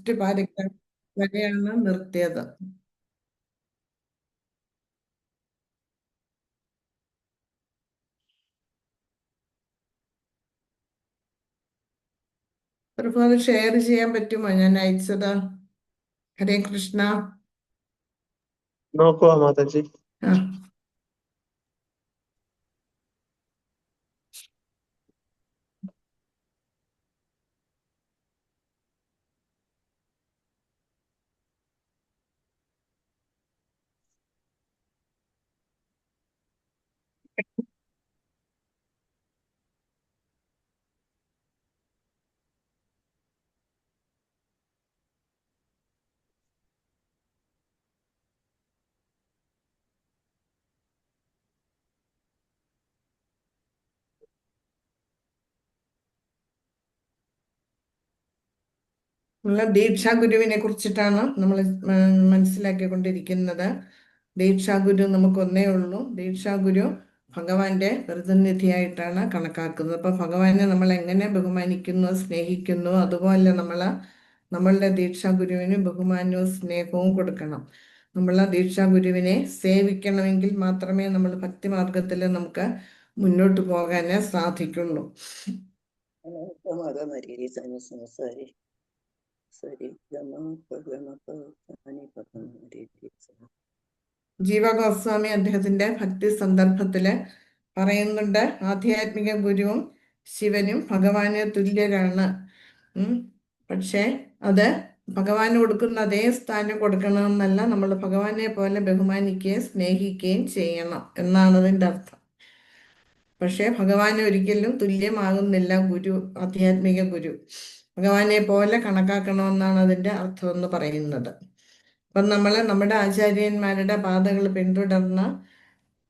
First paragraph വരെയാണ് നിർത്തിയത്. പ്രഭു അത് ഷെയർ ചെയ്യാൻ പറ്റുമോ? ഞാൻ അയച്ചത്. ഹരേ കൃഷ്ണ. നോക്കുവാ മാതാജി. ആ, ഉള്ള ദീക്ഷാ ഗുരുവിനെ കുറിച്ചിട്ടാണ് നമ്മൾ മനസ്സിലാക്കിക്കൊണ്ടിരിക്കുന്നത്. ദീക്ഷാ ഗുരു നമുക്ക് ഒന്നേ ഉള്ളൂ. ദീക്ഷാ ഗുരു ഭഗവാന്റെ പ്രതിനിധിയായിട്ടാണ് കണക്കാക്കുന്നത്. അപ്പൊ ഭഗവാനെ നമ്മൾ എങ്ങനെ ബഹുമാനിക്കുന്നു, സ്നേഹിക്കുന്നു, അതുപോലെ നമ്മളുടെ ദീക്ഷാ ഗുരുവിന് ബഹുമാനവും സ്നേഹവും കൊടുക്കണം. നമ്മൾ ദീക്ഷാ ഗുരുവിനെ സേവിക്കണമെങ്കിൽ മാത്രമേ നമ്മൾ ഭക്തിമാർഗത്തിൽ നമുക്ക് മുന്നോട്ട് പോകാനേ സാധിക്കുള്ളൂ. ജീവ ഗോസ്വാമി അദ്ദേഹത്തിന്റെ ഭക്തി സന്ദർഭത്തില് പറയുന്നുണ്ട്, ആധ്യാത്മിക ഗുരുവും ശിവനും ഭഗവാന് തുല്യരാണ്. പക്ഷേ അത് ഭഗവാന് കൊടുക്കുന്ന അതേ സ്ഥാനം കൊടുക്കണമെന്നല്ല, നമ്മൾ ഭഗവാനെ പോലെ ബഹുമാനിക്കുകയും സ്നേഹിക്കുകയും ചെയ്യണം എന്നാണ് അതിൻ്റെ അർത്ഥം. പക്ഷേ ഭഗവാന് ഒരിക്കലും തുല്യമാകുന്നില്ല ഗുരു, ആധ്യാത്മിക ഗുരു. ഭഗവാനെ പോലെ കണക്കാക്കണമെന്നാണ് അതിൻ്റെ അർത്ഥം എന്ന് പറയുന്നത്. അപ്പം നമ്മൾ നമ്മുടെ ആചാര്യന്മാരുടെ പാതകൾ പിന്തുടർന്ന്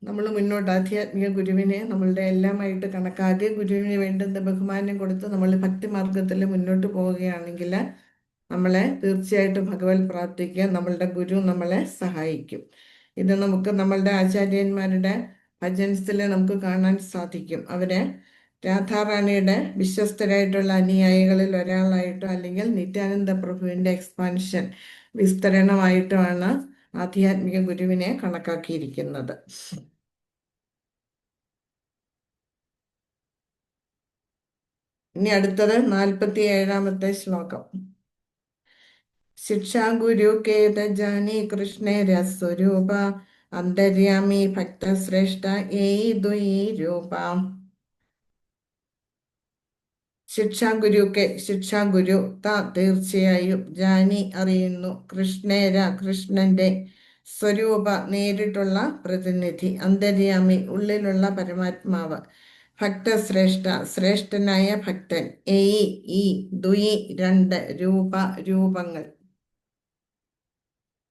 നമ്മൾ മുന്നോട്ട് ആധ്യാത്മിക ഗുരുവിനെ നമ്മളുടെ എല്ലാമായിട്ട് കണക്കാക്കി ഗുരുവിന് വേണ്ടുന്ന ബഹുമാനം കൊടുത്ത് നമ്മൾ ഭക്തിമാർഗത്തിൽ മുന്നോട്ട് പോവുകയാണെങ്കിൽ നമ്മളെ തീർച്ചയായിട്ടും ഭഗവത് പ്രാർത്ഥിക്കുക, നമ്മളുടെ ഗുരു നമ്മളെ സഹായിക്കും. ഇത് നമുക്ക് നമ്മളുടെ ആചാര്യന്മാരുടെ ഭജൻസിൽ നമുക്ക് കാണാൻ സാധിക്കും. അവരെ രാധാറാണിയുടെ വിശ്വസ്തരായിട്ടുള്ള അനുയായികളിൽ ഒരാളായിട്ടോ അല്ലെങ്കിൽ നിത്യാനന്ദ പ്രഭുവിൻ്റെ എക്സ്പാൻഷൻ വിസ്തരണമായിട്ടുമാണ് ആധ്യാത്മിക ഗുരുവിനെ കണക്കാക്കിയിരിക്കുന്നത്. ഇനി അടുത്തത് 47-ാമത്തെ ശ്ലോകം. ശിക്ഷാ ഗുരു കേത ജാനി കൃഷ്ണേര സ്വരൂപ അന്തര്യാമി ഭക്തശ്രേഷ്ഠ ഏയി ദ്വയി രൂപ. ശിക്ഷാ ഗുരു തീർച്ചയായും ജാനി അറിയുന്നു, കൃഷ്ണേര കൃഷ്ണന്റെ, സ്വരൂപ നേരിട്ടുള്ള പ്രതിനിധി, അന്തര്യാമി ഉള്ളിലുള്ള പരമാത്മാവ്, ഭക്തശ്രേഷ്ഠ ശ്രേഷ്ഠനായ ഭക്തൻ, ഏയി ഈ, ദ്വി രണ്ട്, രൂപ രൂപങ്ങൾ.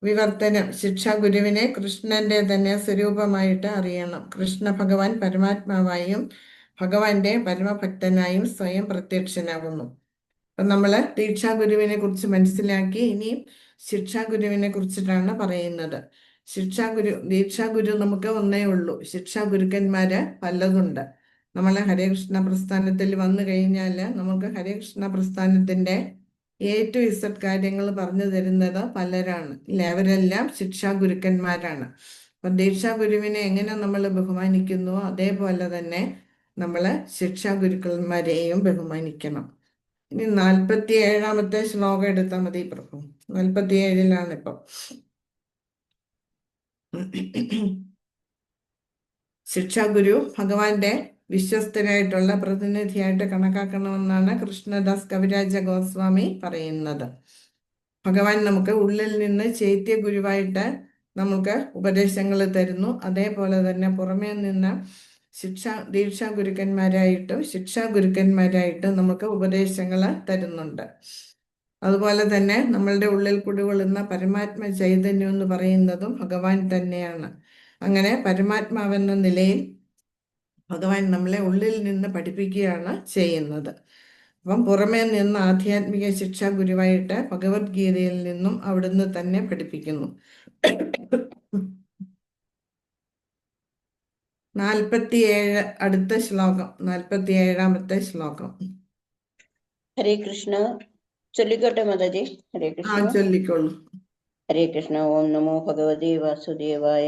വിവർത്തനം. ശിക്ഷാ ഗുരുവിനെ കൃഷ്ണന്റെ തന്നെ സ്വരൂപമായിട്ട് അറിയണം. കൃഷ്ണ ഭഗവാൻ പരമാത്മാവായും ഭഗവാന്റെ പരമഭക്തനായും സ്വയം പ്രത്യക്ഷനാകുന്നു. അപ്പം നമ്മൾ ദീക്ഷാ ഗുരുവിനെ കുറിച്ച് മനസ്സിലാക്കി. ഇനി ശിക്ഷാ ഗുരുവിനെ കുറിച്ചിട്ടാണ് പറയുന്നത്. ദീക്ഷാ ഗുരു നമുക്ക് ഒന്നേ ഉള്ളൂ. ശിക്ഷാ ഗുരുക്കന്മാര് പലതുണ്ട്. നമ്മൾ ഹരേകൃഷ്ണ പ്രസ്ഥാനത്തിൽ വന്നു കഴിഞ്ഞാൽ നമുക്ക് ഹരേകൃഷ്ണ പ്രസ്ഥാനത്തിന്റെ A to Z കാര്യങ്ങൾ പറഞ്ഞു തരുന്നത് പലരാണ്. അവരെല്ലാം ശിക്ഷാ ഗുരുക്കന്മാരാണ്. അപ്പം ദീക്ഷാ ഗുരുവിനെ എങ്ങനെ നമ്മൾ ബഹുമാനിക്കുന്നു അതേപോലെ തന്നെ നമ്മൾ ശിക്ഷാ ഗുരുക്കന്മാരെയും ബഹുമാനിക്കണം. ഇനി 47-ാമത്തെ ശ്ലോകം എടുത്താൽ മതി പ്രഭു. 47-ലാണ് ഇപ്പം. ശിക്ഷാ ഗുരു ഭഗവാന്റെ വിശ്വസ്തനായിട്ടുള്ള പ്രതിനിധിയായിട്ട് കണക്കാക്കണമെന്നാണ് കൃഷ്ണദാസ് കവിരാജ ഗോസ്വാമി പറയുന്നത്. ഭഗവാൻ നമുക്ക് ഉള്ളിൽ നിന്ന് ചൈത്യ ഗുരുവായിട്ട് നമുക്ക് ഉപദേശങ്ങൾ തരുന്നു. അതേപോലെ തന്നെ പുറമേ നിന്ന് ദീക്ഷാ ഗുരുക്കന്മാരായിട്ടും ശിക്ഷാ ഗുരുക്കന്മാരായിട്ടും നമുക്ക് ഉപദേശങ്ങൾ തരുന്നുണ്ട്. അതുപോലെ തന്നെ നമ്മളുടെ ഉള്ളിൽ കുടികൊള്ളുന്ന പരമാത്മ ചൈതന്യം എന്ന് പറയുന്നതും ഭഗവാൻ തന്നെയാണ്. അങ്ങനെ പരമാത്മാവെന്ന നിലയിൽ ഭഗവാൻ നമ്മളെ ഉള്ളിൽ നിന്ന് പഠിപ്പിക്കുകയാണ് ചെയ്യുന്നത്. അപ്പം പുറമേ നിന്ന് ആധ്യാത്മിക ശിക്ഷാ ഗുരുവായിട്ട് ഭഗവത്ഗീതയിൽ നിന്നും അവിടുന്ന് തന്നെ പഠിപ്പിക്കുന്നു. 47 അടുത്ത ശ്ലോകം, 47-ാമത്തെ ശ്ലോകം. ഹരേ കൃഷ്ണ. ചൊല്ലിക്കോട്ടെ മാതാജി. ഹരേ കൃഷ്ണ. ചൊല്ലിക്കോളൂ. ഹരേ കൃഷ്ണ. ഓം നമോ ഭഗവതി വാസുദേവായ.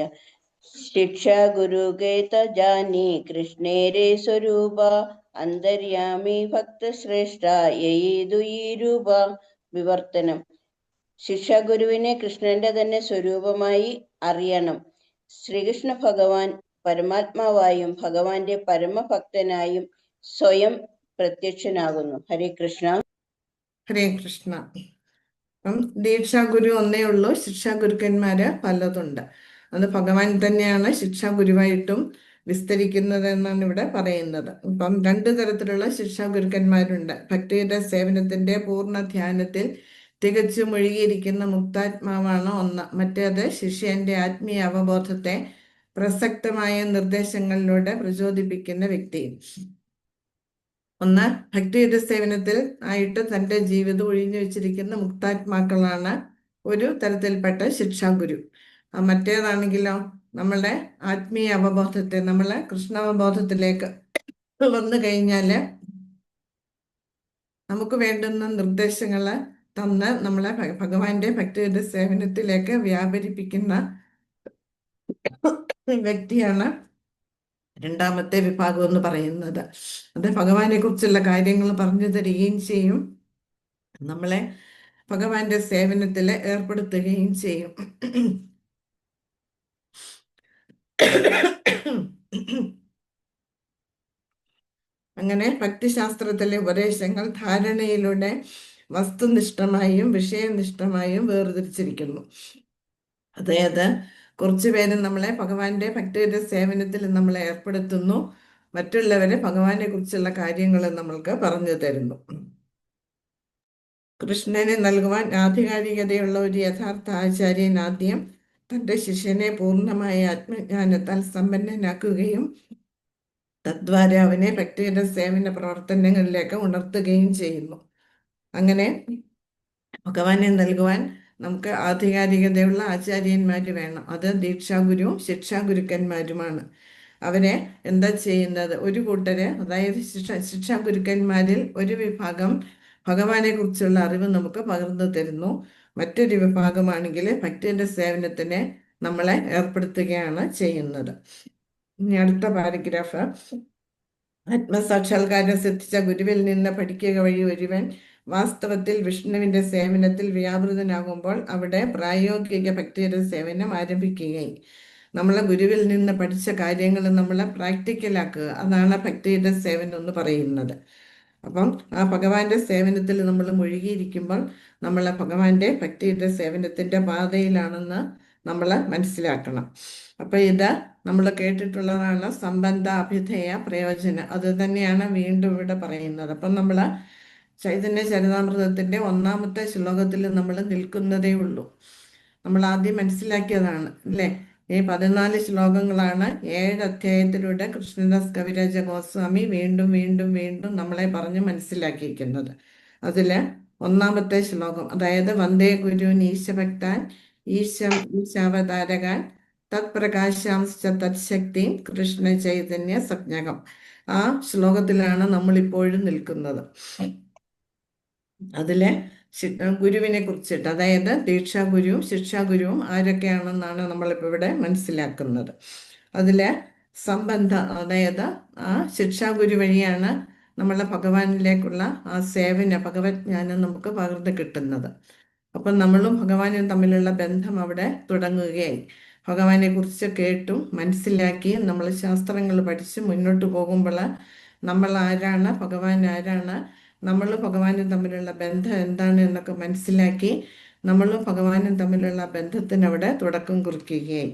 ശിക്ഷാ ഗുരുകേത ജാനി കൃഷ്ണേരേ സ്വരൂപ അന്തര്യാമി ഭക്തശ്രേഷ്ഠ യയിതു ഈ രൂപ. വിവർത്തനം. ശിക്ഷാഗുരുവിനെ കൃഷ്ണന്റെ തന്നെ സ്വരൂപമായി അറിയണം. ശ്രീകൃഷ്ണ ഭഗവാൻ പരമാത്മാവായും ഭഗവാന്റെ പരമഭക്തനായും സ്വയം പ്രത്യക്ഷനാകുന്നു. ഹരേ കൃഷ്ണ. ഹരേ കൃഷ്ണ. അപ്പം ദീക്ഷാഗുരു ഒന്നേ ഉള്ളൂ, ശിക്ഷാഗുരുക്കന്മാര് പലതുണ്ട്. അത് ഭഗവാൻ തന്നെയാണ് ശിക്ഷാഗുരുവായിട്ടും വിസ്തരിക്കുന്നത് എന്നാണ് ഇവിടെ പറയുന്നത്. ഇപ്പം രണ്ടു തരത്തിലുള്ള ശിക്ഷാഗുരുക്കന്മാരുണ്ട്. ഭക്തിയുടെ സേവനത്തിന്റെ പൂർണ്ണ ധ്യാനത്തിൽ തികച്ചു മുഴുകിയിരിക്കുന്ന മുക്താത്മാവാണ് ഒന്ന്. മറ്റേത് ശിഷ്യന്റെ ആത്മീയ അവബോധത്തെ പ്രസക്തമായ നിർദ്ദേശങ്ങളിലൂടെ പ്രചോദിപ്പിക്കുന്ന വ്യക്തി. ഒന്ന്, ഭക്തിയുടെ സേവനത്തിൽ ആയിട്ട് തൻ്റെ ജീവിതം ഒഴിഞ്ഞു വെച്ചിരിക്കുന്ന മുക്താത്മാക്കളാണ് ഒരു തരത്തിൽപ്പെട്ട ശിക്ഷാഗുരു. മറ്റേതാണെങ്കിലോ നമ്മളുടെ ആത്മീയ അവബോധത്തെ, നമ്മളെ കൃഷ്ണാവബോധത്തിലേക്ക് വന്നു കഴിഞ്ഞാല് നമുക്ക് വേണ്ടുന്ന നിർദ്ദേശങ്ങള് തന്ന് നമ്മളെ ഭഗവാന്റെ ഭക്തിയുടെ സേവനത്തിലേക്ക് വ്യാപരിപ്പിക്കുന്ന വ്യക്തിയാണ് രണ്ടാമത്തെ വിഭാഗം എന്ന് പറയുന്നത്. അത് ഭഗവാനെ കുറിച്ചുള്ള കാര്യങ്ങൾ പറഞ്ഞു തരികയും ചെയ്യും, നമ്മളെ ഭഗവാന്റെ സേവനത്തിൽ ഏർപ്പെടുത്തുകയും ചെയ്യും. അങ്ങനെ ഭക്തിശാസ്ത്രത്തിലെ ഉപദേശങ്ങൾ ധാരണയിലൂടെ വസ്തുനിഷ്ഠമായും വിഷയനിഷ്ഠമായും വേർതിരിച്ചിരിക്കുന്നു. അതായത് കുറച്ചുപേര് നമ്മളെ ഭഗവാന്റെ ഭക്തിയുടെ സേവനത്തിൽ നമ്മളെ ഏർപ്പെടുത്തുന്നു, മറ്റുള്ളവരെ ഭഗവാനെ കുറിച്ചുള്ള കാര്യങ്ങൾ നമ്മൾക്ക് പറഞ്ഞു തരുന്നു. കൃഷ്ണനെ നൽകുവാൻ ആധികാരികതയുള്ള ഒരു യഥാർത്ഥ ആചാര്യൻ ആദ്യം തൻ്റെ ശിഷ്യനെ പൂർണ്ണമായ ആത്മജ്ഞാനത്താൽ സമ്പന്നനാക്കുകയും തദ്വാര അവനെ ഭക്തിയുടെ സേവന പ്രവർത്തനങ്ങളിലേക്ക് ഉണർത്തുകയും ചെയ്യുന്നു. അങ്ങനെ ഭഗവാനെ നൽകുവാൻ നമുക്ക് ആധികാരികതയുള്ള ആചാര്യന്മാർ വേണം. അത് ദീക്ഷാഗുരുവും ശിക്ഷാഗുരുക്കന്മാരുമാണ്. അവരെ എന്താ ചെയ്യുന്നത്? ഒരു കൂട്ടര്, അതായത് ശിക്ഷാഗുരുക്കന്മാരിൽ ഒരു വിഭാഗം ഭഗവാനെ കുറിച്ചുള്ള അറിവ് നമുക്ക് പകർന്നു തരുന്നു. മറ്റൊരു വിഭാഗമാണെങ്കിൽ ഭക്തിയുടെ സേവനത്തിനെ നമ്മളെ ഏർപ്പെടുത്തുകയാണ് ചെയ്യുന്നത്. ഇനി അടുത്ത പാരഗ്രാഫ്. ആത്മസാക്ഷാത്കാരം സിദ്ധിച്ച ഗുരുവിൽ നിന്ന് പഠിക്കുക വഴി ഒരുവൻ വാസ്തവത്തിൽ വിഷ്ണുവിന്റെ സേവനത്തിൽ വ്യാപൃതനാകുമ്പോൾ അവിടെ പ്രായോഗിക ഭക്തിയുടെ സേവനം ആരംഭിക്കുകയും നമ്മളെ ഗുരുവിൽ നിന്ന് പഠിച്ച കാര്യങ്ങൾ നമ്മളെ പ്രാക്ടിക്കലാക്കുക, അതാണ് ഭക്തിയുടെ സേവനം എന്ന് പറയുന്നത്. അപ്പം ആ ഭഗവാന്റെ സേവനത്തിൽ നമ്മൾ മുഴുകിയിരിക്കുമ്പോൾ നമ്മൾ ഭഗവാന്റെ ഭക്തിയുടെ സേവനത്തിന്റെ പാതയിലാണെന്ന് നമ്മൾ മനസ്സിലാക്കണം. അപ്പൊ ഇത് നമ്മൾ കേട്ടിട്ടുള്ളതാണ് സംബന്ധ അഭ്യുദയ പ്രയോജനം. അത് തന്നെയാണ് വീണ്ടും ഇവിടെ പറയുന്നത്. അപ്പം നമ്മൾ ചൈതന്യ ചരിതാമൃതത്തിന്റെ 1-ാമത്തെ ശ്ലോകത്തിൽ നമ്മൾ നിൽക്കുന്നതേ ഉള്ളൂ. നമ്മൾ ആദ്യം മനസ്സിലാക്കിയതാണ് അല്ലേ? ഈ 14 ശ്ലോകങ്ങളാണ് 7 അധ്യായത്തിലൂടെ കൃഷ്ണദാസ് കവിരാജ ഗോസ്വാമി വീണ്ടും വീണ്ടും വീണ്ടും നമ്മളെ പറഞ്ഞ് മനസ്സിലാക്കിയിരിക്കുന്നത്. അതില് 1-ാമത്തെ ശ്ലോകം, അതായത് വന്ദേ ഗുരുൻ ഈശഭക്താൻ ഈശം ഈശാവതാരകാൻ തത്പ്രകാശാംശ തത്ശക്തി കൃഷ്ണ ചൈതന്യ സജ്ഞകം. ആ ശ്ലോകത്തിലാണ് നമ്മളിപ്പോഴും നിൽക്കുന്നത്. അതിലെ ഗുരുവിനെ കുറിച്ചിട്ട്, അതായത് ദീക്ഷാഗുരുവും ശിക്ഷാഗുരുവും ആരൊക്കെയാണെന്നാണ് നമ്മളിപ്പോൾ ഇവിടെ മനസ്സിലാക്കുന്നത്. അതിലെ സംബന്ധ, അതായത് ആ ശിക്ഷാഗുരു വഴിയാണ് നമ്മളെ ഭഗവാനിലേക്കുള്ള ആ സേവന ഭഗവത് ജ്ഞാനം നമുക്ക് പകർന്നു കിട്ടുന്നത്. അപ്പം നമ്മളും ഭഗവാനും തമ്മിലുള്ള ബന്ധം അവിടെ തുടങ്ങുകയായി. ഭഗവാനെ കുറിച്ച് കേട്ടും മനസ്സിലാക്കിയും നമ്മൾ ശാസ്ത്രങ്ങൾ പഠിച്ച് മുന്നോട്ട് പോകുമ്പോൾ നമ്മൾ ആരാണ്, ഭഗവാൻ ആരാണ്, നമ്മളും ഭഗവാനും തമ്മിലുള്ള ബന്ധം എന്താണ് എന്നൊക്കെ മനസ്സിലാക്കി നമ്മളും ഭഗവാനും തമ്മിലുള്ള ബന്ധത്തിന് അവിടെ തുടക്കം കുറിക്കുകയായി.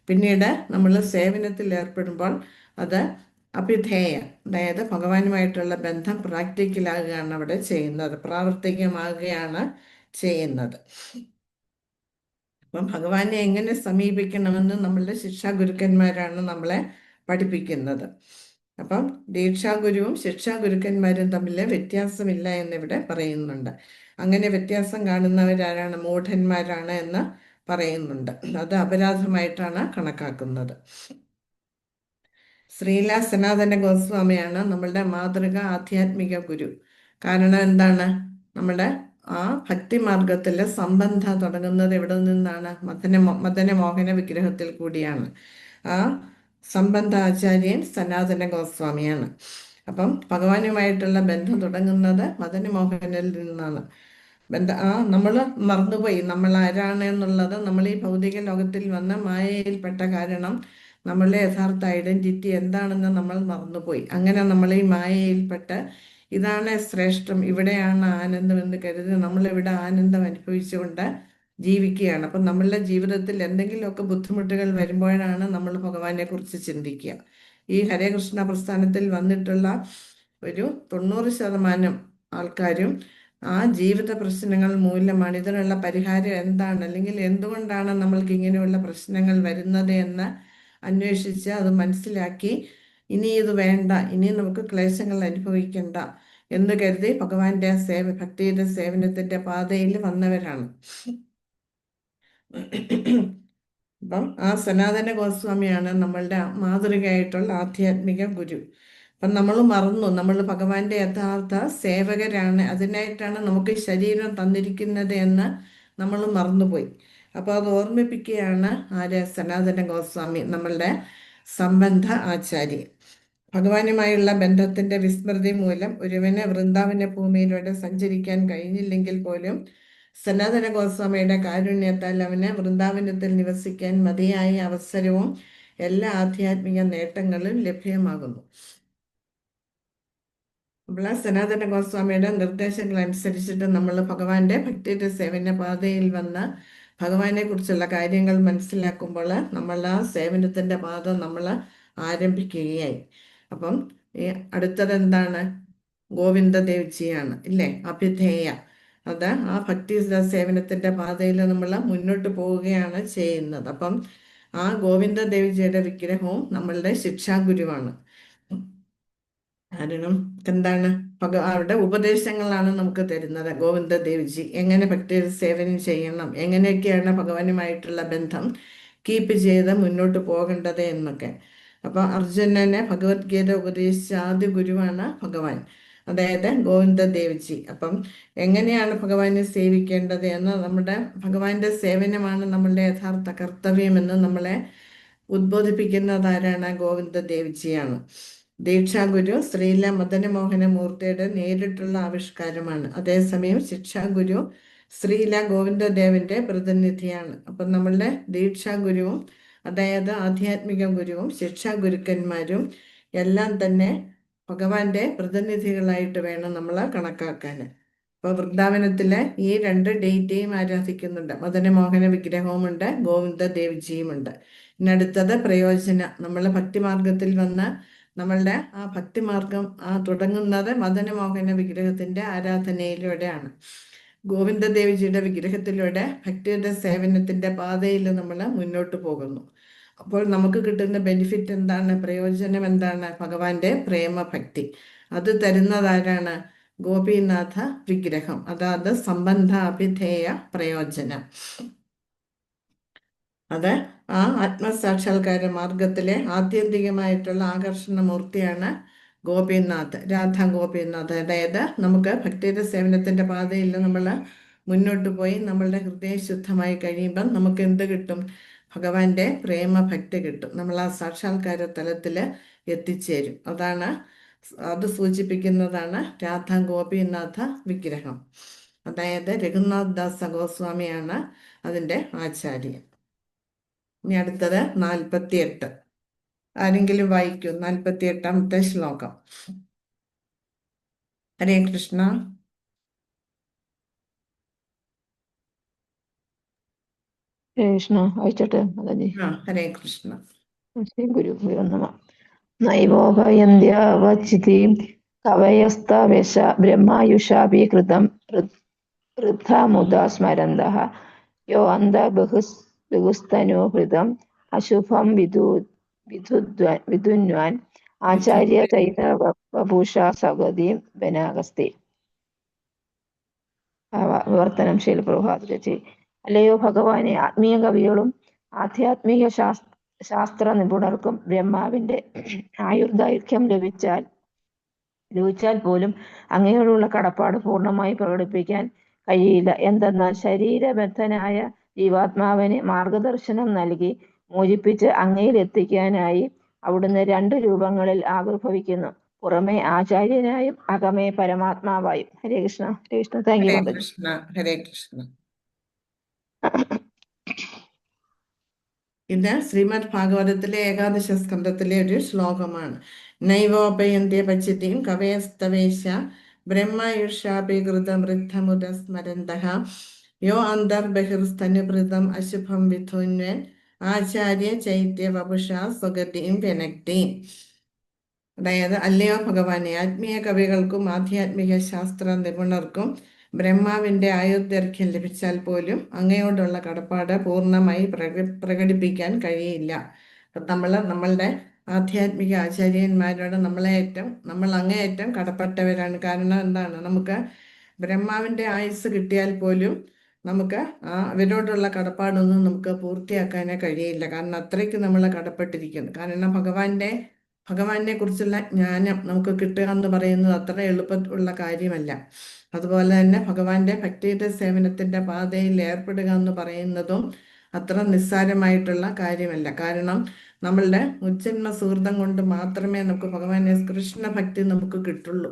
പിന്നീട് നമ്മൾ സേവനത്തിൽ ഏർപ്പെടുമ്പോൾ അത് അഭ്യുദയം, അതായത് ഭഗവാനുമായിട്ടുള്ള ബന്ധം പ്രാക്ടിക്കലാകുകയാണ് അവിടെ ചെയ്യുന്നത്, പ്രാവർത്തികമാകുകയാണ് ചെയ്യുന്നത്. അപ്പം ഭഗവാനെ എങ്ങനെ സമീപിക്കണമെന്ന് നമ്മളുടെ ശിക്ഷാഗുരുക്കന്മാരാണ് നമ്മളെ പഠിപ്പിക്കുന്നത്. അപ്പം ദീക്ഷാഗുരുവും ശിക്ഷാഗുരുക്കന്മാരും തമ്മിൽ വ്യത്യാസമില്ല എന്നിവിടെ പറയുന്നുണ്ട്. അങ്ങനെ വ്യത്യാസം കാണുന്നവരാരാണ്? മൂഢന്മാരാണ് എന്ന് പറയുന്നുണ്ട്. അത് അപരാധമായിട്ടാണ് കണക്കാക്കുന്നത്. ശ്രീല സനാതന ഗോസ്വാമിയാണ് നമ്മളുടെ മാതൃക ആധ്യാത്മിക ഗുരു. കാരണം എന്താണ്? നമ്മുടെ ആ ഭക്തിമാർഗത്തിലെ സംബന്ധം തുടങ്ങുന്നത് എവിടെ നിന്നാണ്? മദനമോഹന വിഗ്രഹത്തിൽ കൂടിയാണ്. ആ സംബന്ധാചാര്യൻ സനാതന ഗോസ്വാമിയാണ്. അപ്പം ഭഗവാനുമായിട്ടുള്ള ബന്ധം തുടങ്ങുന്നത് മദനമോഹനിൽ നിന്നാണ്. നമ്മൾ മറന്നുപോയി നമ്മൾ ആരാണ് എന്നുള്ളത്. നമ്മൾ ഈ ഭൗതിക ലോകത്തിൽ വന്ന മായയിൽപ്പെട്ട കാരണം നമ്മളുടെ യഥാർത്ഥ ഐഡന്റിറ്റി എന്താണെന്ന് നമ്മൾ മറന്നുപോയി. അങ്ങനെ നമ്മൾ ഈ മായയിൽപ്പെട്ട് ഇതാണ് ശ്രേഷ്ഠം, ഇവിടെയാണ് ആനന്ദം എന്ന് കരുതി നമ്മളിവിടെ ആനന്ദം അനുഭവിച്ചുകൊണ്ട് ജീവിക്കുകയാണ്. അപ്പം നമ്മളുടെ ജീവിതത്തിൽ എന്തെങ്കിലുമൊക്കെ ബുദ്ധിമുട്ടുകൾ വരുമ്പോഴാണ് നമ്മൾ ഭഗവാനെ കുറിച്ച് ചിന്തിക്കുക. ഈ ഹരേ കൃഷ്ണ പ്രസ്ഥാനത്തിൽ വന്നിട്ടുള്ള ഒരു 90% ആൾക്കാരും ആ ജീവിത പ്രശ്നങ്ങൾ മൂലമാണ്. ഇതിനുള്ള പരിഹാരം എന്താണ്, അല്ലെങ്കിൽ എന്തുകൊണ്ടാണ് നമ്മൾക്ക് ഇങ്ങനെയുള്ള പ്രശ്നങ്ങൾ വരുന്നത് എന്ന് അന്വേഷിച്ച് അത് മനസ്സിലാക്കി ഇനി ഇത് വേണ്ട, ഇനി നമുക്ക് ക്ലേശങ്ങൾ അനുഭവിക്കണ്ട എന്ന് കരുതി ഭഗവാന്റെ ഭക്തിയുടെ സേവനത്തിന്റെ പാതയിൽ വന്നവരാണ്. അപ്പം ആ സനാതന ഗോസ്വാമിയാണ് നമ്മളുടെ മാതൃകയായിട്ടുള്ള ആധ്യാത്മിക ഗുരു. അപ്പം നമ്മൾ മറന്നു, നമ്മൾ ഭഗവാന്റെ യഥാർത്ഥ സേവകരാണ്, അതിനായിട്ടാണ് നമുക്ക് ശരീരം തന്നിരിക്കുന്നത് എന്ന് നമ്മൾ മറന്നുപോയി. അപ്പോൾ അത് ഓർമ്മിപ്പിക്കുകയാണ് ആര്യ സനാതന ഗോസ്വാമി, നമ്മളുടെ സംബന്ധ ആചാര്യൻ. ഭഗവാനുമായുള്ള ബന്ധത്തിന്റെ വിസ്മൃതി മൂലം ഒരുവന് വൃന്ദാവന ഭൂമിയിലൂടെ സഞ്ചരിക്കാൻ കഴിഞ്ഞില്ലെങ്കിൽ പോലും സനാതന ഗോസ്വാമിയുടെ കാരുണ്യത്താൽ അവന് വൃന്ദാവനത്തിൽ നിവസിക്കാൻ മതിയായ അവസരവും എല്ലാ ആധ്യാത്മിക നേട്ടങ്ങളും ലഭ്യമാകുന്നു. അപ്പോൾ സനാതന ഗോസ്വാമിയുടെ നിർദ്ദേശങ്ങൾ അനുസരിച്ചിട്ട് നമ്മൾ ഭഗവാന്റെ ഭക്തിയുടെ സേവന പാതയിൽ വന്ന് ഭഗവാനെ കുറിച്ചുള്ള കാര്യങ്ങൾ മനസ്സിലാക്കുമ്പോൾ നമ്മൾ ആ സേവനത്തിന്റെ പാത നമ്മൾ ആരംഭിക്കുകയായി. അപ്പം ഈ അടുത്തത് എന്താണ്? ഗോവിന്ദ ദേവ്ജിയാണ്, ഇല്ലേ? അഭിധേയ. അത് ആ ഭക്തി സേവനത്തിന്റെ പാതയിൽ നമ്മൾ മുന്നോട്ട് പോവുകയാണ് ചെയ്യുന്നത്. അപ്പം ആ ഗോവിന്ദ ദേവ്ജിയുടെ വിഗ്രഹവും നമ്മളുടെ ശിക്ഷാഗുരുവാണ്. കാരണം എന്താണ്? അവരുടെ ഉപദേശങ്ങളാണ് നമുക്ക് തരുന്നത്. ഗോവിന്ദ ദേവ്ജി എങ്ങനെ ഭക്തി സേവനം ചെയ്യണം, എങ്ങനെയൊക്കെയാണ് ഭഗവാനുമായിട്ടുള്ള ബന്ധം കീപ്പ് ചെയ്ത് മുന്നോട്ട് പോകേണ്ടത് എന്നൊക്കെ. അപ്പൊ അർജുനനെ ഭഗവത്ഗീത ഉപദേശിച്ച ആദ്യ ഗുരുവാണ് ഭഗവാൻ, അതായത് ഗോവിന്ദ ദേവ്ജി. അപ്പം എങ്ങനെയാണ് ഭഗവാനെ സേവിക്കേണ്ടത് എന്ന്, നമ്മുടെ ഭഗവാന്റെ സേവനമാണ് നമ്മളുടെ യഥാർത്ഥ കർത്തവ്യമെന്ന് നമ്മളെ ഉദ്ബോധിപ്പിക്കുന്നതാരാണ്? ഗോവിന്ദ ദേവ്ജിയാണ്. ദീക്ഷാഗുരു ശ്രീല മദനമോഹന മൂർത്തിയുടെ നേരിട്ടുള്ള ആവിഷ്കാരമാണ്. അതേസമയം ശിക്ഷാഗുരു ശ്രീല ഗോവിന്ദദേവന്റെ പ്രതിനിധിയാണ്. അപ്പം നമ്മളുടെ ദീക്ഷാഗുരുവും, അതായത് ആധ്യാത്മിക ഗുരുവും ശിക്ഷാഗുരുക്കന്മാരും എല്ലാം തന്നെ ഭഗവാന്റെ പ്രതിനിധികളായിട്ട് വേണം നമ്മൾ കണക്കാക്കാൻ. അപ്പോൾ വൃന്ദാവനത്തിലെ ഈ 2 ഡേറ്റയും ആരാധിക്കുന്നുണ്ട്. മദനമോഹന വിഗ്രഹവുമുണ്ട്, ഗോവിന്ദ ദേവ്ജിയുമുണ്ട്. ഇനി അടുത്തത് പ്രയോജനം. നമ്മൾ ഭക്തിമാർഗത്തിൽ വന്ന് നമ്മളുടെ ആ ഭക്തിമാർഗം തുടങ്ങുന്നത് മദനമോഹന വിഗ്രഹത്തിന്റെ ആരാധനയിലൂടെയാണ്. ഗോവിന്ദ ദേവ്ജിയുടെ വിഗ്രഹത്തിലൂടെ ഭക്തിയുടെ സേവനത്തിന്റെ പാതയിൽ നമ്മൾ മുന്നോട്ട് പോകുന്നു. അപ്പോൾ നമുക്ക് കിട്ടുന്ന ബെനിഫിറ്റ് എന്താണ്? പ്രയോജനം എന്താണ്? ഭഗവാന്റെ പ്രേമഭക്തി. അത് തരുന്നതാരാണ്? ഗോപീനാഥ വിഗ്രഹം, അതായത് സംബന്ധ അഭിധേയ പ്രയോജനം. അത് ആ ആത്മസാക്ഷാത്കാര മാർഗത്തിലെ ആത്യന്തികമായിട്ടുള്ള ആകർഷണ മൂർത്തിയാണ് ഗോപീനാഥ്, രാധാ ഗോപീനാഥ്. അതായത് നമുക്ക് ഭക്തിയുടെ സേവനത്തിന്റെ പാതയിൽ നമ്മൾ മുന്നോട്ട് പോയി നമ്മളുടെ ഹൃദയം ശുദ്ധമായി കഴിയുമ്പം നമുക്ക് എന്ത് കിട്ടും? ഭഗവാന്റെ പ്രേമഭക്തി കിട്ടും. നമ്മൾ ആ സാക്ഷാത്കാര തലത്തിൽ എത്തിച്ചേരും. അത് സൂചിപ്പിക്കുന്നതാണ് രാധാ ഗോപീനാഥ വിഗ്രഹം. അതായത് രഘുനാഥ് ദാസ് ഗോസ്വാമിയാണ് അതിൻ്റെ ആചാര്യൻ. ഇനി അടുത്തത് 48. ആരെങ്കിലും വായിക്കൂ 48ാമത്തെ ശ്ലോകം. ഹരേ കൃഷ്ണ. കൃഷ്ണ വായിച്ചോട്ടെ മാതാജി. ഹരേ കൃഷ്ണ. ശ്രീ ഗുരുഭ്യോ നമഃ. നൈവോഭയന്ത്യാവച്ചിതിം കവയസ്തവേഷ ബ്രഹ്മായുഷാഭികൃതം വൃദ്ധാമുദാ സ്മരന്തഃ യോ അന്ധബഹുസ്തനൂഹൃതം അശുഭം വിധുന്വാൻ ആചാര്യ ചൈത വപൂഷാ സഗതിം ബനാഗസ്തി. വിവർത്തനം ശീല പ്രഭാതരചി. അല്ലയോ ഭഗവാനെ, ആത്മീയ കവികളും ആധ്യാത്മിക ശാസ്ത്ര നിപുണർക്കും ബ്രഹ്മാവിന്റെ ആയുർദൈർഘ്യം ലഭിച്ചാൽ പോലും അങ്ങയോടുള്ള കടപ്പാട് പൂർണ്ണമായി പ്രകടിപ്പിക്കാൻ കഴിയില്ല. എന്തെന്നാൽ ശരീരബദ്ധനായ ജീവാത്മാവിന് മാർഗദർശനം നൽകി മോചിപ്പിച്ച് അങ്ങയിൽ എത്തിക്കാനായി അവിടുന്ന് 2 രൂപങ്ങളിൽ ആവിർഭവിക്കുന്നു. പുറമെ ആചാര്യനായും അകമേ പരമാത്മാവായും. ഹരേ കൃഷ്ണ. ഹരേ കൃഷ്ണ. താങ്ക് യു ഹരേ മാതാജി. കൃഷ്ണ. ഹരേ കൃഷ്ണ. ഇത് ശ്രീമദ് ഭാഗവതത്തിലെ ഏകാദശ സ്കന്ധത്തിലെ ഒരു ശ്ലോകമാണ്. നൈവോപയന്ത്യ പച്ചിതിം കവയസ്തവേശ ബ്രഹ്മയുഷാഭികൃതം വൃദ്ധമുദ സ്മരന്തഃ യോ അന്തർബഹിർസ്തനുഭൃതം അശുഭം വിധുന്വൻ ആചാര്യ ചൈത്യ വപുഷ സ്വഗതിം വ്യനക്തി. അതായത്, അല്ലയോ ഭഗവാനെ, ആത്മീയ കവികൾക്കും ആധ്യാത്മിക ശാസ്ത്ര നിപുണർക്കും ബ്രഹ്മാവിന്റെ ആയുർദൈർഘ്യം ലഭിച്ചാൽ പോലും അങ്ങയോടുള്ള കടപ്പാട് പൂർണ്ണമായി പ്രകടിപ്പിക്കാൻ കഴിയില്ല. നമ്മളുടെ ആധ്യാത്മിക ആചാര്യന്മാരോട് നമ്മൾ അങ്ങേയറ്റം കടപ്പെട്ടവരാണ്. കാരണം എന്താണ്? നമുക്ക് ബ്രഹ്മാവിന്റെ ആയുസ് കിട്ടിയാൽ പോലും നമുക്ക് അവരോടുള്ള കടപ്പാടൊന്നും നമുക്ക് പൂർത്തിയാക്കാനേ കഴിയില്ല. കാരണം അത്രയ്ക്ക് നമ്മൾ കടപ്പെട്ടിരിക്കുന്നു. കാരണം ഭഗവാനെ കുറിച്ചുള്ള ജ്ഞാനം നമുക്ക് കിട്ടുക എന്ന് പറയുന്നത് അത്ര എളുപ്പമുള്ള കാര്യമല്ല. അതുപോലെ തന്നെ ഭഗവാന്റെ ഭക്തിയുടെ സേവനത്തിന്റെ പാതയിൽ ഏർപ്പെടുക എന്ന് പറയുന്നതും അത്ര നിസ്സാരമായിട്ടുള്ള കാര്യമല്ല. കാരണം നമ്മളുടെ മുജ്ജന്മ സുഹൃതം കൊണ്ട് മാത്രമേ നമുക്ക് കൃഷ്ണ ഭക്തി നമുക്ക് കിട്ടുള്ളൂ.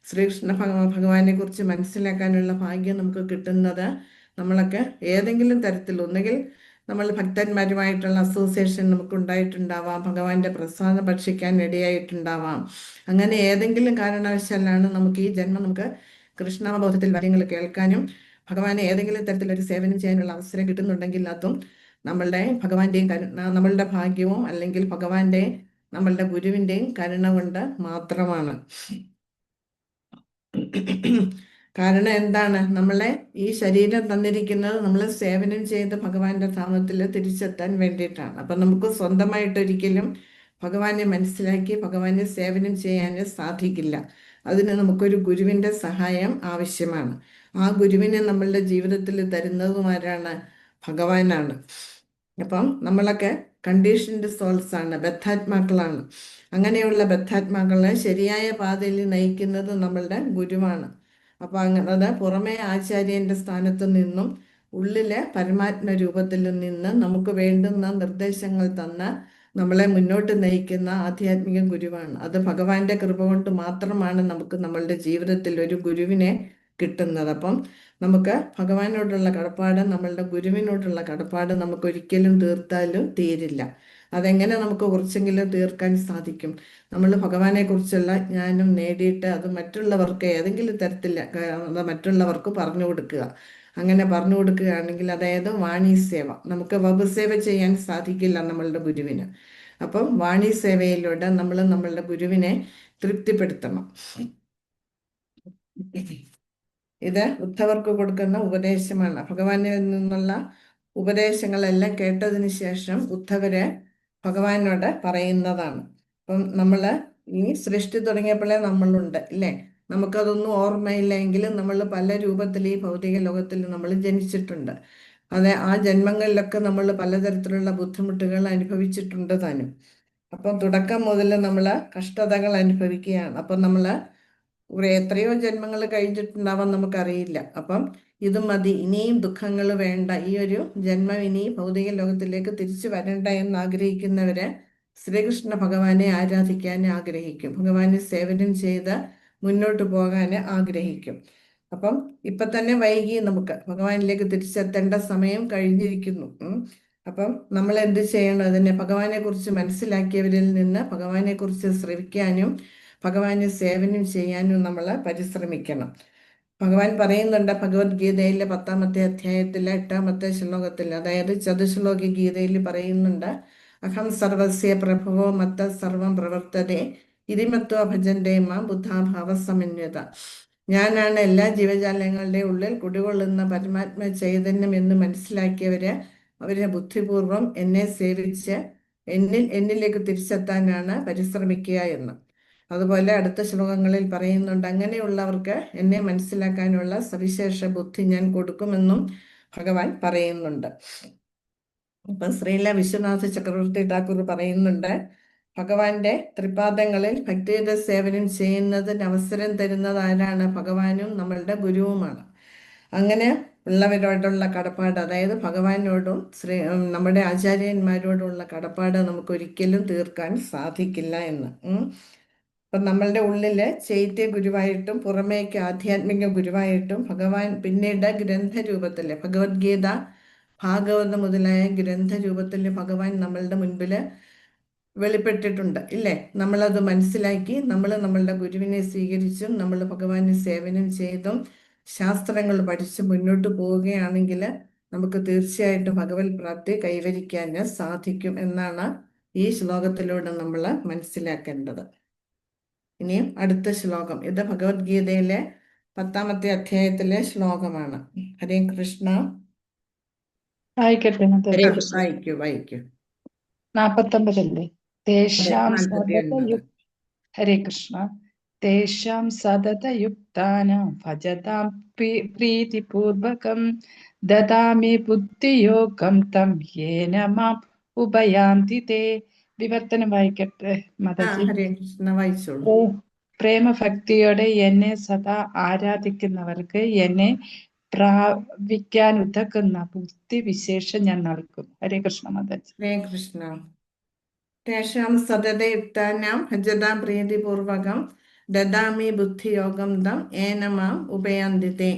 ശ്രീകൃഷ്ണ ഭഗവാനെ കുറിച്ച് മനസ്സിലാക്കാനുള്ള ഭാഗ്യം നമുക്ക് കിട്ടുന്നത് നമ്മളൊക്കെ ഏതെങ്കിലും തരത്തിൽ ഒന്നുകിൽ നമ്മൾ ഭക്തന്മാരുമായിട്ടുള്ള അസോസിയേഷൻ നമുക്ക് ഉണ്ടായിട്ടുണ്ടാവാം, ഭഗവാന്റെ പ്രസാദം ഭക്ഷിക്കാൻ ഇടയായിട്ടുണ്ടാവാം. അങ്ങനെ ഏതെങ്കിലും കാരണവശാലാണ് നമുക്ക് ഈ ജന്മം നമുക്ക് കൃഷ്ണബോധത്തിൽ കാര്യങ്ങൾ കേൾക്കാനും ഭഗവാനെ ഏതെങ്കിലും തരത്തിലൊരു സേവനം ചെയ്യാനുള്ള അവസരം കിട്ടുന്നുണ്ടെങ്കിൽ അതും നമ്മളുടെ ഭാഗ്യവും അല്ലെങ്കിൽ നമ്മളുടെ ഗുരുവിന്റെയും കരുണ കൊണ്ട് മാത്രമാണ്. കാരണം എന്താണ്? നമ്മളെ ഈ ശരീരം തന്നിരിക്കുന്നത് നമ്മൾ സേവനം ചെയ്ത് ഭഗവാന്റെ ധാമത്തിൽ തിരിച്ചെത്താൻ വേണ്ടിയിട്ടാണ്. അപ്പൊ നമുക്ക് സ്വന്തമായിട്ടൊരിക്കലും ഭഗവാനെ മനസ്സിലാക്കി ഭഗവാനെ സേവനം ചെയ്യാൻ സാധിക്കില്ല. അതിന് നമുക്കൊരു ഗുരുവിന്റെ സഹായം ആവശ്യമാണ്. ആ ഗുരുവിനെ നമ്മളുടെ ജീവിതത്തിൽ തരുന്നതും ആരാണ്? ഭഗവാനാണ്. അപ്പം നമ്മളൊക്കെ കണ്ടീഷൻഡ് സോൾസ് ആണ്, ബദ്ധാത്മാക്കളാണ്. അങ്ങനെയുള്ള ബദ്ധാത്മാക്കളെ ശരിയായ പാതയിൽ നയിക്കുന്നത് നമ്മളുടെ ഗുരുവാണ്. അപ്പൊ അത് പുറമേ ആചാര്യന്റെ സ്ഥാനത്ത് നിന്നും ഉള്ളിലെ പരമാത്മ രൂപത്തിൽ നിന്ന് നമുക്ക് വേണ്ടുന്ന നിർദ്ദേശങ്ങൾ തന്ന് നമ്മളെ മുന്നോട്ട് നയിക്കുന്ന ആധ്യാത്മിക ഗുരുവാണ്. അത് ഭഗവാന്റെ കൃപ കൊണ്ട് മാത്രമാണ് നമുക്ക് നമ്മളുടെ ജീവിതത്തിൽ ഒരു ഗുരുവിനെ കിട്ടുന്നത്. അപ്പം നമുക്ക് ഭഗവാനോടുള്ള കടപ്പാട്, നമ്മളുടെ ഗുരുവിനോടുള്ള കടപ്പാട് നമുക്ക് ഒരിക്കലും തീർത്താലും തീരില്ല. അതെങ്ങനെ നമുക്ക് കുറച്ചെങ്കിലും തീർക്കാൻ സാധിക്കും? നമ്മൾ ഭഗവാനെ കുറിച്ചുള്ള ജ്ഞാനം നേടിയിട്ട് അത് മറ്റുള്ളവർക്ക് ഏതെങ്കിലും തരത്തിൽ മറ്റുള്ളവർക്ക് പറഞ്ഞു കൊടുക്കുക. അങ്ങനെ പറഞ്ഞു കൊടുക്കുകയാണെങ്കിൽ, അതായത് വാണി സേവ, നമുക്ക് വപുസേവ ചെയ്യാൻ സാധിക്കില്ല നമ്മളുടെ ഗുരുവിന്. അപ്പം വാണി സേവയിലൂടെ നമ്മൾ നമ്മളുടെ ഗുരുവിനെ തൃപ്തിപ്പെടുത്തണം. ഇത് ഉദ്ധവർക്ക് കൊടുക്കുന്ന ഉപദേശമാണ്. ഭഗവാനിൽ നിന്നുള്ള ഉപദേശങ്ങളെല്ലാം കേട്ടതിന് ശേഷം ഉദ്ധവര് ഭഗവാനോട് പറയുന്നതാണ്. അപ്പം ഈ സൃഷ്ടി തുടങ്ങിയപ്പോഴേ നമ്മളുണ്ട്, ഇല്ലേ? നമുക്കതൊന്നും ഓർമ്മയില്ലെങ്കിലും നമ്മൾ പല രൂപത്തിൽ ഈ ഭൗതിക ലോകത്തിൽ നമ്മൾ ജനിച്ചിട്ടുണ്ട്. അതെ, ആ ജന്മങ്ങളിലൊക്കെ നമ്മൾ പലതരത്തിലുള്ള ബുദ്ധിമുട്ടുകൾ അനുഭവിച്ചിട്ടുണ്ട് താനും. അപ്പം തുടക്കം മുതൽ നമ്മൾ കഷ്ടതകൾ അനുഭവിക്കുകയാണ്. അപ്പം എത്രയോ ജന്മങ്ങൾ കഴിഞ്ഞിട്ടുണ്ടാവാൻ നമുക്കറിയില്ല. അപ്പം ഇത് മതി, ഇനിയും ദുഃഖങ്ങൾ വേണ്ട, ഈ ഒരു ജന്മം ഇനി ഭൗതിക ലോകത്തിലേക്ക് തിരിച്ചു വരണ്ട എന്ന് ആഗ്രഹിക്കുന്നവര് ശ്രീകൃഷ്ണ ഭഗവാനെ ആരാധിക്കാൻ ആഗ്രഹിക്കും, ഭഗവാനെ സേവനം ചെയ്ത് മുന്നോട്ട് പോകാൻ ആഗ്രഹിക്കും. അപ്പം ഇപ്പൊ തന്നെ വൈകി, നമുക്ക് ഭഗവാനിലേക്ക് തിരിച്ചെത്തേണ്ട സമയം കഴിഞ്ഞിരിക്കുന്നു. അപ്പം നമ്മൾ എന്ത് ചെയ്യണം? അതിനെ ഭഗവാനെ കുറിച്ച് മനസ്സിലാക്കിയവരിൽ നിന്ന് ഭഗവാനെ കുറിച്ച് ശ്രവിക്കാനും ഭഗവാനെ സേവനം ചെയ്യാനും നമ്മൾ പരിശ്രമിക്കണം. ഭഗവാൻ പറയുന്നുണ്ട് ഭഗവത്ഗീതയിലെ 10ാമത്തെ അധ്യായത്തിലെ 8ാമത്തെ ശ്ലോകത്തിൽ, അതായത് ചതുശ്ലോകി ഗീതയിൽ പറയുന്നുണ്ട്, അഹം സർവസ്യ പ്രഭവോ മത്ത സർവം പ്രവർത്തതേ ഇതിമത്വ ഭജന്റെ മാം ബുദ്ധാഭാവ സമന്വത. ഞാനാണ് എല്ലാ ജീവജാലങ്ങളുടെ ഉള്ളിൽ കുടികൊള്ളുന്ന പരമാത്മ ചൈതന്യം എന്ന് മനസ്സിലാക്കിയവര് അവരെ ബുദ്ധിപൂർവം എന്നെ സേവിച്ച് എന്നിലേക്ക് തിരിച്ചെത്താനാണ് പരിശ്രമിക്കുക എന്ന്. അതുപോലെ അടുത്ത ശ്ലോകങ്ങളിൽ പറയുന്നുണ്ട്, അങ്ങനെയുള്ളവർക്ക് എന്നെ മനസ്സിലാക്കാനുള്ള സവിശേഷ ബുദ്ധി ഞാൻ കൊടുക്കുമെന്നും ഭഗവാൻ പറയുന്നുണ്ട്. അപ്പൊ ശ്രീല വിശ്വനാഥ ചക്രവർത്തി ഠാക്കൂർ പറയുന്നുണ്ട്, ഭഗവാന്റെ തൃപാദങ്ങളിൽ ഭക്തിയുടെ സേവനം ചെയ്യുന്നതിന് അവസരം തരുന്നത് ആരാണ്? ഭഗവാനും നമ്മളുടെ ഗുരുവുമാണ്. അങ്ങനെ ഉള്ളവരോടുള്ള കടപ്പാട്, അതായത് ഭഗവാനോടും നമ്മുടെ ആചാര്യന്മാരോടുള്ള കടപ്പാട് നമുക്ക് ഒരിക്കലും തീർക്കാൻ സാധിക്കില്ല എന്ന്. അപ്പം നമ്മളുടെ ഉള്ളില് ചൈത്യ ഗുരുവായിട്ടും പുറമേക്ക് ആധ്യാത്മിക ഗുരുവായിട്ടും ഭഗവാൻ പിന്നീട് ഗ്രന്ഥരൂപത്തില് ഭഗവത്ഗീത, ഭാഗവതം മുതലായ ഗ്രന്ഥരൂപത്തിൽ ഭഗവാൻ നമ്മളുടെ മുൻപിൽ വെളിപ്പെട്ടിട്ടുണ്ട്, ഇല്ലേ? നമ്മളത് മനസ്സിലാക്കി നമ്മളുടെ ഗുരുവിനെ സ്വീകരിച്ചും നമ്മൾ ഭഗവാനെ സേവനം ചെയ്തും ശാസ്ത്രങ്ങൾ പഠിച്ച് മുന്നോട്ട് പോവുകയാണെങ്കിൽ നമുക്ക് തീർച്ചയായിട്ടും ഭഗവത് പ്രാപ്തി കൈവരിക്കാൻ സാധിക്കും എന്നാണ് ഈ ശ്ലോകത്തിലൂടെ നമ്മൾ മനസ്സിലാക്കേണ്ടത്. ഇനിയും അടുത്ത ശ്ലോകം, ഇത് ഭഗവത്ഗീതയിലെ 10ാമത്തെ അധ്യായത്തിലെ ശ്ലോകമാണ്. ഹരേ കൃഷ്ണ. വായിക്കട്ടെ ഹരേ മാതാജി. കൃഷ്ണ. വായിക്കൂ. 49 തേഷാം 49. ഹരേ കൃഷ്ണ. തേഷാം സതതയുക്താനാം ഭജതാം പ്രീതിപൂർവകം ദദാമി ബുദ്ധിയോഗം തം യേന മാം ഉപയാന്തി തേ. വിവർത്തനം വായിക്കട്ടെ മാതാജി. ഹരേ കൃഷ്ണ, വായിച്ചോളൂ. പ്രേമഭക്തിയോടെ എന്നെ സദാ ആരാധിക്കുന്നവർക്ക് എന്നെ പ്രാപിക്കാൻ ഉതകുന്ന ബുദ്ധിവിശേഷം ഞാൻ നൽകും. ഹരേ കൃഷ്ണ മാതാജി. ഹരേ കൃഷ്ണ. തേഷാം സതതയുക്താനാം ഭജതാം പ്രീതിപൂർവകം ദദാമി ബുദ്ധിയോഗം തം ഏന മാം ഉപയാന്തി തേ.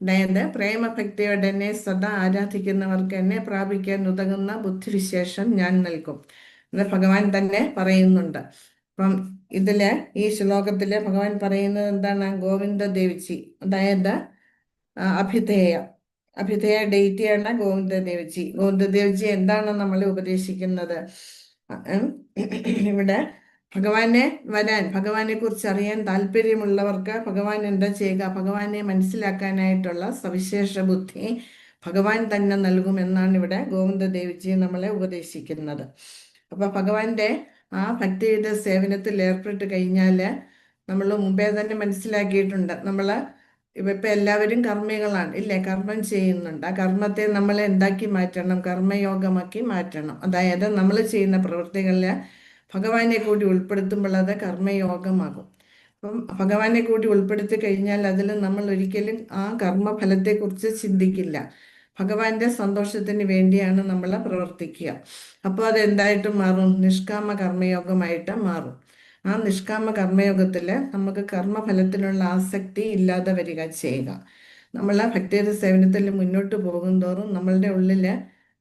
അതായത് പ്രേമഭക്തിയോടെ എന്നെ സദാ ആരാധിക്കുന്നവർക്ക് എന്നെ പ്രാപിക്കാൻ ഉതകുന്ന ബുദ്ധിവിശേഷം ഞാൻ നൽകും എന്ന് ഭഗവാൻ തന്നെ പറയുന്നുണ്ട്. അപ്പം ഇതില് ഈ ശ്ലോകത്തില് ഭഗവാൻ പറയുന്നത് എന്താണ്? ഗോവിന്ദ ദേവ്ജി, അതായത് അഭിധേയ ഡേറ്റിയാണ് ഗോവിന്ദ ദേവ്ജി. ഗോവിന്ദ ദേവ്ജി എന്താണ് നമ്മളെ ഉപദേശിക്കുന്നത്? ഇവിടെ ഭഗവാനെ കുറിച്ച് അറിയാൻ താല്പര്യമുള്ളവർക്ക് ഭഗവാൻ എന്താ ചെയ്യുക? ഭഗവാനെ മനസ്സിലാക്കാനായിട്ടുള്ള സവിശേഷ ബുദ്ധി ഭഗവാൻ തന്നെ നൽകുമെന്നാണ് ഇവിടെ ഗോവിന്ദ ദേവ്ജി നമ്മളെ ഉപദേശിക്കുന്നത്. അപ്പൊ ഭഗവാന്റെ ആ ഭക്തിയുടെ സേവനത്തിൽ ഏർപ്പെട്ട് കഴിഞ്ഞാല് നമ്മൾ മുമ്പേ തന്നെ മനസ്സിലാക്കിയിട്ടുണ്ട്, ഇപ്പൊ എല്ലാവരും കർമ്മികളാണ്, ഇല്ലേ? കർമ്മം ചെയ്യുന്നുണ്ട്. ആ കർമ്മത്തെ നമ്മൾ എന്താക്കി മാറ്റണം? കർമ്മയോഗമാക്കി മാറ്റണം. അതായത് നമ്മൾ ചെയ്യുന്ന പ്രവൃത്തികളില് ഭഗവാനെ കൂടി ഉൾപ്പെടുത്തുമ്പോൾ അത് കർമ്മയോഗമാകും. അപ്പം ഭഗവാനെ കൂടി ഉൾപ്പെടുത്തി കഴിഞ്ഞാൽ അതിൽ നമ്മൾ ഒരിക്കലും ആ കർമ്മഫലത്തെക്കുറിച്ച് ചിന്തിക്കില്ല. ഭഗവാന്റെ സന്തോഷത്തിന് വേണ്ടിയാണ് നമ്മൾ പ്രവർത്തിക്കുക. അപ്പോൾ അത് എന്തായിട്ട് മാറും? നിഷ്കാമ കർമ്മയോഗമായിട്ട് മാറും. ആ നിഷ്കാമ കർമ്മയോഗത്തില് നമുക്ക് കർമ്മഫലത്തിനുള്ള ആസക്തി ഇല്ലാതെ വരിക ചെയ്യുക. നമ്മൾ ഭക്തിയുടെ സേവനത്തിൽ മുന്നോട്ട് പോകുന്തോറും നമ്മളുടെ ഉള്ളില്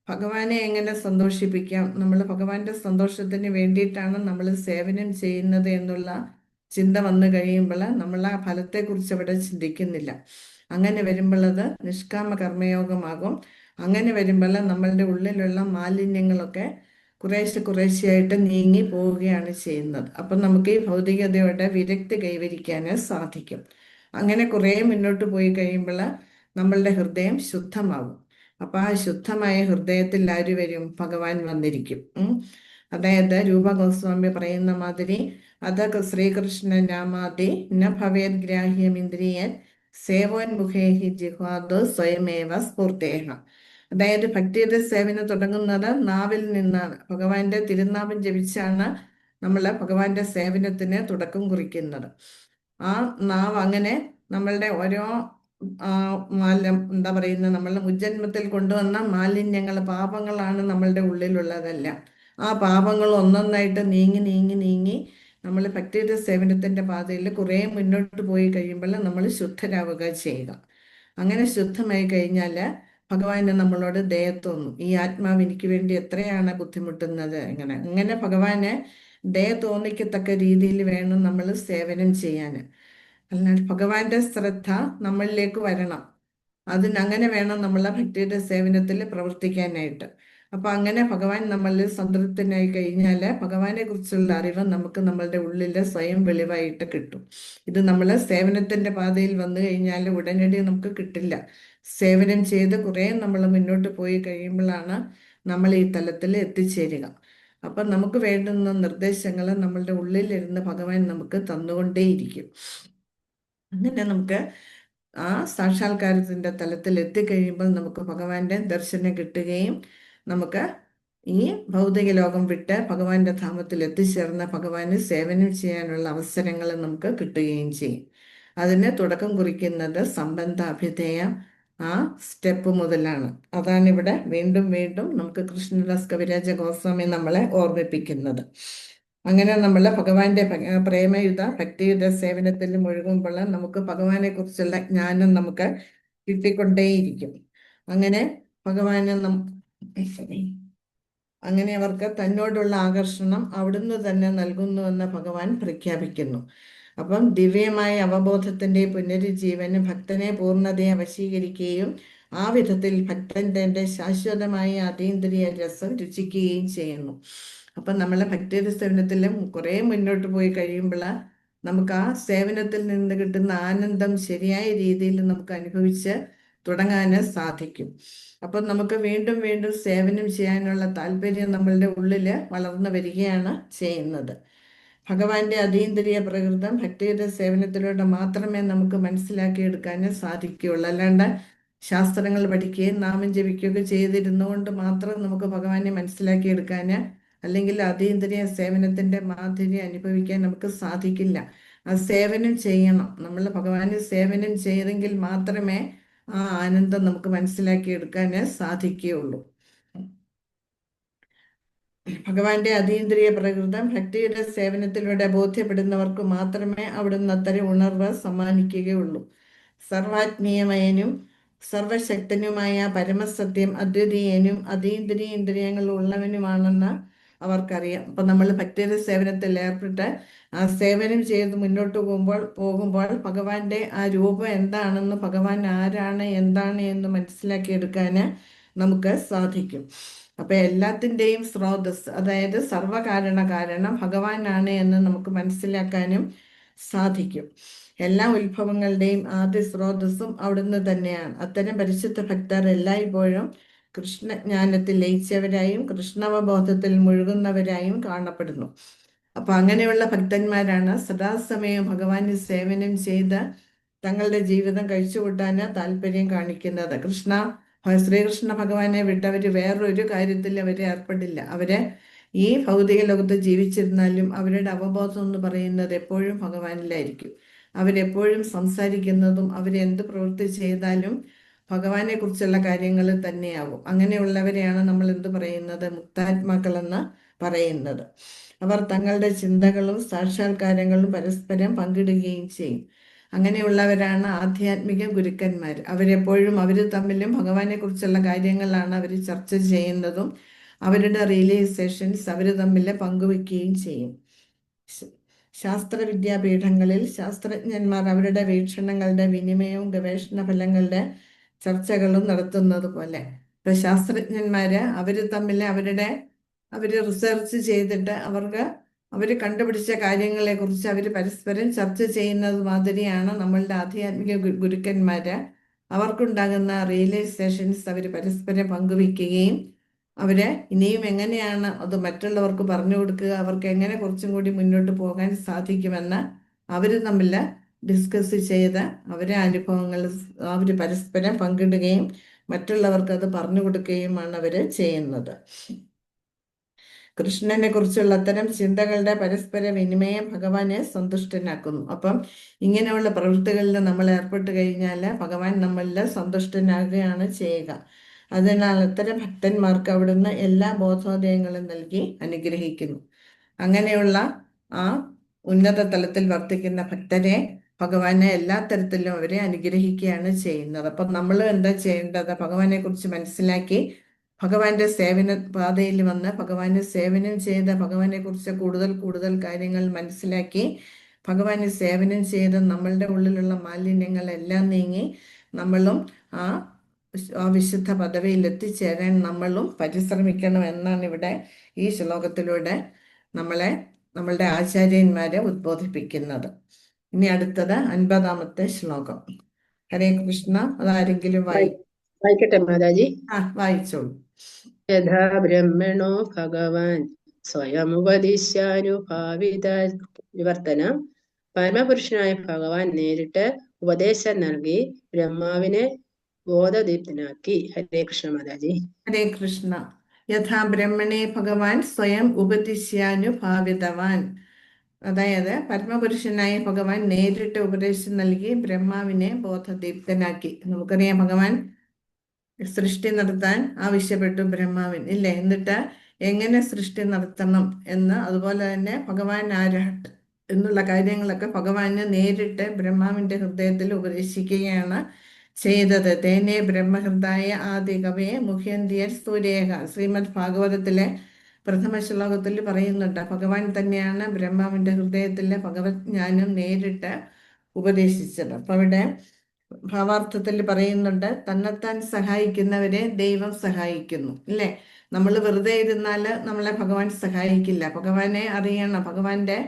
ഭഗവാനെ എങ്ങനെ സന്തോഷിപ്പിക്കാം, നമ്മൾ ഭഗവാന്റെ സന്തോഷത്തിന് വേണ്ടിയിട്ടാണ് നമ്മൾ സേവനം ചെയ്യുന്നത് എന്നുള്ള ചിന്ത വന്നു കഴിയുമ്പോൾ നമ്മൾ ആ ഫലത്തെക്കുറിച്ച് അവിടെ ചിന്തിക്കുന്നില്ല. അങ്ങനെ വരുമ്പോൾ അത് നിഷ്കാമ കർമ്മയോഗമാകും. അങ്ങനെ വരുമ്പോൾ നമ്മളുടെ ഉള്ളിലുള്ള മാലിന്യങ്ങളൊക്കെ കുറേശ്ശെയായിട്ട് നീങ്ങി പോവുകയാണ് ചെയ്യുന്നത്. അപ്പം നമുക്ക് ഈ ഭൗതികതയോടെ വിരക്തി കൈവരിക്കാൻ സാധിക്കും. അങ്ങനെ കുറേ മുന്നോട്ട് പോയി കഴിയുമ്പോൾ നമ്മളുടെ ഹൃദയം ശുദ്ധമാവും. അപ്പൊ ആ ശുദ്ധമായ ഹൃദയത്തിൽ ആര് വരും? ഭഗവാൻ വന്നിരിക്കും. അതായത് രൂപ ഗോസ്വാമി പറയുന്ന മാതിരി അതൊക്കെ ശ്രീകൃഷ്ണ നാമാതി ന ഭവേത് ഗ്രാഹ്യമിന്ദ്രിയൻ സേവോന്മുഖേഹി ജിഹ്വാദോ സ്വയമേവ സ്ഫൂർത്തേഹ. അതായത് ഭക്തിയുടെ സേവനം തുടങ്ങുന്നത് നാവിൽ നിന്നാണ്. ഭഗവാന്റെ തിരുനാമം ജപിച്ചാണ് നമ്മൾ ഭഗവാന്റെ സേവനത്തിന് തുടക്കം കുറിക്കുന്നത്. ആ നാവ് അങ്ങനെ നമ്മളുടെ ഓരോ എന്താ പറയുന്നത്, നമ്മളുടെ മുജ്ജന്മത്തിൽ കൊണ്ടുവന്ന മാലിന്യങ്ങൾ, പാപങ്ങളാണ് നമ്മളുടെ ഉള്ളിലുള്ളതെല്ലാം. ആ പാപങ്ങൾ ഒന്നൊന്നായിട്ട് നീങ്ങി നമ്മൾ ഭക്തിയുടെ സേവനത്തിന്റെ പാതയിൽ കുറേ മുന്നോട്ട് പോയി കഴിയുമ്പോൾ നമ്മൾ ശുദ്ധരാവുക ചെയ്യുക. അങ്ങനെ ശുദ്ധമായി കഴിഞ്ഞാൽ ഭഗവാന് നമ്മളോട് ദയ തോന്നും. ഈ ആത്മാവ് എനിക്ക് വേണ്ടി എത്രയാണ് ബുദ്ധിമുട്ടുന്നത്. അങ്ങനെ ഭഗവാന് ദയ തോന്നിക്കത്തക്ക രീതിയിൽ വേണം നമ്മൾ സേവനം ചെയ്യാൻ. അല്ലാണ്ട് ഭഗവാന്റെ ശ്രദ്ധ നമ്മളിലേക്ക് വരണം. അങ്ങനെ വേണം നമ്മളെ ഭക്തിയുടെ സേവനത്തിൽ പ്രവർത്തിക്കാനായിട്ട്. അപ്പൊ അങ്ങനെ ഭഗവാൻ നമ്മളിൽ സംതൃപ്തനായി കഴിഞ്ഞാൽ ഭഗവാനെ കുറിച്ചുള്ള അറിവ് നമുക്ക് നമ്മളുടെ ഉള്ളിൽ സ്വയം വെളിവായിട്ട് കിട്ടും. ഇത് നമ്മൾ സേവനത്തിന്റെ പാതയിൽ വന്നു കഴിഞ്ഞാൽ ഉടനടി നമുക്ക് കിട്ടില്ല. സേവനം ചെയ്ത് കുറേ നമ്മൾ മുന്നോട്ട് പോയി കഴിയുമ്പോഴാണ് നമ്മൾ ഈ തലത്തിൽ എത്തിച്ചേരുക. അപ്പം നമുക്ക് വേണ്ടുന്ന നിർദ്ദേശങ്ങൾ നമ്മളുടെ ഉള്ളിലിരുന്ന് ഭഗവാൻ നമുക്ക് തന്നുകൊണ്ടേയിരിക്കും. അങ്ങനെ നമുക്ക് ആ സാക്ഷാത്കാരത്തിന്റെ തലത്തിൽ എത്തിക്കഴിയുമ്പോൾ നമുക്ക് ഭഗവാന്റെ ദർശനം കിട്ടുകയും നമുക്ക് ഈ ഭൗതിക ലോകം വിട്ട് ഭഗവാന്റെ ധാമത്തിൽ എത്തിച്ചേർന്ന ഭഗവാന് സേവനം ചെയ്യാനുള്ള അവസരങ്ങൾ നമുക്ക് കിട്ടുകയും ചെയ്യും. അതിന് തുടക്കം കുറിക്കുന്നത് സംബന്ധ അഭിധേയ ആ സ്റ്റെപ്പ് മുതലാണ്. അതാണ് ഇവിടെ വീണ്ടും വീണ്ടും നമുക്ക് കൃഷ്ണദാസ് കവിരാജ ഗോസ്വാമി നമ്മളെ ഓർമ്മിപ്പിക്കുന്നത്. അങ്ങനെ നമ്മൾ ഭഗവാന്റെ പ്രേമയുത ഭക്തിയുത സേവനത്തിൽ മുഴുകുമ്പോൾ നമുക്ക് ഭഗവാനെ കുറിച്ചുള്ള ജ്ഞാനം നമുക്ക് കിട്ടിക്കൊണ്ടേയിരിക്കും. അങ്ങനെ ഭഗവാനെ അങ്ങനെ അവർക്ക് തന്നോടുള്ള ആകർഷണം അവിടുന്ന് തന്നെ നൽകുന്നുവെന്ന് ഭഗവാൻ പ്രഖ്യാപിക്കുന്നു. അപ്പം ദിവ്യമായ അവബോധത്തിന്റെ പുനരുജ്ജീവന് ഭക്തനെ പൂർണ്ണതയെ വശീകരിക്കുകയും ആ വിധത്തിൽ ഭക്തൻ തന്റെ ശാശ്വതമായ അതീന്ദ്രിയ രസം രുചിക്കുകയും ചെയ്യുന്നു. അപ്പം നമ്മളെ ഭക്തിയുടെ സേവനത്തിലും കുറെ മുന്നോട്ട് പോയി കഴിയുമ്പോൾ നമുക്ക് ആ സേവനത്തിൽ നിന്ന് കിട്ടുന്ന ആനന്ദം ശരിയായ രീതിയിൽ നമുക്ക് അനുഭവിച്ച് തുടങ്ങാൻ സാധിക്കും. അപ്പം നമുക്ക് വീണ്ടും വീണ്ടും സേവനം ചെയ്യാനുള്ള താല്പര്യം നമ്മളുടെ ഉള്ളിൽ വളർന്നു വരികയാണ് ചെയ്യുന്നത്. ഭഗവാന്റെ അതീന്ദ്രിയ പ്രകൃതം ഭക്തിയുടെ സേവനത്തിലൂടെ മാത്രമേ നമുക്ക് മനസ്സിലാക്കിയെടുക്കാൻ സാധിക്കുകയുള്ളൂ. അല്ലാണ്ട് ശാസ്ത്രങ്ങൾ പഠിക്കുകയും നാമം ജപിക്കുകയൊക്കെ ചെയ്തിരുന്നുകൊണ്ട് മാത്രം നമുക്ക് ഭഗവാനെ മനസ്സിലാക്കിയെടുക്കാൻ അല്ലെങ്കിൽ അതീന്ദ്രിയ സേവനത്തിന്റെ മാധുര്യം അനുഭവിക്കാൻ നമുക്ക് സാധിക്കില്ല. ആ സേവനം ചെയ്യണം. നമ്മൾ ഭഗവാന് സേവനം ചെയ്തെങ്കിൽ മാത്രമേ ആ ആനന്ദം നമുക്ക് മനസ്സിലാക്കിയെടുക്കാൻ സാധിക്കുകയുള്ളൂ. ഭഗവാന്റെ അതീന്ദ്രിയ പ്രകൃതം ഭക്തിയുടെ സേവനത്തിലൂടെ ബോധ്യപ്പെടുന്നവർക്ക് മാത്രമേ അവിടുന്ന് അത്തരം ഉണർവ് സമ്മാനിക്കുകയുള്ളൂ. സർവാത്മീയമയനും സർവശക്തനുമായ പരമസത്യം അദ്വിതീയനും അതീന്ദ്രിയ ഇന്ദ്രിയങ്ങൾ ഉള്ളവനുമാണെന്ന് അവർക്കറിയാം. അപ്പൊ നമ്മൾ ഭക്തിയുടെ സേവനത്തിൽ ഏർപ്പെട്ട് ആ സേവനം ചെയ്ത് മുന്നോട്ട് പോകുമ്പോൾ ഭഗവാന്റെ ആ രൂപം എന്താണെന്ന്, ഭഗവാൻ ആരാണ് എന്താണ് എന്ന് മനസ്സിലാക്കിയെടുക്കാൻ നമുക്ക് സാധിക്കും. അപ്പൊ എല്ലാത്തിൻ്റെയും സ്രോതസ്, അതായത് സർവകാരണം ഭഗവാനാണ് എന്ന് നമുക്ക് മനസ്സിലാക്കാനും സാധിക്കും. എല്ലാ ഉത്ഭവങ്ങളുടെയും ആദ്യ സ്രോതസ്സും അവിടുന്ന് തന്നെയാണ്. അത്തരം പരിശുദ്ധ ഭക്തർ എല്ലായ്പ്പോഴും കൃഷ്ണജ്ഞാനത്തിൽ ലയിച്ചവരായും കൃഷ്ണവബോധത്തിൽ മുഴുകുന്നവരായും കാണപ്പെടുന്നു. അപ്പൊ അങ്ങനെയുള്ള ഭക്തന്മാരാണ് സദാസമയം ഭഗവാന് സേവനം ചെയ്ത് തങ്ങളുടെ ജീവിതം കഴിച്ചുകൂട്ടാൻ താല്പര്യം കാണിക്കുന്നത്. ശ്രീകൃഷ്ണ ഭഗവാനെ വിട്ടവര് വേറൊരു കാര്യത്തിൽ അവരെ ഏർപ്പെടില്ല. അവര് ഈ ഭൗതിക ലോകത്ത് ജീവിച്ചിരുന്നാലും അവരുടെ അവബോധം എന്ന് പറയുന്നത് എപ്പോഴും ഭഗവാനിലായിരിക്കും. അവരെപ്പോഴും സംസാരിക്കുന്നതും അവരെന്ത് പ്രവൃത്തി ചെയ്താലും ഭഗവാനെ കുറിച്ചുള്ള കാര്യങ്ങൾ തന്നെയാകും. അങ്ങനെയുള്ളവരെയാണ് നമ്മൾ എന്ത് പറയുന്നത്, മുക്താത്മാക്കളെന്ന് പറയുന്നത്. അവർ തങ്ങളുടെ ചിന്തകളും സാക്ഷാത്കാരങ്ങളും പരസ്പരം പങ്കിടുകയും ചെയ്യും. അങ്ങനെയുള്ളവരാണ് ആധ്യാത്മിക ഗുരുക്കന്മാർ. അവരെപ്പോഴും അവർ തമ്മിലും ഭഗവാനെ കുറിച്ചുള്ള കാര്യങ്ങളാണ് അവർ ചർച്ച ചെയ്യുന്നതും അവരുടെ റിയലൈസേഷൻസ് അവർ തമ്മിൽ പങ്കുവെക്കുകയും ചെയ്യും. ശാസ്ത്ര വിദ്യാപീഠങ്ങളിൽ ശാസ്ത്രജ്ഞന്മാർ അവരുടെ വീക്ഷണങ്ങളുടെ വിനിമയവും ഗവേഷണ ഫലങ്ങളുടെ ചർച്ചകളും നടത്തുന്നത് പോലെ ഇപ്പൊ ശാസ്ത്രജ്ഞന്മാര് അവര് തമ്മിൽ അവര് റിസർച്ച് ചെയ്തിട്ട് അവര് കണ്ടുപിടിച്ച കാര്യങ്ങളെ കുറിച്ച് അവര് പരസ്പരം ചർച്ച ചെയ്യുന്നത് മാതിരിയാണ് നമ്മളുടെ ആധ്യാത്മിക ഗുരുക്കന്മാര് അവർക്കുണ്ടാകുന്ന റിയലൈസേഷൻസ് അവര് പരസ്പരം പങ്കുവെക്കുകയും അവര് ഇനിയും എങ്ങനെയാണ് അത് മറ്റുള്ളവർക്ക് പറഞ്ഞു കൊടുക്കുക, അവർക്ക് എങ്ങനെ കുറച്ചും കൂടി മുന്നോട്ട് പോകാൻ സാധിക്കുമെന്ന് അവര് തമ്മിൽ ഡിസ്കസ് ചെയ്ത് അവരെ അനുഭവങ്ങൾ അവര് പരസ്പരം പങ്കിടുകയും മറ്റുള്ളവർക്ക് അത് പറഞ്ഞു കൊടുക്കുകയുമാണ് അവര് ചെയ്യുന്നത്. കൃഷ്ണനെ കുറിച്ചുള്ള അത്തരം ചിന്തകളുടെ പരസ്പര വിനിമയം ഭഗവാനെ സന്തുഷ്ടനാക്കുന്നു. അപ്പം ഇങ്ങനെയുള്ള പ്രവൃത്തികളിൽ നമ്മൾ ഏർപ്പെട്ട് കഴിഞ്ഞാൽ ഭഗവാൻ നമ്മളിൽ സന്തുഷ്ടനാകുകയാണ് ചെയ്യുക. അതിനാൽ അത്തരം ഭക്തന്മാർക്ക് അവിടുന്ന് എല്ലാ ബോധോദയങ്ങളും നൽകി അനുഗ്രഹിക്കുന്നു. അങ്ങനെയുള്ള ആ ഉന്നത തലത്തിൽ വർത്തിക്കുന്ന ഭക്തരെ ഭഗവാനെ എല്ലാ തരത്തിലും അവരെ അനുഗ്രഹിക്കുകയാണ് ചെയ്യുന്നത്. അപ്പം നമ്മൾ എന്താ ചെയ്യേണ്ടത്, ഭഗവാനെ കുറിച്ച് മനസ്സിലാക്കി ഭഗവാന്റെ സേവന പാതയിൽ വന്ന് ഭഗവാന് സേവനം ചെയ്ത് ഭഗവാനെ കുറിച്ച് കൂടുതൽ കൂടുതൽ കാര്യങ്ങൾ മനസ്സിലാക്കി ഭഗവാന് സേവനം ചെയ്ത് നമ്മളുടെ ഉള്ളിലുള്ള മാലിന്യങ്ങളെല്ലാം നീങ്ങി നമ്മളും ആ വിശുദ്ധ പദവിയിൽ എത്തിച്ചേരാൻ നമ്മളും പരിശ്രമിക്കണം എന്നാണ് ഇവിടെ ഈ ശ്ലോകത്തിലൂടെ നമ്മളുടെ ആചാര്യന്മാരെ ഉദ്ബോധിപ്പിക്കുന്നത്. ഇനി അടുത്തത് 50-ാമത്തെ ശ്ലോകം. ഹരേ കൃഷ്ണ. അതാരെങ്കിലും വായിക്കട്ടെ മാതാജി. വായിച്ചോളൂ. യഥാ ബ്രഹ്മണോ ഭഗവാൻ സ്വയമുപദിശ്യാനുഭാവിത വിവർത്തനം. പരമപുരുഷനായ ഭഗവാൻ നേരിട്ട് ഉപദേശം നൽകി ബ്രഹ്മാവിനെ ബോധദീപ്തനാക്കി. ഹരേ കൃഷ്ണ മാതാജി. ഹരേ കൃഷ്ണ. യഥാ ബ്രഹ്മണേ ഭഗവാൻ സ്വയം ഉപദിശ്യാനുഭാവിതവാൻ. അതായത് പരമപുരുഷനായ ഭഗവാൻ നേരിട്ട് ഉപദേശം നൽകി ബ്രഹ്മാവിനെ ബോധദീപ്തനാക്കി. നമുക്കറിയാം, ഭഗവാൻ സൃഷ്ടി നടത്താൻ ആവശ്യപ്പെട്ടു ബ്രഹ്മാവിൻ, ഇല്ലേ? എന്നിട്ട് എങ്ങനെ സൃഷ്ടി നടത്തണം എന്ന്, അതുപോലെ തന്നെ ഭഗവാൻ ആരാണ് എന്നുള്ള കാര്യങ്ങളൊക്കെ ഭഗവാന് നേരിട്ട് ബ്രഹ്മാവിന്റെ ഹൃദയത്തിൽ ഉപദേശിക്കുകയാണ് ചെയ്തത്. തേനേ ബ്രഹ്മഹൃദായ ആദി കവയെ മുഖ്യന്തിയർ സൂര്യേക. ശ്രീമദ് ഭാഗവതത്തിലെ പ്രഥമ ശ്ലോകത്തിൽ പറയുന്നുണ്ട്, ഭഗവാൻ തന്നെയാണ് ബ്രഹ്മാവിന്റെ ഹൃദയത്തിലെ ഭഗവത് ജ്ഞാനം നേരിട്ട് ഉപദേശിച്ചത്. അപ്പൊ അവിടെ ഭാവാർത്ഥത്തിൽ പറയുന്നുണ്ട്, തന്നെത്താൻ സഹായിക്കുന്നവരെ ദൈവം സഹായിക്കുന്നു, ഇല്ലേ? നമ്മൾ വെറുതെ ഇരുന്നാല് നമ്മളെ ഭഗവാൻ സഹായിക്കില്ല. ഭഗവാനെ അറിയണം, ഭഗവാന്റെ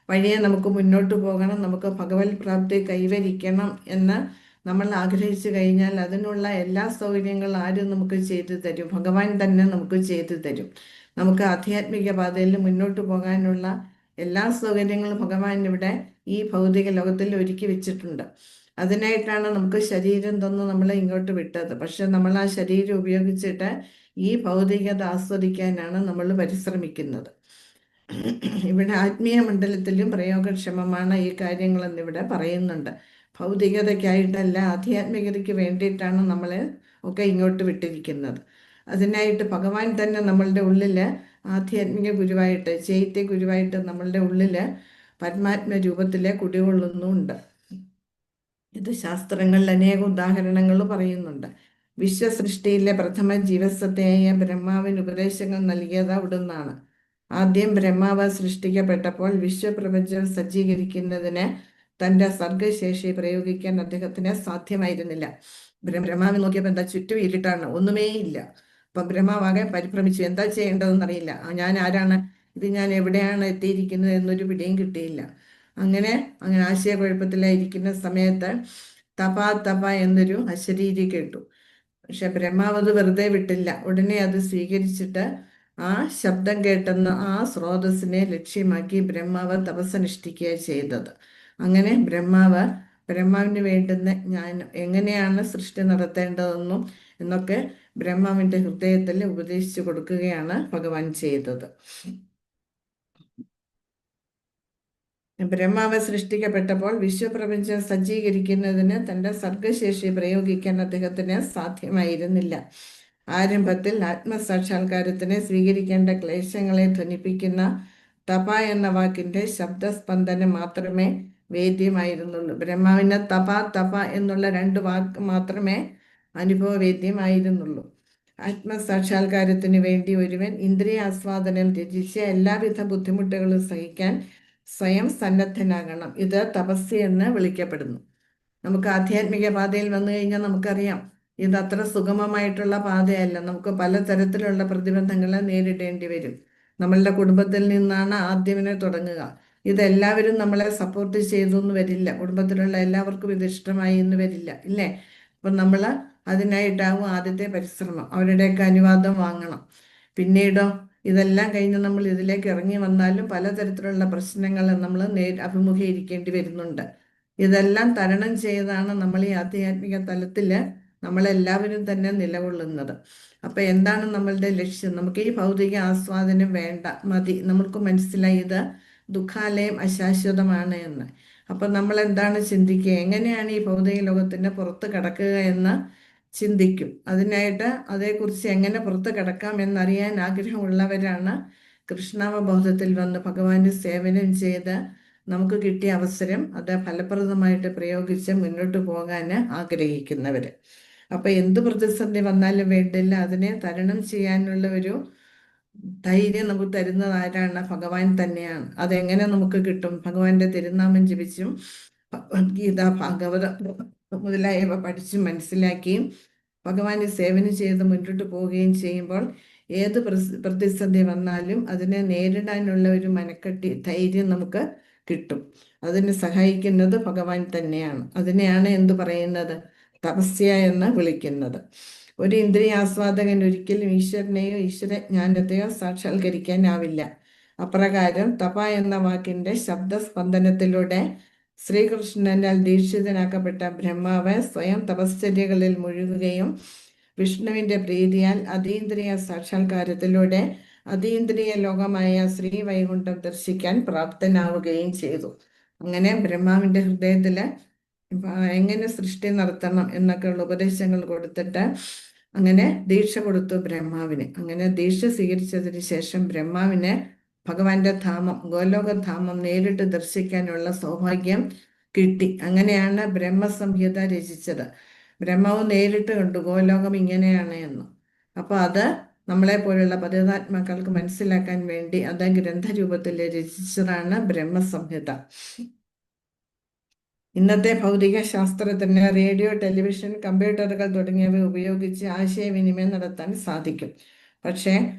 വഴിയെ നമുക്ക് മുന്നോട്ട് പോകണം, നമുക്ക് ഭഗവത് പ്രാപ്തി കൈവരിക്കണം എന്ന് നമ്മൾ ആഗ്രഹിച്ചു കഴിഞ്ഞാൽ അതിനുള്ള എല്ലാ സൗകര്യങ്ങളും ആരും നമുക്ക് ചെയ്തു തരും? ഭഗവാൻ തന്നെ നമുക്ക് ചെയ്തു തരും. നമുക്ക് ആധ്യാത്മിക പാതയിൽ മുന്നോട്ട് പോകാനുള്ള എല്ലാ സൗകര്യങ്ങളും ഭഗവാൻ ഇവിടെ ഈ ഭൗതിക ലോകത്തിൽ ഒരുക്കി വെച്ചിട്ടുണ്ട്. അതിനായിട്ടാണ് നമുക്ക് ശരീരം തന്ന് നമ്മളെ ഇങ്ങോട്ട് വിട്ടത്. പക്ഷെ നമ്മൾ ആ ശരീരം ഉപയോഗിച്ചിട്ട് ഈ ഭൗതികത ആസ്വദിക്കാനാണ് നമ്മൾ പരിശ്രമിക്കുന്നത്. ഇവിടെ ആത്മീയ മണ്ഡലത്തിലും പ്രയോഗക്ഷമമാണ് ഈ കാര്യങ്ങളെന്ന് ഇവിടെ പറയുന്നുണ്ട്. ഭൗതികതയ്ക്കായിട്ടല്ല, ആധ്യാത്മികതയ്ക്ക് വേണ്ടിയിട്ടാണ് നമ്മളെ ഒക്കെ ഇങ്ങോട്ട് വിട്ടിരിക്കുന്നത്. അതിനായിട്ട് ഭഗവാൻ തന്നെ നമ്മളുടെ ഉള്ളില് ആധ്യാത്മിക ഗുരുവായിട്ട്, ചൈത്യ ഗുരുവായിട്ട് നമ്മളുടെ ഉള്ളില് പരമാത്മ രൂപത്തിലെ കുടികൊള്ളുന്നുണ്ട്. ഇത് ശാസ്ത്രങ്ങളിൽ അനേക ഉദാഹരണങ്ങൾ പറയുന്നുണ്ട്. വിശ്വസൃഷ്ടിയിലെ പ്രഥമ ജീവസത്തയായ ബ്രഹ്മാവിന് ഉപദേശങ്ങൾ നൽകിയത് അവിടുന്നാണ്. ആദ്യം ബ്രഹ്മാവ് സൃഷ്ടിക്കപ്പെട്ടപ്പോൾ വിശ്വപ്രപഞ്ചം സജ്ജീകരിക്കുന്നതിന് തന്റെ സർഗശേഷി പ്രയോഗിക്കാൻ അദ്ദേഹത്തിന് സാധ്യമായിരുന്നില്ല. ബ്രഹ്മാവിനെ നോക്കിയപ്പോൾ എന്താ, ചുറ്റും ഇരുട്ടാണ്, ഒന്നുമേ ഇല്ല. അപ്പൊ ബ്രഹ്മാവാകെ പരിഭ്രമിച്ചു, എന്താ ചെയ്യേണ്ടതെന്ന് അറിയില്ല. ഞാൻ ആരാണ്, ഇത് ഞാൻ എവിടെയാണ് എത്തിയിരിക്കുന്നത് എന്നൊരു പിടിയും കിട്ടിയില്ല. അങ്ങനെ ആശയക്കുഴപ്പത്തിലായിരിക്കുന്ന സമയത്ത് തപ എന്നൊരു അശരീരി കേട്ടു. പക്ഷെ ബ്രഹ്മാവ് അത് വെറുതെ വിട്ടില്ല. ഉടനെ അത് സ്വീകരിച്ചിട്ട് ആ ശബ്ദം കേട്ടെന്ന് ആ സ്രോതസ്സിനെ ലക്ഷ്യമാക്കി ബ്രഹ്മാവ് തപസ്സനുഷ്ഠിക്കുക ചെയ്തത്. അങ്ങനെ ബ്രഹ്മാവിന് വേണ്ടുന്ന ജ്ഞാനം, എങ്ങനെയാണ് സൃഷ്ടി നടത്തേണ്ടതെന്നും എന്നൊക്കെ ബ്രഹ്മാവിന്റെ ഹൃദയത്തിൽ ഉപദേശിച്ചു കൊടുക്കുകയാണ് ഭഗവാൻ ചെയ്തത്. ബ്രഹ്മാവ് സൃഷ്ടിക്കപ്പെട്ടപ്പോൾ വിശ്വപ്രപഞ്ചം സജ്ജീകരിക്കുന്നതിന് തന്റെ സർഗശേഷി പ്രയോഗിക്കാൻ അദ്ദേഹത്തിന് സാധ്യമായിരുന്നില്ല. ആരംഭത്തിൽ ആത്മസാക്ഷാത്കാരത്തിന് സ്വീകരിക്കേണ്ട ക്ലേശങ്ങളെ ധ്വനിപ്പിക്കുന്ന തപ എന്ന വാക്കിന്റെ ശബ്ദസ്പന്ദനം മാത്രമേ വേദ്യമായിരുന്നുള്ളൂ. ബ്രഹ്മാവിന് തപ എന്നുള്ള 2 വാക്ക് മാത്രമേ അനുഭവവേദ്യമായിരുന്നുള്ളൂ. ആത്മസാക്ഷാത്കാരത്തിന് വേണ്ടി ഒരുവൻ ഇന്ദ്രിയാസ്വാദനം ത്യജിച്ച് എല്ലാവിധ ബുദ്ധിമുട്ടുകളും സഹിക്കാൻ സ്വയം സന്നദ്ധനാകണം. ഇത് തപസ് എന്ന് വിളിക്കപ്പെടുന്നു. നമുക്ക് ആധ്യാത്മിക പാതയിൽ വന്നു കഴിഞ്ഞാൽ നമുക്കറിയാം, ഇത് അത്ര സുഗമമായിട്ടുള്ള പാതയല്ല. നമുക്ക് പലതരത്തിലുള്ള പ്രതിബന്ധങ്ങളെ നേരിടേണ്ടി വരും. നമ്മളുടെ കുടുംബത്തിൽ നിന്നാണ് ആദ്യമേ തുടങ്ങുക. ഇതെല്ലാവരും നമ്മളെ സപ്പോർട്ട് ചെയ്തൊന്നും വരില്ല. കുടുംബത്തിലുള്ള എല്ലാവർക്കും ഇത് ഇഷ്ടമായി എന്ന് വരില്ല, ഇല്ലേ? അപ്പം നമ്മൾ അതിനായിട്ടാവും ആദ്യത്തെ പരിശ്രമം. അവരുടെയൊക്കെ അനുവാദം വാങ്ങണം. പിന്നീടോ ഇതെല്ലാം കഴിഞ്ഞ് നമ്മൾ ഇതിലേക്ക് ഇറങ്ങി വന്നാലും പലതരത്തിലുള്ള പ്രശ്നങ്ങൾ നമ്മൾ അഭിമുഖീകരിക്കേണ്ടി വരുന്നുണ്ട്. ഇതെല്ലാം തരണം ചെയ്താണ് നമ്മൾ ഈ ആധ്യാത്മിക തലത്തിൽ നമ്മളെല്ലാവരും തന്നെ നിലകൊള്ളുന്നത്. അപ്പൊ എന്താണ് നമ്മളുടെ ലക്ഷ്യം? നമുക്ക് ഈ ഭൗതിക ആസ്വാദനം വേണ്ട, മതി. നമുക്ക് മനസ്സിലായി ഇത് ദുഃഖാലയം അശാശ്വതമാണ് എന്ന്. അപ്പൊ നമ്മൾ എന്താണ് ചിന്തിക്കുക, എങ്ങനെയാണ് ഈ ഭൗതിക ലോകത്തിന്റെ പുറത്ത് കടക്കുക എന്ന് ചിന്തിക്കും. അതിനായിട്ട് അതേക്കുറിച്ച് എങ്ങനെ പുറത്ത് കിടക്കാം എന്നറിയാൻ ആഗ്രഹമുള്ളവരാണ് കൃഷ്ണാവബോധത്തിൽ വന്ന് ഭഗവാന്റെ സേവനം ചെയ്ത് നമുക്ക് കിട്ടിയ അവസരം അത് ഫലപ്രദമായിട്ട് പ്രയോഗിച്ച് മുന്നോട്ട് പോകാൻ ആഗ്രഹിക്കുന്നവര്. അപ്പൊ എന്ത് പ്രതിസന്ധി വന്നാലും വേണ്ടില്ല, അതിനെ തരണം ചെയ്യാനുള്ള ഒരു ധൈര്യം നമുക്ക് തരുന്നത് ആരാണ്? ഭഗവാൻ തന്നെയാണ്. അതെങ്ങനെ നമുക്ക് കിട്ടും? ഭഗവാന്റെ തിരുനാമം ജപിച്ചും ഭഗവത്ഗീത, ഭാഗവതം മുതലായവ പഠിച്ച് മനസ്സിലാക്കിയും ഭഗവാനെ സേവനം ചെയ്ത് മുന്നോട്ട് പോവുകയും ചെയ്യുമ്പോൾ ഏത് പ്രതിസന്ധി വന്നാലും അതിനെ നേരിടാനുള്ള ഒരു മനക്കെട്ടി, ധൈര്യം നമുക്ക് കിട്ടും. അതിനെ സഹായിക്കുന്നത് ഭഗവാൻ തന്നെയാണ്. അതിനെയാണ് എന്ത് പറയുന്നത്? തപസ്യ എന്ന് വിളിക്കുന്നത്. ഒരു ഇന്ദ്രിയാസ്വാദകൻ ഒരിക്കലും ഈശ്വരനെയോ ഈശ്വരജ്ഞാനത്തെയോ സാക്ഷാത്കരിക്കാനാവില്ല. അപ്രകാരം തപ എന്ന വാക്കിന്റെ ശബ്ദസ്പന്ദനത്തിലൂടെ ശ്രീകൃഷ്ണനാൽ ദീക്ഷിതനാക്കപ്പെട്ട ബ്രഹ്മാവ് സ്വയം തപശ്ചര്യകളിൽ മുഴുകുകയും വിഷ്ണുവിന്റെ പ്രീതിയാൽ അതീന്ദ്രിയ സാക്ഷാത്കാരത്തിലൂടെ അതീന്ദ്രിയ ലോകമായ ശ്രീവൈകുണ്ഠം ദർശിക്കാൻ പ്രാപ്തനാവുകയും ചെയ്തു. അങ്ങനെ ബ്രഹ്മാവിന്റെ ഹൃദയത്തില് എങ്ങനെ സൃഷ്ടി നടത്തണം എന്നൊക്കെയുള്ള ഉപദേശങ്ങൾ കൊടുത്തിട്ട് അങ്ങനെ ദീക്ഷ കൊടുത്തു ബ്രഹ്മാവിന്. അങ്ങനെ ദീക്ഷ സ്വീകരിച്ചതിന് ശേഷം ബ്രഹ്മാവിന് ഭഗവാന്റെ ധാമം, ഗോലോകധാമം നേരിട്ട് ദർശിക്കാനുള്ള സൗഭാഗ്യം കിട്ടി. അങ്ങനെയാണ് ബ്രഹ്മസംഹിത രചിച്ചത്. ബ്രഹ്മാവ് നേരിട്ട് കണ്ടു ഗോലോകം ഇങ്ങനെയാണ് എന്ന്. അപ്പൊ അത് നമ്മളെ പോലുള്ള പതിതാത്മാക്കൾക്ക് മനസ്സിലാക്കാൻ വേണ്ടി അത് ഗ്രന്ഥരൂപത്തിൽ രചിച്ചതാണ് ബ്രഹ്മസംഹിത. ഇന്നത്തെ ഭൗതിക ശാസ്ത്രത്തിന് റേഡിയോ, ടെലിവിഷൻ, കമ്പ്യൂട്ടറുകൾ തുടങ്ങിയവ ഉപയോഗിച്ച് ആശയവിനിമയം നടത്താൻ സാധിക്കും. പക്ഷേ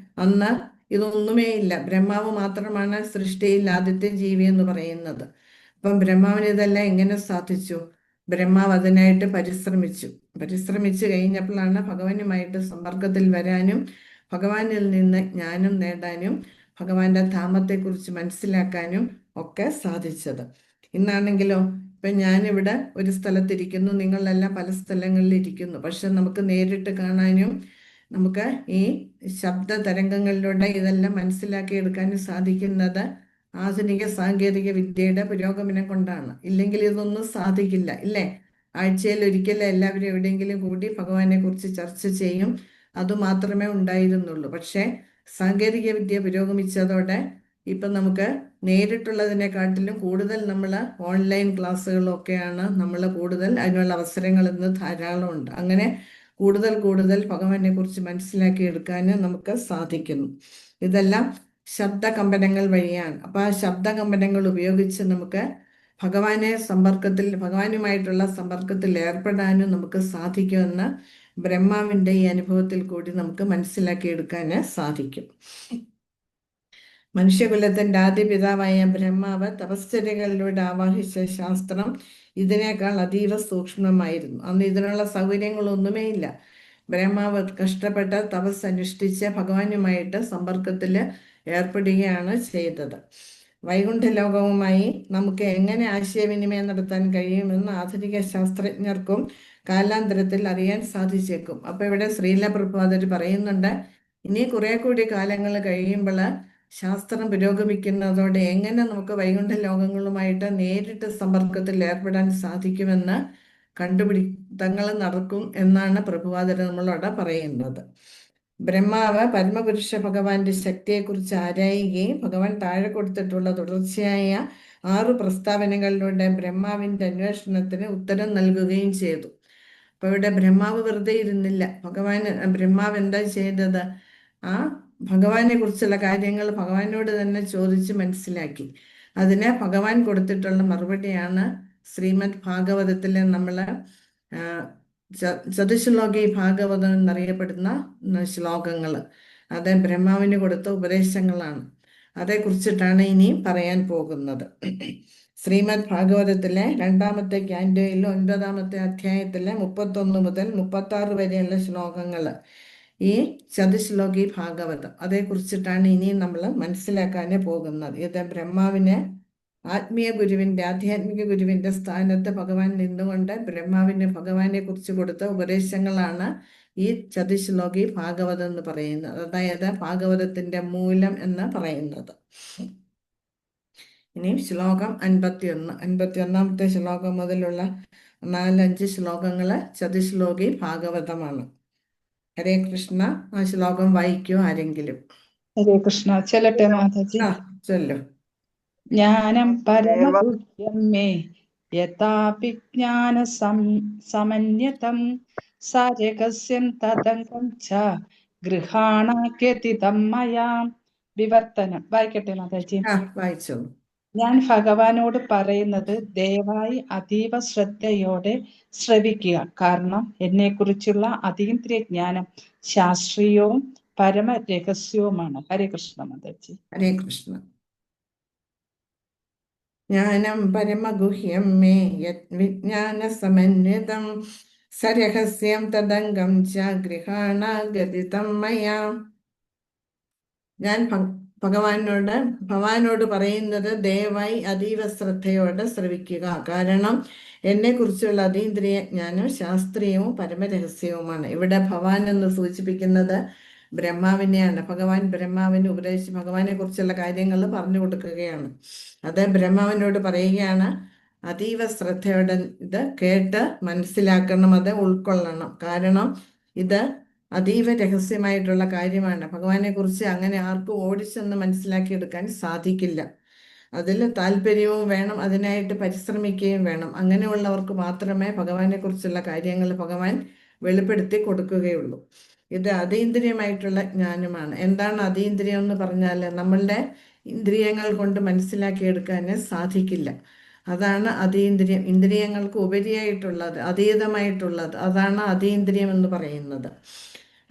അന്ന് ഇതൊന്നുമേ ഇല്ല. ബ്രഹ്മാവ് മാത്രമാണ് സൃഷ്ടിയിൽ ആദ്യത്തെ ജീവി എന്ന് പറയുന്നത്. അപ്പം ബ്രഹ്മാവിന് ഇതെല്ലാം എങ്ങനെ സാധിച്ചു? ബ്രഹ്മാവ് അതിനായിട്ട് പരിശ്രമിച്ചു കഴിഞ്ഞപ്പോഴാണ് ഭഗവാനുമായിട്ട് സമ്പർക്കത്തിൽ വരാനും ഭഗവാനിൽ നിന്ന് ജ്ഞാനം നേടാനും ഭഗവാന്റെ ധാമത്തെക്കുറിച്ച് മനസ്സിലാക്കാനും ഒക്കെ സാധിച്ചത്. ഇന്നാണെങ്കിലോ ഇപ്പം ഞാനിവിടെ ഒരു സ്ഥലത്തിരിക്കുന്നു, നിങ്ങളെല്ലാം പല സ്ഥലങ്ങളിൽ ഇരിക്കുന്നു. പക്ഷെ നമുക്ക് നേരിട്ട് കാണാനും നമുക്ക് ഈ ശബ്ദ തരംഗങ്ങളിലൂടെ ഇതെല്ലാം മനസ്സിലാക്കിയെടുക്കാനും സാധിക്കുന്നത് ആധുനിക സാങ്കേതിക വിദ്യയുടെ പുരോഗമനം കൊണ്ടാണ്. ഇല്ലെങ്കിൽ ഇതൊന്നും സാധിക്കില്ല, ഇല്ലേ? ആഴ്ചയിൽ ഒരിക്കലും എല്ലാവരും എവിടെയെങ്കിലും കൂടി ഭഗവാനെ കുറിച്ച് ചർച്ച ചെയ്യും, അതുമാത്രമേ ഉണ്ടായിരുന്നുള്ളൂ. പക്ഷേ സാങ്കേതിക വിദ്യ പുരോഗമിച്ചതോടെ ഇപ്പം നമുക്ക് നേരിട്ടുള്ളതിനെക്കാട്ടിലും കൂടുതൽ നമ്മൾ ഓൺലൈൻ ക്ലാസ്സുകളൊക്കെയാണ് നമ്മൾ കൂടുതൽ അതിനുള്ള അവസരങ്ങൾ ഇന്ന് ധാരാളമുണ്ട്. അങ്ങനെ കൂടുതൽ ഭഗവാനെ കുറിച്ച് മനസ്സിലാക്കി എടുക്കാൻ നമുക്ക് സാധിക്കുന്നു. ഇതെല്ലാം ശബ്ദകമ്പനങ്ങൾ വഴിയാണ്. അപ്പോൾ ആ ശബ്ദകമ്പനങ്ങൾ ഉപയോഗിച്ച് നമുക്ക് ഭഗവാനുമായിട്ടുള്ള സമ്പർക്കത്തിൽ ഏർപ്പെടാനും നമുക്ക് സാധിക്കുമെന്ന് ബ്രഹ്മാവിൻ്റെ ഈ അനുഭവത്തിൽ കൂടി നമുക്ക് മനസ്സിലാക്കിയെടുക്കാൻ സാധിക്കും. മനുഷ്യകുലത്തിന്റെ ആദ്യ പിതാവായ ബ്രഹ്മാവ് തപശ്ചര്യകളിലൂടെ ആവാഹിച്ച ശാസ്ത്രം ഇതിനേക്കാൾ അതീവ സൂക്ഷ്മമായിരുന്നു. അന്ന് ഇതിനുള്ള സൗകര്യങ്ങളൊന്നുമേ ഇല്ല. ബ്രഹ്മാവ് കഷ്ടപ്പെട്ട് തപസ് അനുഷ്ഠിച്ച് ഭഗവാനുമായിട്ട് സമ്പർക്കത്തിൽ ഏർപ്പെടുകയാണ് ചെയ്തത്. വൈകുണ്ഠ ലോകവുമായി നമുക്ക് എങ്ങനെ ആശയവിനിമയം നടത്താൻ കഴിയുമെന്ന് ആധുനിക ശാസ്ത്രജ്ഞർക്കും കാലാന്തരത്തിൽ അറിയാൻ സാധിച്ചേക്കും. അപ്പൊ ഇവിടെ ശ്രീല പ്രഭുപാദർ പറയുന്നുണ്ട്, ഇനി കുറെ കൂടി കാലങ്ങൾ കഴിയുമ്പോൾ ശാസ്ത്രം പുരോഗമിക്കുന്നതോടെ എങ്ങനെ നമുക്ക് വൈകുണ്ഠ ലോകങ്ങളുമായിട്ട് നേരിട്ട് സമ്പർക്കത്തിൽ ഏർപ്പെടാൻ സാധിക്കുമെന്ന് കണ്ടുപിടുത്തങ്ങൾ നടക്കും എന്നാണ് പ്രഭുപാദർ നമ്മളോട് പറയുന്നത്. ബ്രഹ്മാവ് പരമപുരുഷ ഭഗവാന്റെ ശക്തിയെക്കുറിച്ച് ആരായുകയും ഭഗവാൻ താഴെ കൊടുത്തിട്ടുള്ള തുടർച്ചയായ 6 പ്രസ്താവനകളിലൂടെ ബ്രഹ്മാവിന്റെ അന്വേഷണത്തിന് ഉത്തരം നൽകുകയും ചെയ്തു. അപ്പൊ ഇവിടെ ബ്രഹ്മാവ് വെറുതെ ഇരുന്നില്ല. ബ്രഹ്മാവ് എന്താ ചെയ്തത്? ആ ഭഗവാനെ കുറിച്ചുള്ള കാര്യങ്ങൾ ഭഗവാനോട് തന്നെ ചോദിച്ച് മനസ്സിലാക്കി. അതിന് ഭഗവാൻ കൊടുത്തിട്ടുള്ള മറുപടിയാണ് ശ്രീമദ് ഭാഗവതത്തിലെ നമ്മൾ ചതുശ്ലോകി ഭാഗവതം എന്നറിയപ്പെടുന്ന ശ്ലോകങ്ങൾ. അത് ബ്രഹ്മാവിന് കൊടുത്ത ഉപദേശങ്ങളാണ്. അതേക്കുറിച്ചിട്ടാണ് ഇനി പറയാൻ പോകുന്നത്. ശ്രീമദ് ഭാഗവതത്തിലെ 2ാമത്തെ ക്യാൻറ്റോയിലെ 9ാമത്തെ അധ്യായത്തിലെ 31 മുതൽ 36 വരെയുള്ള ശ്ലോകങ്ങൾ ഈ ചതുശ്ലോകി ഭാഗവതം, അതേക്കുറിച്ചിട്ടാണ് ഇനി നമ്മൾ മനസ്സിലാക്കാൻ പോകുന്നത്. ഇത് ബ്രഹ്മാവിന് ആധ്യാത്മിക ഗുരുവിന്റെ സ്ഥാനത്ത് ഭഗവാൻ നിന്നുകൊണ്ട് ബ്രഹ്മാവിന് ഭഗവാനെ കുറിച്ച് കൊടുത്ത ഉപദേശങ്ങളാണ് ഈ ചതുശ്ലോകി ഭാഗവതം എന്ന് പറയുന്നത്. അതായത് ഭാഗവതത്തിന്റെ മൂലം എന്ന് പറയുന്നത്. ഇനി ശ്ലോകം 51ാമത്തെ ശ്ലോകം മുതലുള്ള 4-5 ശ്ലോകങ്ങള് ചതുശ്ലോകി ഭാഗവതമാണ്. ഹരേ കൃഷ്ണ. ആ ശ്ലോകം വായിക്കൂ ആരെങ്കിലും? ഹരേ കൃഷ്ണ. ചെല്ലട്ടെ മാതാജി? ചൊല്ലു. ജ്ഞാനം പരമഗുഹ്യം മേ യഥാ വിജ്ഞാന സമന്യതം സരഹസ്യം തദംഗം ച ഗൃഹാണാഗ്യതിതം മയാ. വിവർത്തനം വായിക്കട്ടെ മാതാജി? വായിച്ചോളൂ. ഞാൻ ഭഗവാനോട് പറയുന്നത് ദയവായി അതീവ ശ്രദ്ധയോടെ ശ്രവിക്കുക. കാരണം എന്നെക്കുറിച്ചുള്ള അതീന്ദ്രിയ ജ്ഞാനം ശാസ്ത്രീയവും പരമരഹസ്യവുമാണ്. ഹരേ കൃഷ്ണ മാതാജി. ഹരേ കൃഷ്ണ. ജ്ഞാനം പരമഗുഹ്യം മേ യത് വിജ്ഞാന സമന്വിതം സരഹസ്യം തദംഗം ച ഗൃഹാണാഗതിതം മയാ. ഞാൻ ഭഗവാനോട് പറയുന്നത് ദയവായി അതീവ ശ്രദ്ധയോടെ ശ്രവിക്കുക. കാരണം എന്നെക്കുറിച്ചുള്ള അതീന്ദ്രിയ ജ്ഞാനം ശാസ്ത്രീയവും പരമരഹസ്യവുമാണ്. ഇവിടെ ഭവാൻ എന്ന് സൂചിപ്പിക്കുന്നത് ബ്രഹ്മാവിനെയാണ്. ഭഗവാൻ ബ്രഹ്മാവിന് ഉപദേശിച്ച് ഭഗവാനെ കുറിച്ചുള്ള കാര്യങ്ങൾ പറഞ്ഞു കൊടുക്കുകയാണ്. അത് ബ്രഹ്മാവിനോട് പറയുകയാണ്, അതീവ ശ്രദ്ധയോടെ ഇത് കേട്ട് മനസ്സിലാക്കണം, അത് ഉൾക്കൊള്ളണം. കാരണം ഇത് അതീവ രഹസ്യമായിട്ടുള്ള കാര്യമാണ്. ഭഗവാനെ കുറിച്ച് അങ്ങനെ ആർക്കും ഓടിച്ചെന്ന് മനസ്സിലാക്കിയെടുക്കാൻ സാധിക്കില്ല. അതിൽ താല്പര്യവും വേണം, അതിനായിട്ട് പരിശ്രമിക്കുകയും വേണം. അങ്ങനെയുള്ളവർക്ക് മാത്രമേ ഭഗവാനെ കുറിച്ചുള്ള കാര്യങ്ങൾ ഭഗവാൻ വെളിപ്പെടുത്തി കൊടുക്കുകയുള്ളൂ. ഇത് അതീന്ദ്രിയമായിട്ടുള്ള ജ്ഞാനമാണ്. എന്താണ് അതീന്ദ്രിയം എന്ന് പറഞ്ഞാൽ നമ്മളുടെ ഇന്ദ്രിയങ്ങൾ കൊണ്ട് മനസ്സിലാക്കിയെടുക്കാൻ സാധിക്കില്ല. അതാണ് അതീന്ദ്രിയം. ഇന്ദ്രിയങ്ങൾക്ക് ഉപരിയായിട്ടുള്ളത്, അതീതമായിട്ടുള്ളത്, അതാണ് അതീന്ദ്രിയം എന്ന് പറയുന്നത്.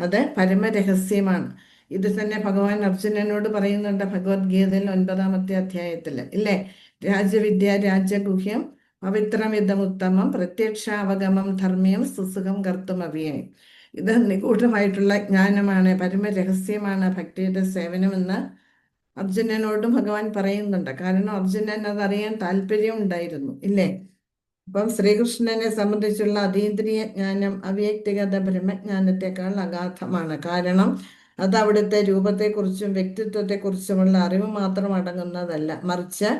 അത് പരമരഹസ്യമാണ്. ഇത് തന്നെ ഭഗവാൻ അർജുനനോട് പറയുന്നുണ്ട് ഭഗവത്ഗീതയിൽ 9-ാമത്തെ അധ്യായത്തിൽ, ഇല്ലേ? രാജവിദ്യ രാജഗുഹ്യം പവിത്രമിതമുത്തമം പ്രത്യക്ഷാവഗമം ധർമ്മ്യം സുസുഖം കർത്തുമവ്യയം. ഇത് നിഗൂഢമായിട്ടുള്ള ജ്ഞാനമാണ്, പരമരഹസ്യമാണ് ഭക്തിയുടെ സേവനമെന്ന് അർജുനനോടും ഭഗവാൻ പറയുന്നുണ്ട്. കാരണം അർജുനൻ അതറിയാൻ താല്പര്യം ഉണ്ടായിരുന്നു, ഇല്ലേ? അപ്പം ശ്രീകൃഷ്ണനെ സംബന്ധിച്ചുള്ള അതീന്ദ്രിയ ജ്ഞാനം അവ്യക്തിഗത ബ്രഹ്മജ്ഞാനത്തെക്കാൾ അഗാധമാണ്. കാരണം അത് അവിടുത്തെ രൂപത്തെക്കുറിച്ചും വ്യക്തിത്വത്തെക്കുറിച്ചുമുള്ള അറിവ് മാത്രം അടങ്ങുന്നതല്ല, മറിച്ച്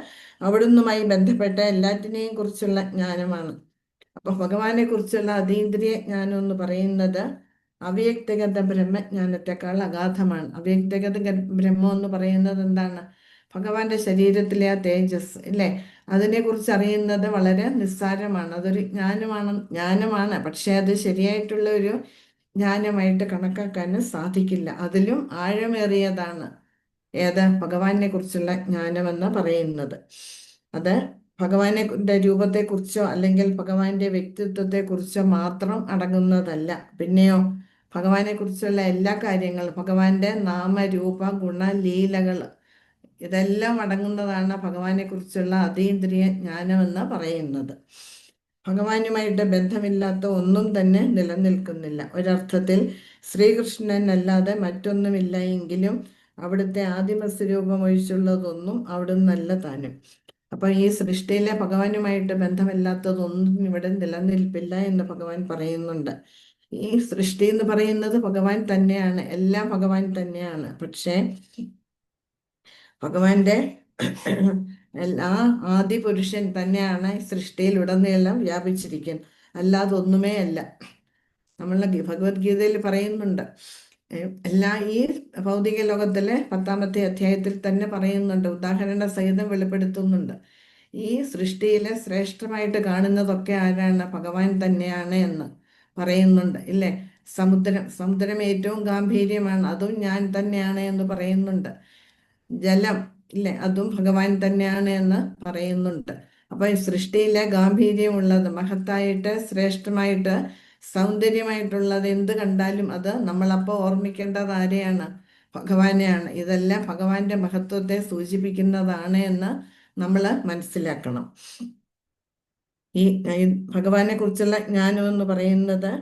അവിടുന്നുമായി ബന്ധപ്പെട്ട എല്ലാറ്റിനെയും കുറിച്ചുള്ള ജ്ഞാനമാണ്. അപ്പൊ ഭഗവാനെ കുറിച്ചുള്ള അതീന്ദ്രിയ ജ്ഞാനം എന്ന് പറയുന്നത് അവ്യക്തിഗത ബ്രഹ്മജ്ഞാനത്തെക്കാൾ അഗാധമാണ്. അവ്യക്തിഗത ബ്രഹ്മം എന്ന് പറയുന്നത് എന്താണ്? ഭഗവാന്റെ ശരീരത്തിലെ ആ തേജസ്, ഇല്ലേ? അതിനെക്കുറിച്ച് അറിയുന്നത് വളരെ നിസ്സാരമാണ്. അതൊരു ജ്ഞാനമാണ്, പക്ഷെ അത് ശരിയായിട്ടുള്ള ഒരു ജ്ഞാനമായിട്ട് കണക്കാക്കാൻ സാധിക്കില്ല. അതിലും ആഴമേറിയതാണ് ഏത്? ഭഗവാനെ കുറിച്ചുള്ള ജ്ഞാനമെന്ന് പറയുന്നത്. അത് ഭഗവാനെ രൂപത്തെക്കുറിച്ചോ അല്ലെങ്കിൽ ഭഗവാന്റെ വ്യക്തിത്വത്തെക്കുറിച്ചോ മാത്രം അടങ്ങുന്നതല്ല. പിന്നെയോ ഭഗവാനെ കുറിച്ചുള്ള എല്ലാ കാര്യങ്ങളും, ഭഗവാന്റെ നാമരൂപ ഗുണ ലീലകൾ, ഇതെല്ലാം അടങ്ങുന്നതാണ് ഭഗവാനെ കുറിച്ചുള്ള അതീന്ദ്രിയ ജ്ഞാനമെന്ന് പറയുന്നത്. ഭഗവാനുമായിട്ട് ബന്ധമില്ലാത്ത ഒന്നും തന്നെ നിലനിൽക്കുന്നില്ല. ഒരർത്ഥത്തിൽ ശ്രീകൃഷ്ണൻ അല്ലാതെ മറ്റൊന്നുമില്ല എങ്കിലും അവിടുത്തെ ആദിമ സ്വരൂപം ഒഴിച്ചുള്ളതൊന്നും അവിടുന്നല്ല താനും. അപ്പൊ ഈ സൃഷ്ടിയിലെ ഭഗവാനുമായിട്ട് ബന്ധമില്ലാത്തതൊന്നും ഇവിടെ നിലനിൽപ്പില്ല എന്ന് ഭഗവാൻ പറയുന്നുണ്ട്. ഈ സൃഷ്ടി എന്ന് പറയുന്നത് ഭഗവാൻ തന്നെയാണ്, എല്ലാം ഭഗവാൻ തന്നെയാണ്. പക്ഷേ ഭഗവാന്റെ ആ ആദി പുരുഷൻ തന്നെയാണ് സൃഷ്ടിയിൽ ഉടനീളം വ്യാപിച്ചിരിക്കുന്നത്, അല്ലാതെ ഒന്നുമേ അല്ല. നമ്മളെ ഭഗവത്ഗീതയിൽ പറയുന്നുണ്ട്, ഈ ഭൗതിക ലോകത്തിലെ 10-ാമത്തെ അധ്യായത്തിൽ തന്നെ പറയുന്നുണ്ട്, ഉദാഹരണ സഹിതം വെളിപ്പെടുത്തുന്നുണ്ട്. ഈ സൃഷ്ടിയിലെ ശ്രേഷ്ഠമായിട്ട് കാണുന്നതൊക്കെ ആരാണ്? ഭഗവാൻ തന്നെയാണ് എന്ന് പറയുന്നുണ്ട്, ഇല്ലേ? സമുദ്രം ഏറ്റവും ഗാംഭീര്യമാണ്, അതും ഞാൻ തന്നെയാണ് എന്ന് പറയുന്നുണ്ട്. ജലം, ഇല്ലേ? അതും ഭഗവാൻ തന്നെയാണ് എന്ന് പറയുന്നുണ്ട്. അപ്പൊ ഈ സൃഷ്ടിയിലെ ഗാംഭീര്യമുള്ളത്, മഹത്തായിട്ട് ശ്രേഷ്ഠമായിട്ട് സൗന്ദര്യമായിട്ടുള്ളത് എന്ത് കണ്ടാലും അത് നമ്മളപ്പോൾ ഓർമ്മിക്കേണ്ടത് ആരെയാണ്? ഭഗവാനെയാണ്. ഇതെല്ലാം ഭഗവാന്റെ മഹത്വത്തെ സൂചിപ്പിക്കുന്നതാണ് എന്ന് നമ്മൾ മനസ്സിലാക്കണം. ഈ ഭഗവാനെ കുറിച്ചുള്ള ജ്ഞാനം എന്ന് പറയുന്നത്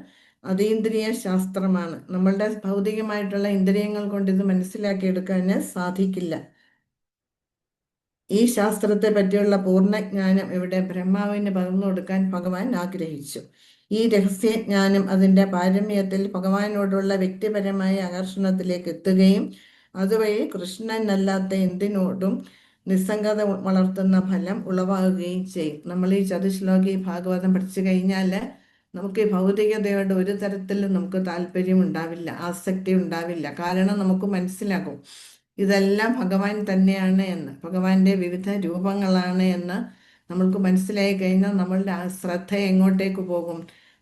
അതീന്ദ്രിയ ശാസ്ത്രമാണ്. നമ്മളുടെ ഭൗതികമായിട്ടുള്ള ഇന്ദ്രിയങ്ങൾ കൊണ്ട് ഇത് മനസ്സിലാക്കിയെടുക്കാൻ സാധിക്കില്ല. ഈ ശാസ്ത്രത്തെ പറ്റിയുള്ള പൂർണ്ണജ്ഞാനം ഇവിടെ ബ്രഹ്മാവിന് പകർന്നു കൊടുക്കാൻ ഭഗവാൻ ആഗ്രഹിച്ചു. ഈ രഹസ്യജ്ഞാനം അതിൻ്റെ പാരമ്യത്തിൽ ഭഗവാനോടുള്ള വ്യക്തിപരമായ ആകർഷണത്തിലേക്ക് എത്തുകയും അതുവഴി കൃഷ്ണനല്ലാത്ത എന്തിനോടും നിസ്സംഗത വളർത്തുന്ന ഫലം ഉളവാകുകയും ചെയ്യും. നമ്മൾ ഈ ചതുശ്ലോകി ഭാഗവതം പഠിച്ചു കഴിഞ്ഞാൽ നമുക്ക് ഈ ഭൗതികതയോട് ഒരു തരത്തിലും നമുക്ക് താല്പര്യം ഉണ്ടാവില്ല, ആസക്തി ഉണ്ടാവില്ല. കാരണം നമുക്ക് മനസ്സിലാകും ഇതെല്ലാം ഭഗവാൻ തന്നെയാണ് എന്ന്, ഭഗവാന്റെ വിവിധ രൂപങ്ങളാണ് എന്ന് നമ്മൾക്ക് മനസ്സിലായി കഴിഞ്ഞാൽ നമ്മളുടെ ആ ശ്രദ്ധ എങ്ങോട്ടേക്ക് പോകും?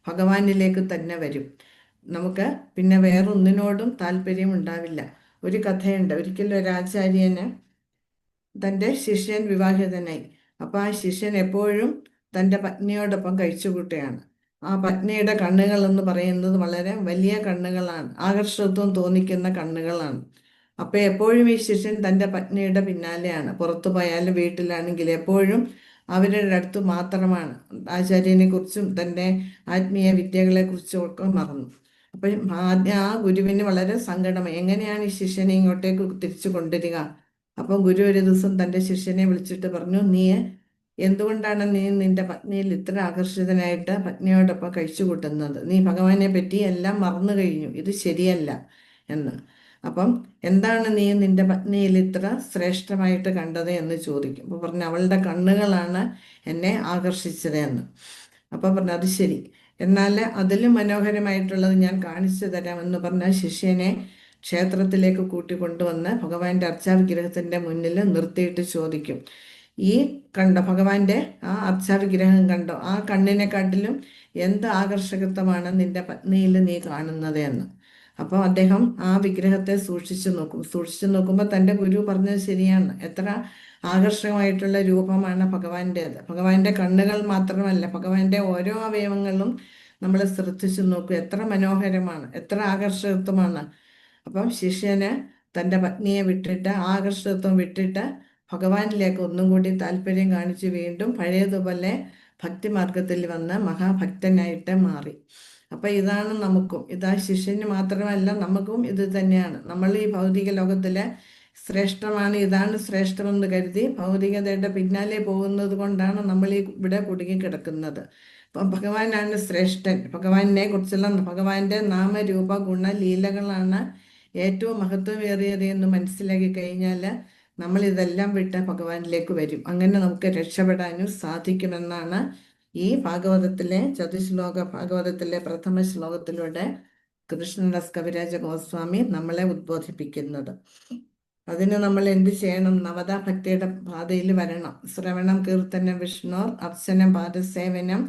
ഭഗവാനിലേക്ക് തന്നെ വരും. നമുക്ക് പിന്നെ വേറൊന്നിനോടും താല്പര്യം ഉണ്ടാവില്ല. ഒരു കഥയുണ്ട്, ഒരിക്കലും ഒരു ആചാര്യന് തൻ്റെ ശിഷ്യൻ വിവാഹിതനായി. അപ്പോൾ ആ ശിഷ്യൻ എപ്പോഴും തൻ്റെ പത്നിയോടൊപ്പം കഴിച്ചുകൂട്ടുകയാണ്. ആ പത്നിയുടെ കണ്ണുകൾ എന്ന് പറയുന്നത് വളരെ വലിയ കണ്ണുകളാണ്, ആകർഷത്വം തോന്നിക്കുന്ന കണ്ണുകളാണ്. അപ്പോൾ എപ്പോഴും ഈ ശിഷ്യൻ തൻ്റെ പത്നിയുടെ പിന്നാലെയാണ്, പുറത്തു പോയാലും വീട്ടിലാണെങ്കിലും എപ്പോഴും അവരുടെ അടുത്ത് മാത്രമാണ്. ആചാര്യനെ കുറിച്ചും തൻ്റെ ആത്മീയ വിദ്യകളെ കുറിച്ചും ഒക്കെ മറന്നു. അപ്പം ആ ഗുരുവിന് വളരെ സങ്കടമായി, എങ്ങനെയാണ് ഈ ശിഷ്യനെ ഇങ്ങോട്ടേക്ക് തിരിച്ചു കൊണ്ടുവരിക? അപ്പം ഗുരു ഒരു ദിവസം തൻ്റെ ശിഷ്യനെ വിളിച്ചിട്ട് പറഞ്ഞു, എന്തുകൊണ്ടാണ് നീ നിന്റെ പത്നിയിൽ ഇത്ര ആകർഷിതനായിട്ട് പത്നിയോടൊപ്പം കഴിച്ചു കൂട്ടുന്നത്? നീ ഭഗവാനെ പറ്റി എല്ലാം മറന്നു കഴിഞ്ഞു, ഇത് ശരിയല്ല എന്ന്. അപ്പം എന്താണ് നീ നിന്റെ പത്നിയിൽ ഇത്ര ശ്രേഷ്ഠമായിട്ട് കണ്ടത് എന്ന് ചോദിക്കും. അപ്പോൾ പറഞ്ഞു, അവളുടെ കണ്ണുകളാണ് എന്നെ ആകർഷിച്ചത് എന്ന്. അപ്പോൾ പറഞ്ഞു, അത് ശരി, എന്നാൽ അതിലും മനോഹരമായിട്ടുള്ളത് ഞാൻ കാണിച്ചു തരാമെന്ന് പറഞ്ഞ ശിഷ്യനെ ക്ഷേത്രത്തിലേക്ക് കൂട്ടിക്കൊണ്ടുവന്ന് ഭഗവാന്റെ അർച്ചാവിഗ്രഹത്തിൻ്റെ മുന്നിൽ നിർത്തിയിട്ട് ചോദിക്കും, ഈ കണ്ട ഭഗവാന്റെ ആ അർച്ചാവിഗ്രഹം കണ്ടോ, ആ കണ്ണിനെക്കാട്ടിലും എന്ത് ആകർഷകത്വമാണ് നിന്റെ പത്നിയിൽ നീ കാണുന്നത് എന്ന്. അപ്പോൾ അദ്ദേഹം ആ വിഗ്രഹത്തെ സൂക്ഷിച്ചു നോക്കുമ്പോൾ തൻ്റെ ഗുരു പറഞ്ഞത് ശരിയാണ്. എത്ര ആകർഷകമായിട്ടുള്ള രൂപമാണ് ഭഗവാന്റേത്. ഭഗവാന്റെ കണ്ണുകൾ മാത്രമല്ല, ഭഗവാന്റെ ഓരോ അവയവങ്ങളും നമ്മൾ ശ്രദ്ധിച്ചു നോക്കൂ, എത്ര മനോഹരമാണ്, എത്ര ആകർഷകത്വമാണ്. അപ്പം ശിഷ്യന് തൻ്റെ പത്നിയെ വിട്ടിട്ട്, ആകർഷകത്വം വിട്ടിട്ട് ഭഗവാനിലേക്ക് ഒന്നും കൂടി താല്പര്യം കാണിച്ച് വീണ്ടും പഴയതുപോലെ ഭക്തിമാർഗത്തിൽ വന്ന് മഹാഭക്തനായിട്ട് മാറി. അപ്പം ഇതാണ് നമുക്കും, ഇതാ ശിഷ്യന് മാത്രമല്ല നമുക്കും ഇത് തന്നെയാണ്. നമ്മൾ ഈ ഭൗതിക ലോകത്തിലെ ശ്രേഷ്ഠമാണ്, ഇതാണ് ശ്രേഷ്ഠമെന്ന് കരുതി ഭൗതികതയുടെ പിന്നാലെ പോകുന്നത് കൊണ്ടാണ് നമ്മൾ ഈ ഇവിടെ കുടുങ്ങിക്കിടക്കുന്നത്. അപ്പം ഭഗവാനാണ് ശ്രേഷ്ഠൻ. ഭഗവാനെ കുറിച്ചുള്ള ഭഗവാന്റെ നാമരൂപ ഗുണ ലീലകളാണ് ഏറ്റവും മഹത്വമേറിയത് എന്ന് മനസ്സിലാക്കി കഴിഞ്ഞാൽ നമ്മൾ ഇതെല്ലാം വിട്ട് ഭഗവാനിലേക്ക് വരും. അങ്ങനെ നമുക്ക് രക്ഷപ്പെടാനും സാധിക്കുമെന്നാണ് ഈ ഭാഗവതത്തിലെ ഭാഗവതത്തിലെ പ്രഥമ ശ്ലോകത്തിലൂടെ കൃഷ്ണദാസ് കവിരാജ ഗോസ്വാമി നമ്മളെ ഉദ്ബോധിപ്പിക്കുന്നത്. അതിന് നമ്മൾ എന്ത് ചെയ്യണം? നവതാ ഭക്തിയുടെ പാതയിൽ വരണം. ശ്രവണം, കീർത്തനം, വിഷ്ണോർ, അർച്ചനം, പാദസേവനം,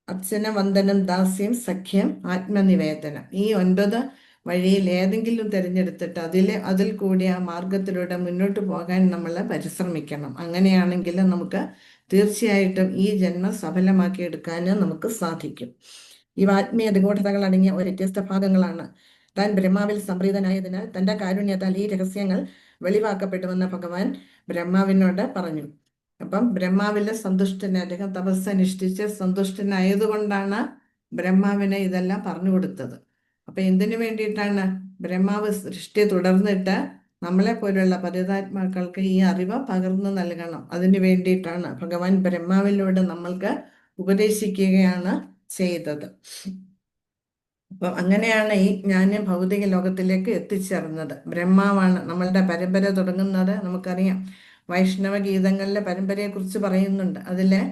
അർച്ചന, വന്ദനം, ദാസ്യം, സഖ്യം, ആത്മനിവേദനം. ഈ 9 വഴിയിൽ ഏതെങ്കിലും തിരഞ്ഞെടുത്തിട്ട് അതിൽ കൂടി ആ മാർഗത്തിലൂടെ മുന്നോട്ട് പോകാൻ നമ്മൾ പരിശ്രമിക്കണം. അങ്ങനെയാണെങ്കിൽ നമുക്ക് തീർച്ചയായിട്ടും ഈ ജന്മം സഫലമാക്കി എടുക്കാൻ നമുക്ക് സാധിക്കും. ഈ ആത്മീയ നിഗൂഢതകൾ അടങ്ങിയ ഒരു വ്യത്യസ്ത ഭാഗങ്ങളാണ്. താൻ ബ്രഹ്മാവിൽ സംപ്രീതനായതിനാൽ തൻ്റെ കാരുണ്യത്താൽ ഈ രഹസ്യങ്ങൾ വെളിവാക്കപ്പെട്ടുവെന്ന് ഭഗവാൻ ബ്രഹ്മാവിനോട് പറഞ്ഞു. അപ്പം ബ്രഹ്മാവിലെ അദ്ദേഹം തപസ്സനുഷ്ഠിച്ച് സന്തുഷ്ടനായതുകൊണ്ടാണ് ബ്രഹ്മാവിനെ ഇതെല്ലാം പറഞ്ഞു കൊടുത്തത്. അപ്പം എന്തിനു വേണ്ടിയിട്ടാണ്? ബ്രഹ്മാവ് സൃഷ്ടി തുടർന്നിട്ട് നമ്മളെ പോലുള്ള പതിതാത്മാക്കൾക്ക് ഈ അറിവ് പകർന്നു നൽകണം. അതിനു വേണ്ടിയിട്ടാണ് ഭഗവാൻ ബ്രഹ്മാവിലൂടെ നമ്മൾക്ക് ഉപദേശിക്കുകയാണ് ചെയ്തത്. അപ്പം അങ്ങനെയാണ് ഈ ഞാൻ ഭൗതിക ലോകത്തിലേക്ക് എത്തിച്ചേർന്നത്. ബ്രഹ്മാവാണ് നമ്മളുടെ പരമ്പര തുടങ്ങുന്നത്. നമുക്കറിയാം, വൈഷ്ണവ ഗീതങ്ങളിലെ പരമ്പരയെക്കുറിച്ച് പറയുന്നുണ്ട്. അതിലെ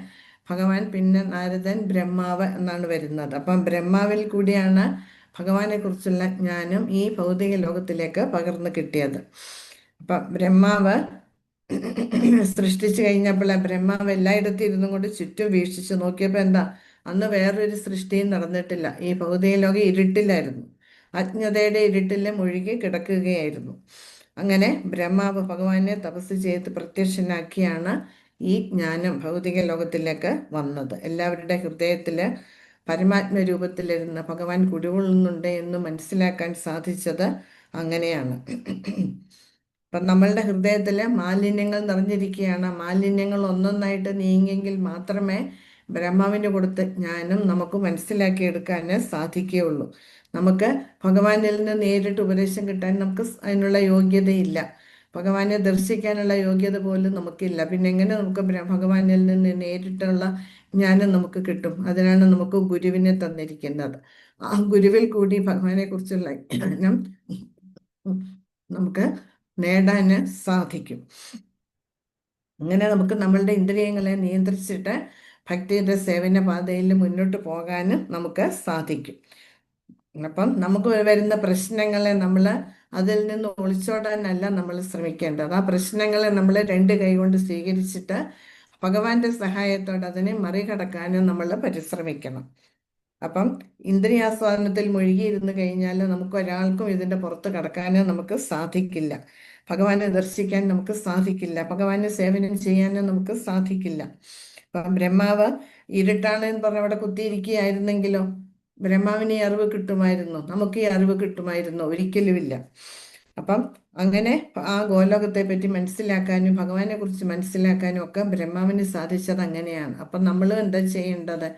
ഭഗവാൻ, പിന്നെ നാരദൻ, ബ്രഹ്മാവ് എന്നാണ് വരുന്നത്. അപ്പം ബ്രഹ്മാവിൽ കൂടിയാണ് ഭഗവാനെ കുറിച്ചുള്ള ജ്ഞാനം ഈ ഭൗതിക ലോകത്തിലേക്ക് പകർന്നു കിട്ടിയത്. അപ്പം ബ്രഹ്മാവ് സൃഷ്ടിച്ചു കഴിഞ്ഞപ്പോൾ ബ്രഹ്മാവ് എല്ലായിടത്തും ഇരുന്നും കൊണ്ട് ചുറ്റും വീക്ഷിച്ച് നോക്കിയപ്പോൾ എന്താ, അന്ന് വേറൊരു സൃഷ്ടിയും നടന്നിട്ടില്ല. ഈ ഭൗതിക ലോകം ഇരുട്ടിലായിരുന്നു, അജ്ഞതയുടെ ഇരുട്ടിൽ മുഴുകി കിടക്കുകയായിരുന്നു. അങ്ങനെ ബ്രഹ്മാവ് ഭഗവാനെ തപസ് ചെയ്ത് പ്രത്യക്ഷനാക്കിയാണ് ഈ ജ്ഞാനം ഭൗതിക ലോകത്തിലേക്ക് വന്നത്. എല്ലാവരുടെ ഹൃദയത്തിൽ പരമാത്മരൂപത്തിലിരുന്ന് ഭഗവാൻ കുടികൊള്ളുന്നുണ്ട് എന്ന് മനസ്സിലാക്കാൻ സാധിച്ചത് അങ്ങനെയാണ്. അപ്പം നമ്മളുടെ ഹൃദയത്തിൽ മാലിന്യങ്ങൾ നിറഞ്ഞിരിക്കുകയാണ്. മാലിന്യങ്ങൾ ഒന്നൊന്നായിട്ട് നീങ്ങിയെങ്കിൽ മാത്രമേ ബ്രഹ്മാവിന് കൊടുത്ത ജ്ഞാനം നമുക്ക് മനസ്സിലാക്കിയെടുക്കാൻ സാധിക്കുകയുള്ളൂ. നമുക്ക് ഭഗവാനിൽ നിന്ന് നേരിട്ട് ഉപദേശം കിട്ടാൻ നമുക്ക് അതിനുള്ള യോഗ്യതയില്ല. ഭഗവാനെ ദർശിക്കാനുള്ള യോഗ്യത പോലും നമുക്കില്ല. പിന്നെ എങ്ങനെ നമുക്ക് ഭഗവാനിൽ നിന്ന് നേരിട്ടുള്ള ജ്ഞാനം നമുക്ക് കിട്ടും? അതിനാണ് നമുക്ക് ഗുരുവിനെ തന്നിരിക്കുന്നത്. ആ ഗുരുവിൽ കൂടി ഭഗവാനെ കുറിച്ചുള്ള ജ്ഞാനം നമുക്ക് നേടാൻ സാധിക്കും. അങ്ങനെ നമുക്ക് നമ്മളുടെ ഇന്ദ്രിയങ്ങളെ നിയന്ത്രിച്ചിട്ട് ഭക്തിയുടെ സേവന പാതയിൽ മുന്നോട്ട് പോകാനും നമുക്ക് സാധിക്കും. അപ്പം നമുക്ക് വരുന്ന പ്രശ്നങ്ങളെ നമ്മൾ അതിൽ നിന്ന് ഒളിച്ചോടാനല്ല നമ്മൾ ശ്രമിക്കേണ്ടത്. ആ പ്രശ്നങ്ങളെ നമ്മൾ 2 കൈ കൊണ്ട് സ്വീകരിച്ചിട്ട് ഭഗവാന്റെ സഹായത്തോടെ അതിനെ മറികടക്കാനും നമ്മൾ പരിശ്രമിക്കണം. അപ്പം ഇന്ദ്രിയാസ്വാദനത്തിൽ മുഴുകിയിരുന്നു കഴിഞ്ഞാൽ നമുക്ക് ഒരാൾക്കും ഇതിൻ്റെ പുറത്ത് കടക്കാനും നമുക്ക് സാധിക്കില്ല. ഭഗവാനെ ദർശിക്കാൻ നമുക്ക് സാധിക്കില്ല. ഭഗവാനെ സേവനം ചെയ്യാനും നമുക്ക് സാധിക്കില്ല. അപ്പം ബ്രഹ്മാവ് ഇരുട്ടാണ് എന്ന് പറഞ്ഞ് അവിടെ കുത്തിയിരിക്കുകയായിരുന്നെങ്കിലോ ബ്രഹ്മാവിന് ഈ അറിവ് കിട്ടുമായിരുന്നു? നമുക്ക് ഈ അറിവ് കിട്ടുമായിരുന്നു? ഒരിക്കലുമില്ല. അപ്പം അങ്ങനെ ആ ഗോലോകത്തെ പറ്റി മനസ്സിലാക്കാനും ഭഗവാനെ കുറിച്ച് മനസ്സിലാക്കാനും ഒക്കെ ബ്രഹ്മാവിന് സാധിച്ചത് അങ്ങനെയാണ്. അപ്പം നമ്മൾ എന്താ ചെയ്യേണ്ടത്?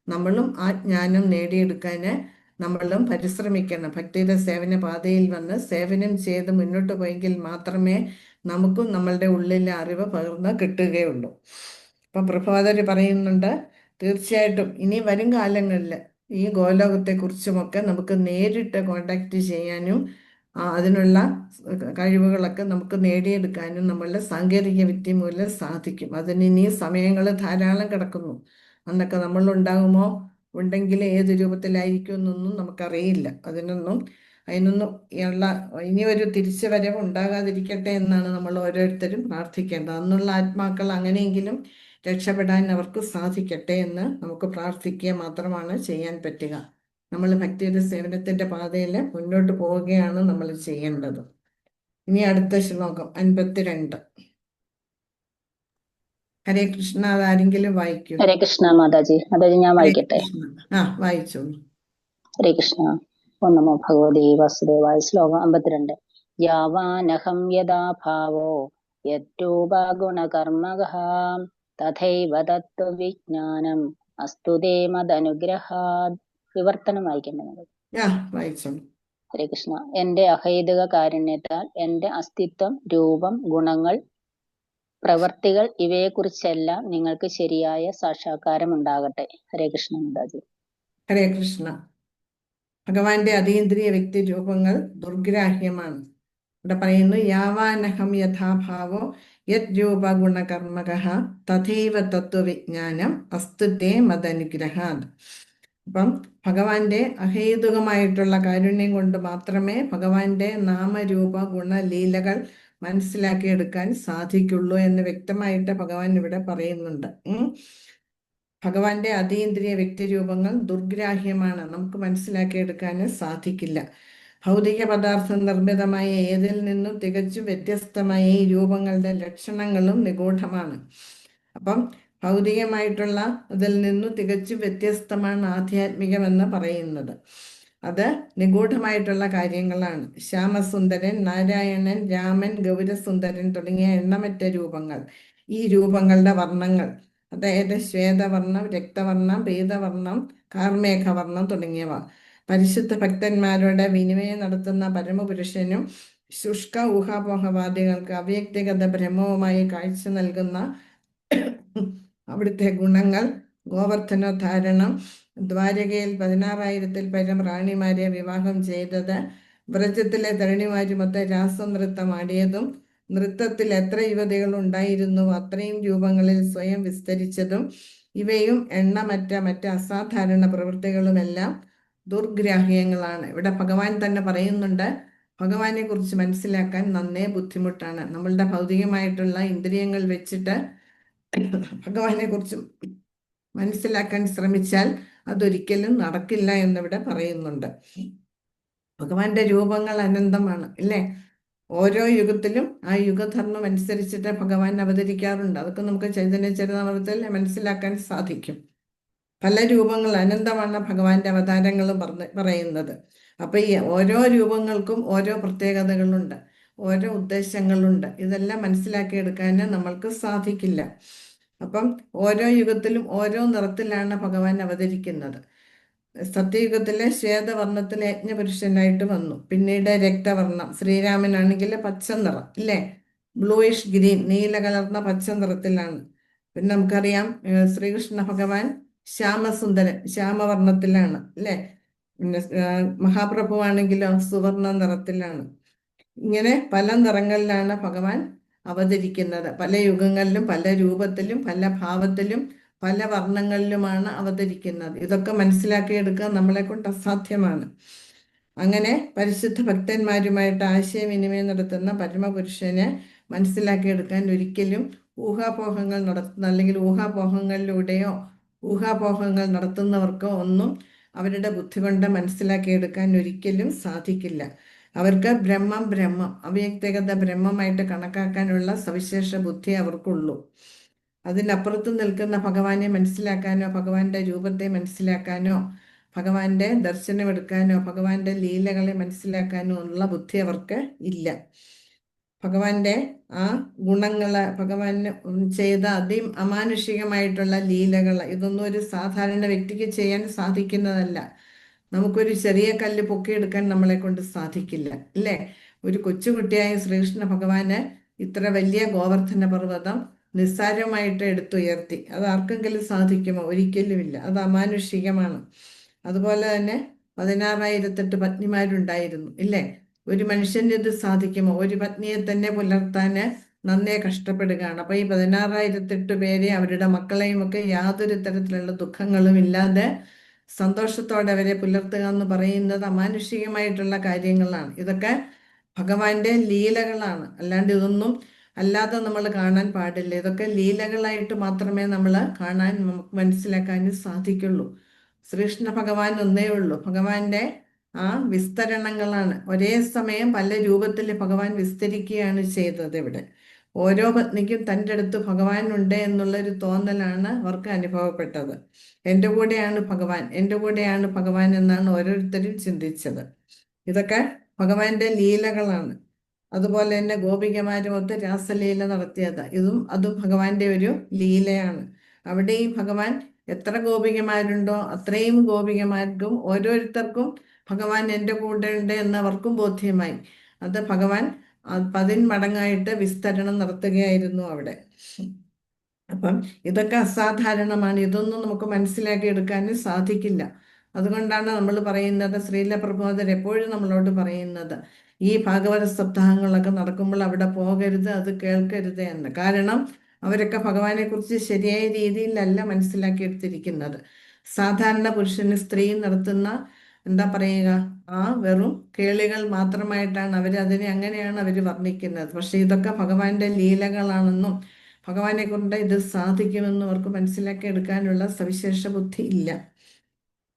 നമ്മളും ആ ജ്ഞാനം നേടിയെടുക്കാൻ നമ്മളും പരിശ്രമിക്കണം. ഭക്തിയുടെ സേവന പാതയിൽ വന്ന് സേവനം ചെയ്ത് മുന്നോട്ട് പോയെങ്കിൽ മാത്രമേ നമുക്കും നമ്മളുടെ ഉള്ളിലെ അറിവ് പകർന്ന് കിട്ടുകയുള്ളൂ. അപ്പം പ്രഭാതര് പറയുന്നുണ്ട്, തീർച്ചയായിട്ടും ഇനി വരും കാലങ്ങളിൽ ഈ ഗോലോകത്തെക്കുറിച്ചുമൊക്കെ നമുക്ക് നേരിട്ട് കോണ്ടാക്ട് ചെയ്യാനും അതിനുള്ള കഴിവുകളൊക്കെ നമുക്ക് നേടിയെടുക്കാനും നമ്മളുടെ സാങ്കേതിക വിദ്യ മൂലം സാധിക്കും. അതിന് ഇനിയും സമയങ്ങൾ ധാരാളം കിടക്കുന്നു. അന്നൊക്കെ നമ്മൾ ഉണ്ടാകുമോ, ഉണ്ടെങ്കിൽ ഏത് രൂപത്തിലായിരിക്കും എന്നൊന്നും നമുക്കറിയില്ല. അതിനൊന്നും ഇനി ഒരു തിരിച്ചു വരവ് ഉണ്ടാകാതിരിക്കട്ടെ എന്നാണ് നമ്മൾ ഓരോരുത്തരും പ്രാർത്ഥിക്കേണ്ടത്. അന്നുള്ള ആത്മാക്കൾ അങ്ങനെയെങ്കിലും രക്ഷപ്പെടാൻ അവർക്ക് സാധിക്കട്ടെ എന്ന് നമുക്ക് പ്രാർത്ഥിക്കുക മാത്രമാണ് ചെയ്യാൻ പറ്റുക. നമ്മൾ ഭക്തിയുടെ സേവനത്തിന്റെ പാതയിൽ മുന്നോട്ട് പോവുകയാണ് നമ്മൾ ചെയ്യേണ്ടത്. ഇനി അടുത്ത ശ്ലോകം 52. ഹരേ കൃഷ്ണ. അതാരെങ്കിലും വായിക്കൂ. ഹരേ കൃഷ്ണ മാതാജി. മാതാജി ഞാൻ ഹരേ വായിക്കട്ടെ. കൃഷ്ണ. വായിച്ചോളൂ. ഹരേ കൃഷ്ണ. ഓം നമോ ഭഗവതേ വാസുദേവായ. ശ്ലോകം 52. യാവാനഹം യഥാ ഭാവോ യദ്രൂപാ ഗുണകർമ്മകഃ തഥൈവ തത്വവിജ്ഞാനം അസ്തു തേ മദനുഗ്രഹാത്. വിവർത്തനം വായിക്കേണ്ടത്. വായിച്ചോളൂ. ഹരേ കൃഷ്ണ. എന്റെ അഹൈതുക കാരുണ്യത്താൽ എന്റെ അസ്തിത്വം, രൂപം, ഗുണങ്ങൾ, പ്രവർത്തികൾ ഇവയെക്കുറിച്ചെല്ലാം നിങ്ങൾക്ക് ശരിയായ സാക്ഷാത്കാരം ഉണ്ടാകട്ടെ. ഹരേ കൃഷ്ണ മാതാജി. ഹരേ കൃഷ്ണ. ഭഗവാന്റെ അതീന്ദ്രിയ വ്യക്തി രൂപങ്ങൾ ദുർഗ്രാഹ്യമാണ്. ഇവിടെ പറയുന്നു, യാവാനഹം യഥാഭാവോ യത് രൂപ ഗുണകർമ്മകഃ തഥൈവ തത്വവിജ്ഞാനം അസ്തു തേ മദനുഗ്രഹാത്. അപ്പം ഭഗവാന്റെ അഹേതുകമായിട്ടുള്ള കാരുണ്യം കൊണ്ട് മാത്രമേ ഭഗവാന്റെ നാമരൂപ ഗുണലീലകൾ മനസ്സിലാക്കിയെടുക്കാൻ സാധിക്കുള്ളൂ എന്ന് വ്യക്തമായിട്ട് ഭഗവാൻ ഇവിടെ പറയുന്നുണ്ട്. ഭഗവാന്റെ അതീന്ദ്രിയ വ്യക്തിരൂപങ്ങൾ ദുർഗ്രാഹ്യമാണ്, നമുക്ക് മനസ്സിലാക്കിയെടുക്കാൻ സാധിക്കില്ല. ഭൗതിക പദാർത്ഥം നിർമ്മിതമായ ഏതിൽ നിന്നും തികച്ചും വ്യത്യസ്തമായ ഈ രൂപങ്ങളുടെ ലക്ഷണങ്ങളും നിഗൂഢമാണ്. അപ്പം ഭൗതികമായിട്ടുള്ള ഇതിൽ നിന്നും തികച്ചും വ്യത്യസ്തമാണ് ആധ്യാത്മികമെന്ന് പറയുന്നത്. അത് നിഗൂഢമായിട്ടുള്ള കാര്യങ്ങളാണ്. ശ്യാമസുന്ദരൻ, നാരായണൻ, രാമൻ, ഗൗരസുന്ദരൻ തുടങ്ങിയ എണ്ണമറ്റ രൂപങ്ങൾ, ഈ രൂപങ്ങളുടെ വർണ്ണങ്ങൾ, അതായത് ശ്വേതവർണം, രക്തവർണം, പീതവർണം, കാർമേഘവർണം തുടങ്ങിയവ പരിശുദ്ധ ഭക്തന്മാരോട് വിനിമയം നടത്തുന്ന പരമപുരുഷനും ശുഷ്ക ഊഹാപോഹവാദികൾക്ക് അവ്യക്തിഗത ബ്രഹ്മവുമായി കാഴ്ച നൽകുന്ന അവിടുത്തെ ഗുണങ്ങൾ, ഗോവർദ്ധനോദ്ധാരണം, ദ്വാരകയിൽ 16,000-ൽ പരം റാണിമാരെ വിവാഹം ചെയ്തത്, വ്രജത്തിലെ തരുണിമാരുമൊത്ത് രാസനൃത്തം ആടിയതും, നൃത്തത്തിൽ എത്ര യുവതികൾ ഉണ്ടായിരുന്നു അത്രയും രൂപങ്ങളിൽ സ്വയം വിസ്തരിച്ചതും, ഇവയും മറ്റ് അസാധാരണ പ്രവൃത്തികളുമെല്ലാം ദുർഗ്രാഹ്യങ്ങളാണ്. ഇവിടെ ഭഗവാൻ തന്നെ പറയുന്നുണ്ട്, ഭഗവാനെ കുറിച്ച് മനസ്സിലാക്കാൻ നന്നേ ബുദ്ധിമുട്ടാണ്. നമ്മളുടെ ഭൗതികമായിട്ടുള്ള ഇന്ദ്രിയങ്ങൾ വെച്ചിട്ട് ഭഗവാനെ കുറിച്ച് മനസ്സിലാക്കാൻ ശ്രമിച്ചാൽ അതൊരിക്കലും നടക്കില്ല എന്നിവിടെ പറയുന്നുണ്ട്. ഭഗവാന്റെ രൂപങ്ങൾ അനന്തമാണ്, ഇല്ലേ? ഓരോ യുഗത്തിലും ആ യുഗധർമ്മം അനുസരിച്ചിട്ട് ഭഗവാൻ അവതരിക്കാറുണ്ട്. അതൊക്കെ നമുക്ക് ചൈതന്യ ചരിതാമൃതത്തിൽ മനസ്സിലാക്കാൻ സാധിക്കും. പല രൂപങ്ങൾ, അനന്തമാണ് ഭഗവാന്റെ അവതാരങ്ങൾ പറയുന്നത്. അപ്പൊ ഈ ഓരോ രൂപങ്ങൾക്കും ഓരോ പ്രത്യേകതകളുണ്ട്, ഓരോ ഉദ്ദേശങ്ങളുണ്ട്. ഇതെല്ലാം മനസ്സിലാക്കിയെടുക്കാൻ നമ്മൾക്ക് സാധിക്കില്ല. അപ്പം ഓരോ യുഗത്തിലും ഓരോ നിറത്തിലാണ് ഭഗവാൻ അവതരിക്കുന്നത്. സത്യയുഗത്തിലെ ശ്വേതവർണ്ണത്തിലെ യജ്ഞപുരുഷനായിട്ട് വന്നു. പിന്നീട് രക്തവർണ്ണം, ശ്രീരാമനാണെങ്കിൽ പച്ച നിറം, ഇല്ലേ? ബ്ലൂയിഷ് ഗ്രീൻ, നീല കലർന്ന പച്ച നിറത്തിലാണ്. പിന്നെ നമുക്കറിയാം ശ്രീകൃഷ്ണ ഭഗവാൻ ശ്യാമസുന്ദരൻ, ശ്യാമവർണ്ണത്തിലാണ്, അല്ലേ? പിന്നെ മഹാപ്രഭു ആണെങ്കിലോ സുവർണ നിറത്തിലാണ്. ഇങ്ങനെ പല നിറങ്ങളിലാണ് ഭഗവാൻ അവതരിക്കുന്നത്. പല യുഗങ്ങളിലും പല രൂപത്തിലും പല ഭാവത്തിലും പല വർണ്ണങ്ങളിലുമാണ് അവതരിക്കുന്നത്. ഇതൊക്കെ മനസ്സിലാക്കിയെടുക്കുക നമ്മളെ കൊണ്ട് അസാധ്യമാണ്. അങ്ങനെ പരിശുദ്ധ ഭക്തന്മാരുമായിട്ട് ആശയവിനിമയം നടത്തുന്ന പരമപുരുഷനെ മനസ്സിലാക്കിയെടുക്കാൻ ഒരിക്കലും ഊഹാപോഹങ്ങൾ നടത്തുന്ന, അല്ലെങ്കിൽ ഊഹാപോഹങ്ങളിലൂടെയോ ഊഹാപോഹങ്ങൾ നടത്തുന്നവർക്കോ ഒന്നും അവരുടെ ബുദ്ധി കൊണ്ട് മനസ്സിലാക്കിയെടുക്കാൻ ഒരിക്കലും സാധിക്കില്ല. അവർക്ക് ബ്രഹ്മം അവ്യക്തിഗത ബ്രഹ്മമായിട്ട് കണക്കാക്കാനുള്ള സവിശേഷ ബുദ്ധി അവർക്കുള്ളൂ. അതിനപ്പുറത്ത് നിൽക്കുന്ന ഭഗവാനെ മനസ്സിലാക്കാനോ ഭഗവാന്റെ രൂപത്തെ മനസ്സിലാക്കാനോ ഭഗവാന്റെ ദർശനമെടുക്കാനോ ഭഗവാന്റെ ലീലകളെ മനസ്സിലാക്കാനോ ഉള്ള ബുദ്ധി അവർക്ക് ഇല്ല. ഭഗവാന്റെ ആ ഗുണങ്ങള്, ഭഗവാൻ ചെയ്ത അമാനുഷികമായിട്ടുള്ള ലീലകൾ, ഇതൊന്നും ഒരു സാധാരണ വ്യക്തിക്ക് ചെയ്യാൻ സാധിക്കുന്നതല്ല. നമുക്കൊരു ചെറിയ കല്ല് പൊക്കിയെടുക്കാൻ നമ്മളെ കൊണ്ട് സാധിക്കില്ല, അല്ലേ? ഒരു കൊച്ചുകുട്ടിയായ ശ്രീകൃഷ്ണ ഭഗവാന് ഇത്ര വലിയ ഗോവർദ്ധന പർവ്വതം നിസ്സാരമായിട്ട് എടുത്തുയർത്തി. അത് ആർക്കെങ്കിലും സാധിക്കുമോ? ഒരിക്കലുമില്ല. അത് അമാനുഷികമാണ്. അതുപോലെ തന്നെ 16,008 പത്നിമാരുണ്ടായിരുന്നു, ഇല്ലേ? ഒരു മനുഷ്യന് ഇത് സാധിക്കുമോ? ഒരു പത്നിയെ തന്നെ പുലർത്താന് നന്നേ കഷ്ടപ്പെടുകയാണ്. അപ്പൊ ഈ 16,008 പേരെ അവരുടെ മക്കളെയും ഒക്കെ യാതൊരു തരത്തിലുള്ള ദുഃഖങ്ങളും ഇല്ലാതെ സന്തോഷത്തോടെ അവരെ പുലർത്തുക എന്ന് പറയുന്നത് അമാനുഷികമായിട്ടുള്ള കാര്യങ്ങളാണ്. ഇതൊക്കെ ഭഗവാന്റെ ലീലകളാണ്. അല്ലാണ്ട് ഇതൊന്നും അല്ലാതെ നമ്മൾ കാണാൻ പാടില്ല. ഇതൊക്കെ ലീലകളായിട്ട് മാത്രമേ നമ്മൾ കാണാൻ നമുക്ക് മനസ്സിലാക്കാനും സാധിക്കുള്ളൂ. ശ്രീകൃഷ്ണ ഭഗവാൻ ഒന്നേ ഉള്ളൂ. ഭഗവാന്റെ ആ വിസ്തരണങ്ങളാണ്. ഒരേ സമയം പല രൂപത്തിൽ ഭഗവാൻ വിസ്തരിക്കുകയാണ് ചെയ്തത്. ഇവിടെ ഓരോ പത്നിക്കും തൻ്റെ അടുത്ത് ഭഗവാൻ ഉണ്ട് എന്നുള്ളൊരു തോന്നലാണ് അവർക്ക് അനുഭവപ്പെട്ടത്. എൻ്റെ കൂടെയാണ് ഭഗവാൻ, എൻ്റെ കൂടെയാണ് ഭഗവാൻ എന്നാണ് ഓരോരുത്തരും ചിന്തിച്ചത്. ഇതൊക്കെ ഭഗവാന്റെ ലീലകളാണ്. അതുപോലെ തന്നെ ഗോപികമാരുമൊത്ത് രാസലീല നടത്തിയത്, അതും ഭഗവാന്റെ ഒരു ലീലയാണ്. അവിടെയും ഭഗവാൻ എത്ര ഗോപികമാരുണ്ടോ അത്രയും ഗോപികമാർക്കും ഓരോരുത്തർക്കും ഭഗവാൻ എൻ്റെ കൂടെ ഉണ്ട് എന്നവർക്കും ബോധ്യമായി. അത് ഭഗവാൻ 10 മടങ്ങായിട്ട് വിസ്തരണം നടത്തുകയായിരുന്നു അവിടെ. അപ്പം ഇതൊക്കെ അസാധാരണമാണ്. ഇതൊന്നും നമുക്ക് മനസ്സിലാക്കി എടുക്കാനും സാധിക്കില്ല. അതുകൊണ്ടാണ് നമ്മൾ പറയുന്നത്, ശ്രീല പ്രബോധർ എപ്പോഴും നമ്മളോട് പറയുന്നത്, ഈ ഭാഗവത സപ്താഹങ്ങളൊക്കെ നടക്കുമ്പോൾ അവിടെ പോകരുത്, അത് കേൾക്കരുത് എന്ന്. കാരണം അവരൊക്കെ ഭഗവാനെ കുറിച്ച് ശരിയായ രീതിയിലല്ല മനസ്സിലാക്കി എടുത്തിരിക്കുന്നത്. സാധാരണ പുരുഷന് സ്ത്രീ നടത്തുന്ന എന്താ പറയുക, ആ വെറും കേളികൾ മാത്രമായിട്ടാണ് അതിനെ അങ്ങനെയാണ് അവർ വർണ്ണിക്കുന്നത്. പക്ഷെ ഇതൊക്കെ ഭഗവാന്റെ ലീലകളാണെന്നും ഭഗവാനെ കൊണ്ട് ഇത് സാധിക്കുമെന്നും അവർക്ക് മനസ്സിലാക്കി എടുക്കാനുള്ള സവിശേഷ ബുദ്ധി ഇല്ല.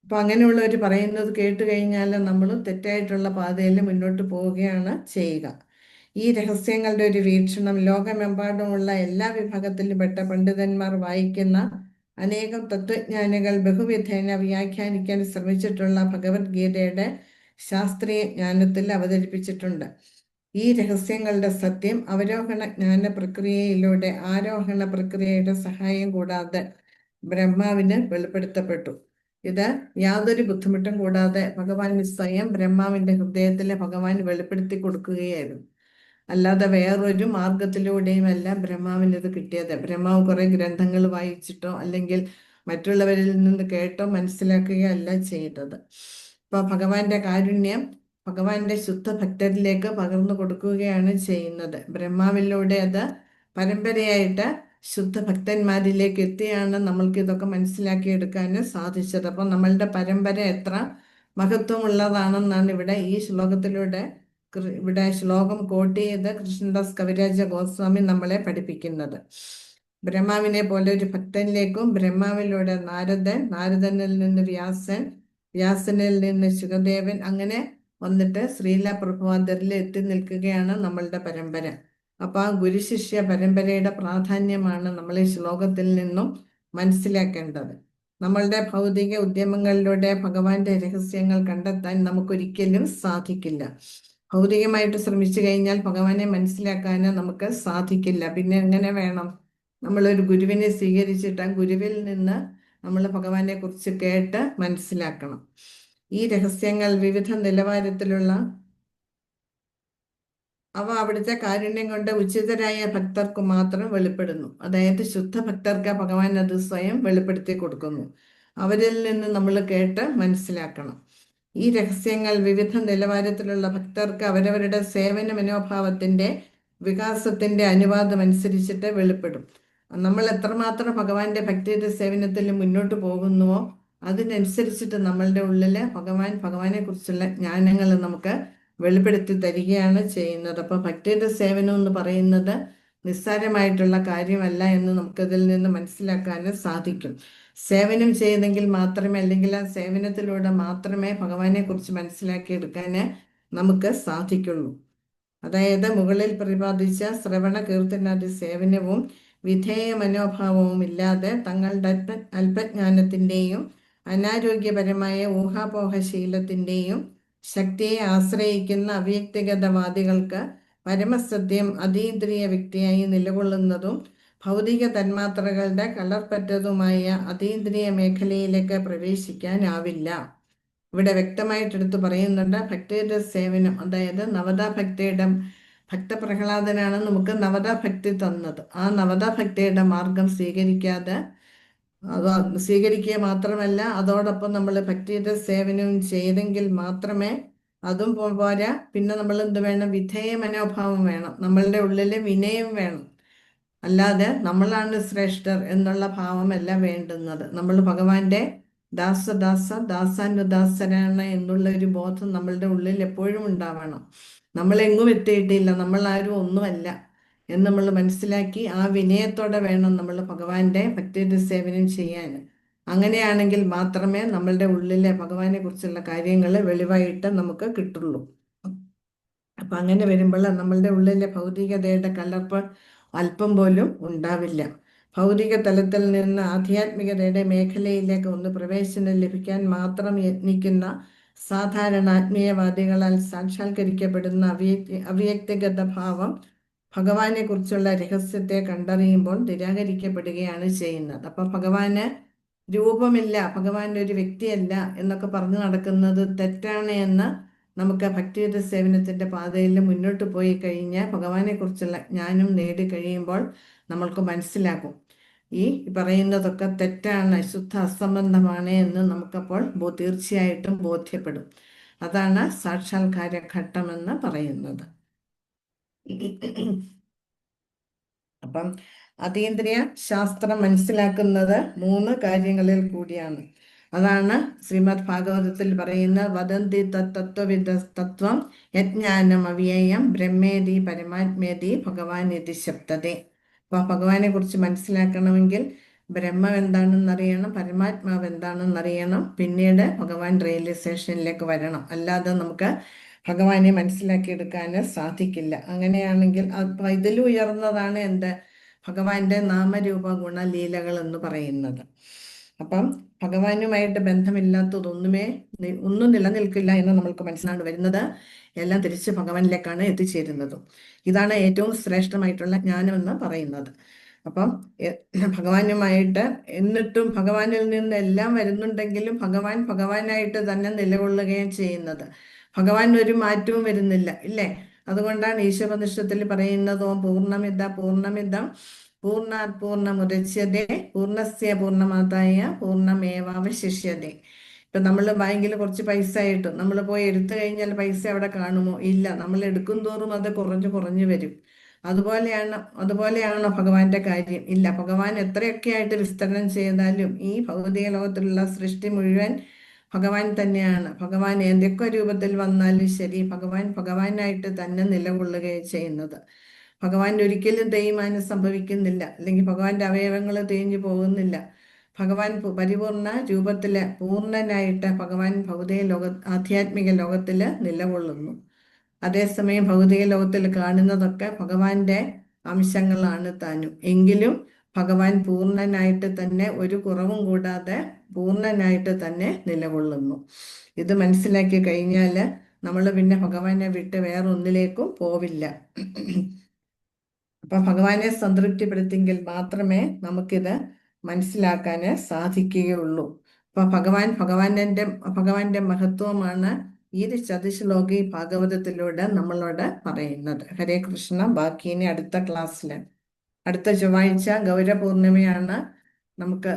അപ്പൊ അങ്ങനെയുള്ളവർ പറയുന്നത് കേട്ട് കഴിഞ്ഞാൽ നമ്മൾ തെറ്റായിട്ടുള്ള പാതയിൽ മുന്നോട്ട് പോവുകയാണ് ചെയ്യുക. ഈ രഹസ്യങ്ങളുടെ ഒരു വീക്ഷണം ലോകമെമ്പാടുമുള്ള എല്ലാ വിഭാഗത്തിലും പെട്ട പണ്ഡിതന്മാർ വായിക്കുന്ന അനേകം തത്വജ്ഞാനികൾ ബഹുവിധേന വ്യാഖ്യാനിക്കാൻ ശ്രമിച്ചിട്ടുള്ള ഭഗവത്ഗീതയുടെ ശാസ്ത്രീയ ജ്ഞാനത്തിൽ അവതരിപ്പിച്ചിട്ടുണ്ട്. ഈ രഹസ്യങ്ങളുടെ സത്യം അവരോഹണ ജ്ഞാന പ്രക്രിയയിലൂടെ ആരോഹണ പ്രക്രിയയുടെ സഹായം കൂടാതെ ബ്രഹ്മാവിന് വെളിപ്പെടുത്തപ്പെട്ടു. ഇത് യാതൊരു ബുദ്ധിമുട്ടും കൂടാതെ ഭഗവാൻ സ്വയം ബ്രഹ്മാവിന്റെ ഹൃദയത്തിലെ ഭഗവാൻ വെളിപ്പെടുത്തി കൊടുക്കുകയായിരുന്നു. അല്ലാതെ വേറൊരു മാർഗത്തിലൂടെയും അല്ല ബ്രഹ്മാവിന് ഇത് കിട്ടിയത്. ബ്രഹ്മാവ് കുറെ ഗ്രന്ഥങ്ങൾ വായിച്ചിട്ടോ അല്ലെങ്കിൽ മറ്റുള്ളവരിൽ നിന്ന് കേട്ടോ മനസ്സിലാക്കുകയോ അല്ല ചെയ്തത്. ഇപ്പൊ ഭഗവാന്റെ കാരുണ്യം ഭഗവാന്റെ ശുദ്ധ ഭക്തരിലേക്ക് പകർന്നു കൊടുക്കുകയാണ് ചെയ്യുന്നത്. ബ്രഹ്മാവിലൂടെ അത് പരമ്പരയായിട്ട് ശുദ്ധ ഭക്തന്മാരിലേക്ക് എത്തിയാണ് നമ്മൾക്ക് ഇതൊക്കെ മനസ്സിലാക്കിയെടുക്കാൻ സാധിച്ചത്. അപ്പം നമ്മളുടെ പരമ്പര എത്ര മഹത്വമുള്ളതാണെന്നാണ് ഈ ശ്ലോകത്തിലൂടെ ഇവിടെ ശ്ലോകം കോട്ട് ചെയ്ത് കൃഷ്ണദാസ് കവിരാജ ഗോസ്വാമി നമ്മളെ പഠിപ്പിക്കുന്നത്. ബ്രഹ്മാവിനെ പോലെ ഒരു ഭക്തനിലേക്കും ബ്രഹ്മാവിലൂടെ നാരദനിൽ നിന്ന് വ്യാസനിൽ നിന്ന് ശുകദേവൻ, അങ്ങനെ വന്നിട്ട് ശ്രീല പ്രഭുപാദരിൽ എത്തി നിൽക്കുകയാണ് നമ്മളുടെ പരമ്പര. അപ്പൊ ആ ഗുരുശിഷ്യ പരമ്പരയുടെ പ്രാധാന്യമാണ് നമ്മൾ ഈ ശ്ലോകത്തിൽ നിന്നും മനസ്സിലാക്കേണ്ടത്. നമ്മളുടെ ഭൗതിക ഉദ്യമങ്ങളിലൂടെ ഭഗവാന്റെ രഹസ്യങ്ങൾ കണ്ടെത്താൻ നമുക്കൊരിക്കലും സാധിക്കില്ല. ഭൗതികമായിട്ട് ശ്രമിച്ചു കഴിഞ്ഞാൽ ഭഗവാനെ മനസ്സിലാക്കാൻ നമുക്ക് സാധിക്കില്ല. പിന്നെ എങ്ങനെ വേണം? നമ്മളൊരു ഗുരുവിനെ സ്വീകരിച്ചിട്ട് ആ ഗുരുവിൽ നിന്ന് നമ്മൾ ഭഗവാനെ കുറിച്ച് കേട്ട് മനസ്സിലാക്കണം. ഈ രഹസ്യങ്ങൾ വിവിധ നിലവാരത്തിലുള്ള അവിടുത്തെ കാരുണ്യം കൊണ്ട് ഉചിതരായ ഭക്തർക്ക് മാത്രം വെളിപ്പെടുന്നു. അതായത് ശുദ്ധ ഭക്തർക്ക് ഭഗവാൻ അത് സ്വയം വെളിപ്പെടുത്തി കൊടുക്കുന്നു. അവരിൽ നിന്ന് നമ്മൾ കേട്ട് മനസ്സിലാക്കണം. ഈ രഹസ്യങ്ങൾ വിവിധ നിലവാരത്തിലുള്ള ഭക്തർക്ക് അവരവരുടെ സേവന മനോഭാവത്തിന്റെ വികാസത്തിന്റെ അനുവാദം അനുസരിച്ചിട്ട് വെളിപ്പെടും. നമ്മൾ എത്രമാത്രം ഭഗവാന്റെ ഭക്തിയുടെ സേവനത്തിൽ മുന്നോട്ട് പോകുന്നുവോ അതിനനുസരിച്ചിട്ട് നമ്മളുടെ ഉള്ളില് ഭഗവാനെ കുറിച്ചുള്ള ജ്ഞാനങ്ങൾ നമുക്ക് വെളിപ്പെടുത്തി തരികയാണ് ചെയ്യുന്നത്. അപ്പൊ ഭക്തിയുടെ സേവനം എന്ന് പറയുന്നത് നിസ്സാരമായിട്ടുള്ള കാര്യമല്ല എന്ന് നമുക്കതിൽ നിന്ന് മനസ്സിലാക്കാൻ സാധിക്കും. സേവനം ചെയ്തെങ്കിൽ മാത്രമേ, അല്ലെങ്കിൽ ആ സേവനത്തിലൂടെ മാത്രമേ ഭഗവാനെ കുറിച്ച് മനസ്സിലാക്കിയെടുക്കാൻ നമുക്ക് സാധിക്കുള്ളൂ. അതായത് മുകളിൽ പ്രതിപാദിച്ച ശ്രവണ കീർത്തനാദി സേവനവും വിധേയ മനോഭാവവും ഇല്ലാതെ തങ്ങളുടെ അല്പജ്ഞാനത്തിൻ്റെയും അനാരോഗ്യപരമായ ഊഹാപോഹശീലത്തിൻ്റെയും ശക്തിയെ ആശ്രയിക്കുന്ന അവ്യക്തിഗതവാദികൾക്ക് പരമസത്യം അതീന്ദ്രിയ വ്യക്തിയായി നിലകൊള്ളുന്നതും ഭൗതിക തന്മാത്രകളുടെ കളർപ്പറ്റതുമായ അതീന്ദ്രിയ മേഖലയിലേക്ക് പ്രവേശിക്കാനാവില്ല. ഇവിടെ വ്യക്തമായിട്ടെടുത്ത് പറയുന്നുണ്ട് ഭക്തിയുടെ സേവനം, അതായത് നവതാ ഭക്തിയുടെ ഭക്തപ്രഹ്ലാദനാണ് നമുക്ക് നവതാ ഭക്തി തന്നത്. ആ നവതാ ഭക്തിയുടെ മാർഗം സ്വീകരിക്കുക മാത്രമല്ല അതോടൊപ്പം നമ്മൾ ഭക്തിയുടെ സേവനവും ചെയ്തെങ്കിൽ മാത്രമേ അതും പോരാ, പിന്നെ നമ്മൾ എന്ത് വേണം? വിധേയ മനോഭാവം വേണം, നമ്മളുടെ ഉള്ളിൽ വിനയം വേണം. അല്ലാതെ നമ്മളാണ് ശ്രേഷ്ഠർ എന്നുള്ള ഭാവമല്ല വേണ്ടുന്നത്. നമ്മൾ ഭഗവാന്റെ ദാസാനുദാസരാണ് എന്നുള്ള ഒരു ബോധം നമ്മളുടെ ഉള്ളിൽ എപ്പോഴും ഉണ്ടാവണം. നമ്മളെങ്ങും എത്തിയിട്ടില്ല, നമ്മളാരും ഒന്നുമല്ല എന്ന് നമ്മൾ മനസ്സിലാക്കി ആ വിനയത്തോടെ വേണം നമ്മൾ ഭഗവാന്റെ ഭക്തിയുടെ സേവനം ചെയ്യാൻ. അങ്ങനെയാണെങ്കിൽ മാത്രമേ നമ്മളുടെ ഉള്ളിലെ ഭഗവാനെ കുറിച്ചുള്ള കാര്യങ്ങൾ വെളിവായിട്ട് നമുക്ക് കിട്ടുള്ളൂ. അപ്പം അങ്ങനെ വരുമ്പോൾ നമ്മളുടെ ഉള്ളിലെ ഭൗതികതയുടെ കലർപ്പ് അല്പം പോലും ഉണ്ടാവില്ല. ഭൗതിക തലത്തിൽ നിന്ന് ആധ്യാത്മികതയുടെ മേഖലയിലേക്ക് ഒന്ന് പ്രവേശനം ലഭിക്കാൻ മാത്രം യത്നിക്കുന്ന സാധാരണ ആത്മീയവാദികളാൽ സാക്ഷാത്കരിക്കപ്പെടുന്ന അവ്യക്തിഗത ഭാവം ഭഗവാനെ കുറിച്ചുള്ള രഹസ്യത്തെ കണ്ടറിയുമ്പോൾ നിരാകരിക്കപ്പെടുകയാണ് ചെയ്യുന്നത്. അപ്പൊ ഭഗവാന് രൂപമില്ല, ഭഗവാൻ ഒരു വ്യക്തിയല്ല എന്നൊക്കെ പറഞ്ഞു നടക്കുന്നത് തെറ്റാണ് എന്ന് നമുക്ക് ഭക്തിയുടെ സേവനത്തിന്റെ പാതയിൽ മുന്നോട്ട് പോയി കഴിഞ്ഞാൽ ഭഗവാനെ കുറിച്ചുള്ള ജ്ഞാനം നേടി കഴിയുമ്പോൾ നമ്മൾക്ക് മനസ്സിലാകും ഈ പറയുന്നതൊക്കെ തെറ്റാണ്, ശുദ്ധ അസംബന്ധമാണ് എന്ന് നമുക്കപ്പോൾ തീർച്ചയായിട്ടും ബോധ്യപ്പെടും. അതാണ് സാക്ഷാത്കാര ഘട്ടമെന്ന് പറയുന്നത്. അപ്പം അതീന്ദ്രിയ ശാസ്ത്രം മനസ്സിലാക്കുന്നത് 3 കാര്യങ്ങളിൽ കൂടിയാണ്. അതാണ് ശ്രീമദ് ഭാഗവതത്തിൽ പറയുന്ന വദന്തി തത്വവിദ തത്വം യജ്ഞാനം അവ്യയം ബ്രഹ്മേതി പരമാത്മേതി ഭഗവാൻ ഇതി ശബ്ദതേ. അപ്പൊ ഭഗവാനെ കുറിച്ച് മനസ്സിലാക്കണമെങ്കിൽ ബ്രഹ്മം എന്താണെന്നറിയണം, പരമാത്മാവ് എന്താണെന്നറിയണം, പിന്നീട് ഭഗവാൻ റിയലൈസേഷനിലേക്ക് വരണം. അല്ലാതെ നമുക്ക് ഭഗവാനെ മനസ്സിലാക്കിയെടുക്കാൻ സാധിക്കില്ല. അങ്ങനെയാണെങ്കിൽ ഇതിൽ ഉയർന്നതാണ് എന്ത്? ഭഗവാന്റെ നാമരൂപ ഗുണലീലകൾ എന്ന് പറയുന്നത്. അപ്പം ഭഗവാനുമായിട്ട് ഒന്നും നിലനിൽക്കില്ല എന്ന് നമ്മൾക്ക് മനസ്സിലാണ് വരുന്നത്. എല്ലാം തിരിച്ച് ഭഗവാനിലേക്കാണ് എത്തിച്ചേരുന്നതും. ഇതാണ് ഏറ്റവും ശ്രേഷ്ഠമായിട്ടുള്ള ജ്ഞാനം എന്ന് പറയുന്നത്. അപ്പം ഭഗവാനുമായിട്ട് എന്നിട്ടും ഭഗവാനിൽ നിന്ന് എല്ലാം വരുന്നുണ്ടെങ്കിലും ഭഗവാനായിട്ട് തന്നെ നിലകൊള്ളുകയും ചെയ്യുന്നത്. ഭഗവാൻ ഒരു മാറ്റവും വരുന്നില്ല, ഇല്ലേ? അതുകൊണ്ടാണ് ഈശ്വരനിഷ്ഠത്തിൽ പറയുന്നത് ഓം പൂർണ്ണമിദം പൂർണ്ണാത് പൂർണ്ണമുദച്യതേ പൂർണ്ണസ്യ പൂർണ്ണമാതായ പൂർണ്ണമേവാവശിഷ്യതേ. ഇപ്പൊ നമ്മൾ ബാങ്കിൽ കുറച്ച് പൈസ ആയിട്ട് നമ്മൾ പോയി എടുത്തു കഴിഞ്ഞാൽ പൈസ അവിടെ കാണുമോ? ഇല്ല. നമ്മൾ എടുക്കും തോറും അത് കുറഞ്ഞു വരും. അതുപോലെയാണോ ഭഗവാന്റെ കാര്യം? ഇല്ല. ഭഗവാൻ എത്രയൊക്കെ ആയിട്ട് വിസ്തരണം ചെയ്താലും ഈ ഭൗതിക ലോകത്തിലുള്ള സൃഷ്ടി മുഴുവൻ ഭഗവാൻ തന്നെയാണ്. ഭഗവാൻ എന്തൊക്കെ രൂപത്തിൽ വന്നാലും ശരി, ഭഗവാനായിട്ട് തന്നെ നിലകൊള്ളുകയും ചെയ്യുന്നത്. ഭഗവാൻ ഒരിക്കലും തേയ്മാനം സംഭവിക്കുന്നില്ല, അല്ലെങ്കിൽ ഭഗവാന്റെ അവയവങ്ങൾ തേഞ്ഞു പോകുന്നില്ല. ഭഗവാൻ പരിപൂർണ രൂപത്തില് പൂർണ്ണനായിട്ട് ഭഗവാൻ ആധ്യാത്മിക ലോകത്തില് നിലകൊള്ളുന്നു. അതേസമയം ഭൗതിക ലോകത്തിൽ കാണുന്നതൊക്കെ ഭഗവാന്റെ അംശങ്ങളാണ് താനും. എങ്കിലും ഭഗവാൻ പൂർണ്ണനായിട്ട് തന്നെ, ഒരു കുറവും കൂടാതെ പൂർണ്ണനായിട്ട് തന്നെ നിലകൊള്ളുന്നു. ഇത് മനസ്സിലാക്കി കഴിഞ്ഞാൽ നമ്മൾ പിന്നെ ഭഗവാനെ വിട്ട് വേറെ ഒന്നിലേക്കും പോവില്ല. അപ്പൊ ഭഗവാനെ സംതൃപ്തിപ്പെടുത്തിയെങ്കിൽ മാത്രമേ നമുക്കിത് മനസ്സിലാക്കാന് സാധിക്കുകയുള്ളൂ. അപ്പൊ ഭഗവാന്റെ മഹത്വമാണ് ഈ ചതുശ്ലോകി ഭാഗവതത്തിലൂടെ നമ്മളോട് പറയുന്നത്. ഹരേ കൃഷ്ണ. ബാക്കി ഇനി അടുത്ത ക്ലാസ്സില്, അടുത്ത ചൊവ്വാഴ്ച ഗൗരപൂർണിമയാണ്. നമുക്ക്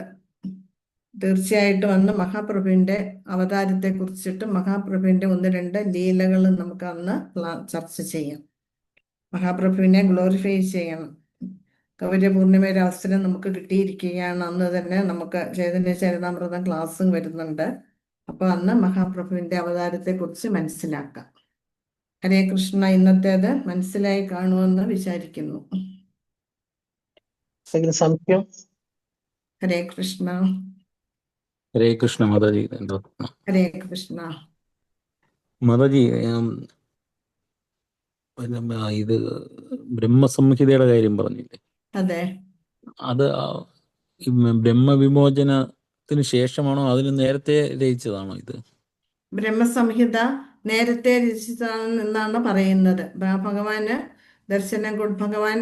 തീർച്ചയായിട്ടും അന്ന് മഹാപ്രഭുവിന്റെ അവതാരത്തെ കുറിച്ചിട്ടും മഹാപ്രഭുവിന്റെ 1-2 ലീലകൾ നമുക്ക് അന്ന് ചർച്ച ചെയ്യാം. മഹാപ്രഭുവിനെ ഗ്ലോറിഫൈ ചെയ്യണം. ഗൗരപൂർണിമയുടെ അവസരം നമുക്ക് കിട്ടിയിരിക്കുകയാണ്. അന്ന് തന്നെ നമുക്ക് ചൈതന്യ ചരിതാമൃതം ക്ലാസ്സും വരുന്നുണ്ട്. അപ്പൊ അന്ന് മഹാപ്രഭുവിന്റെ അവതാരത്തെ കുറിച്ച് മനസ്സിലാക്കാം. ഹരേ കൃഷ്ണ. ഇന്നത്തേത് മനസ്സിലായി കാണുമെന്ന് വിചാരിക്കുന്നു. സംശയം? ഹരേ കൃഷ്ണ. ഹരേ കൃഷ്ണ മാതാജി. ഹരേ കൃഷ്ണ. മാതാജി, ഇത് ബ്രഹ്മസംഹിതയുടെ കാര്യം പറഞ്ഞില്ലേ? അതെ. അത് ബ്രഹ്മവിമോചനത്തിന് ശേഷമാണോ അതിന് നേരത്തെ രചിച്ചതാണോ ഇത്? ബ്രഹ്മസംഹിത നേരത്തെ രചിച്ചതാണെന്നാണ് പറയുന്നത്. ഭഗവാന് ഭഗവാൻ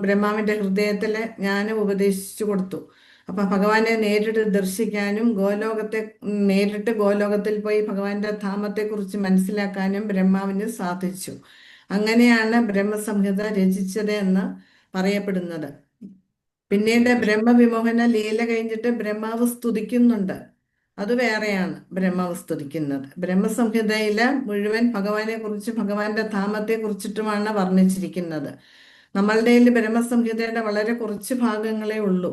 ബ്രഹ്മാവിന്റെ ഹൃദയത്തില് ജ്ഞാനം ഉപദേശിച്ചു കൊടുത്തു. അപ്പൊ ഭഗവാനെ നേരിട്ട് ദർശിക്കാനും നേരിട്ട് ഗോലോകത്തിൽ പോയി ഭഗവാന്റെ ധാമത്തെ കുറിച്ച് മനസ്സിലാക്കാനും ബ്രഹ്മാവിന് സാധിച്ചു. അങ്ങനെയാണ് ബ്രഹ്മസംഹിത രചിച്ചത് എന്ന് പറയപ്പെടുന്നത്. പിന്നീട് ബ്രഹ്മവിമോഹന ലീല കഴിഞ്ഞിട്ട് ബ്രഹ്മാവ് സ്തുതിക്കുന്നുണ്ട്. അത് വേറെയാണ് ബ്രഹ്മാവ് സ്തുതിക്കുന്നത്. ബ്രഹ്മസംഹിതയില് മുഴുവൻ ഭഗവാനെ കുറിച്ച് ഭഗവാന്റെ ധാമത്തെ കുറിച്ചിട്ടുമാണ് വർണ്ണിച്ചിരിക്കുന്നത്. നമ്മളുടെ കയ്യിൽ ബ്രഹ്മസംഹിതയുടെ വളരെ കുറച്ച് ഭാഗങ്ങളേ ഉള്ളൂ.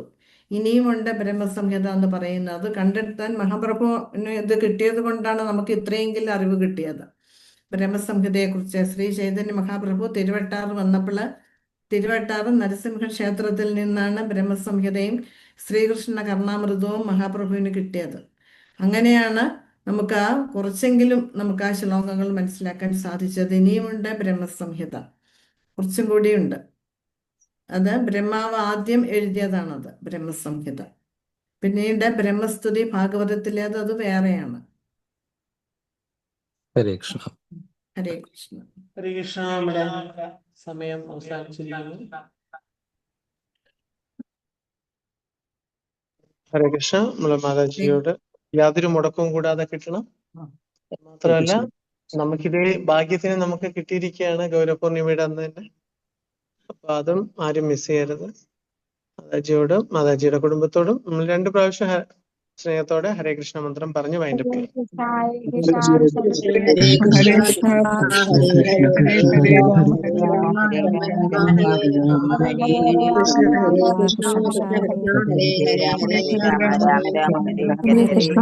ഇനിയുമുണ്ട് ബ്രഹ്മസംഹിത എന്ന് പറയുന്നത്. അത് കണ്ടെത്താൻ മഹാപ്രഭുവിന് ഇത് കിട്ടിയത് കൊണ്ടാണ് നമുക്ക് ഇത്രയെങ്കിലും അറിവ് കിട്ടിയത്. ബ്രഹ്മസംഹിതയെക്കുറിച്ച് ശ്രീ ചൈതന്യ മഹാപ്രഭു തിരുവട്ടാറ് വന്നപ്പോൾ തിരുവട്ടാറ് നരസിംഹ ക്ഷേത്രത്തിൽ നിന്നാണ് ബ്രഹ്മസംഹിതയും ശ്രീകൃഷ്ണ കർണാമൃതവും മഹാപ്രഭുവിന് കിട്ടിയത്. അങ്ങനെയാണ് നമുക്ക് കുറച്ചെങ്കിലും നമുക്ക് ആ ശ്ലോകങ്ങൾ മനസ്സിലാക്കാൻ സാധിച്ചത്. ഇനിയുമുണ്ട് ബ്രഹ്മസംഹിത, കുറച്ചും കൂടിയുണ്ട്. അത് ബ്രഹ്മാവ് ആദ്യം എഴുതിയതാണത് ബ്രഹ്മസംഹിത. പിന്നീട് ബ്രഹ്മസ്തുതി ഭാഗവതത്തിലേത് അത് വേറെയാണ്. ഹരേ കൃഷ്ണ. ഹരേ കൃഷ്ണ. ഹരേ കൃഷ്ണ. നമ്മുടെ സമയം അവസാനിച്ചിരിക്കുന്നു. ഹരേ കൃഷ്ണ. നമ്മളെ മാതാജിയോട് യാതൊരു മുടക്കവും കൂടാതെ കിട്ടണം. മാത്രമല്ല നമുക്കിതേ ഭാഗ്യത്തിന് നമുക്ക് കിട്ടിയിരിക്കുകയാണ് ഗൗരവപൂർണിമയുടെ അന്ന് തന്നെ. അപ്പൊ അതും ആരും മിസ് ചെയ്യരുത്. മാതാജിയോടും മാതാജിയുടെ കുടുംബത്തോടും നമ്മൾ 2 പ്രാവശ്യം സ്നേഹത്തോടെ ഹരേ കൃഷ്ണ മന്ത്രം പറഞ്ഞ് വൈൻഡപ്പ് ചെയ്യാം. ഹരേ കൃഷ്ണ.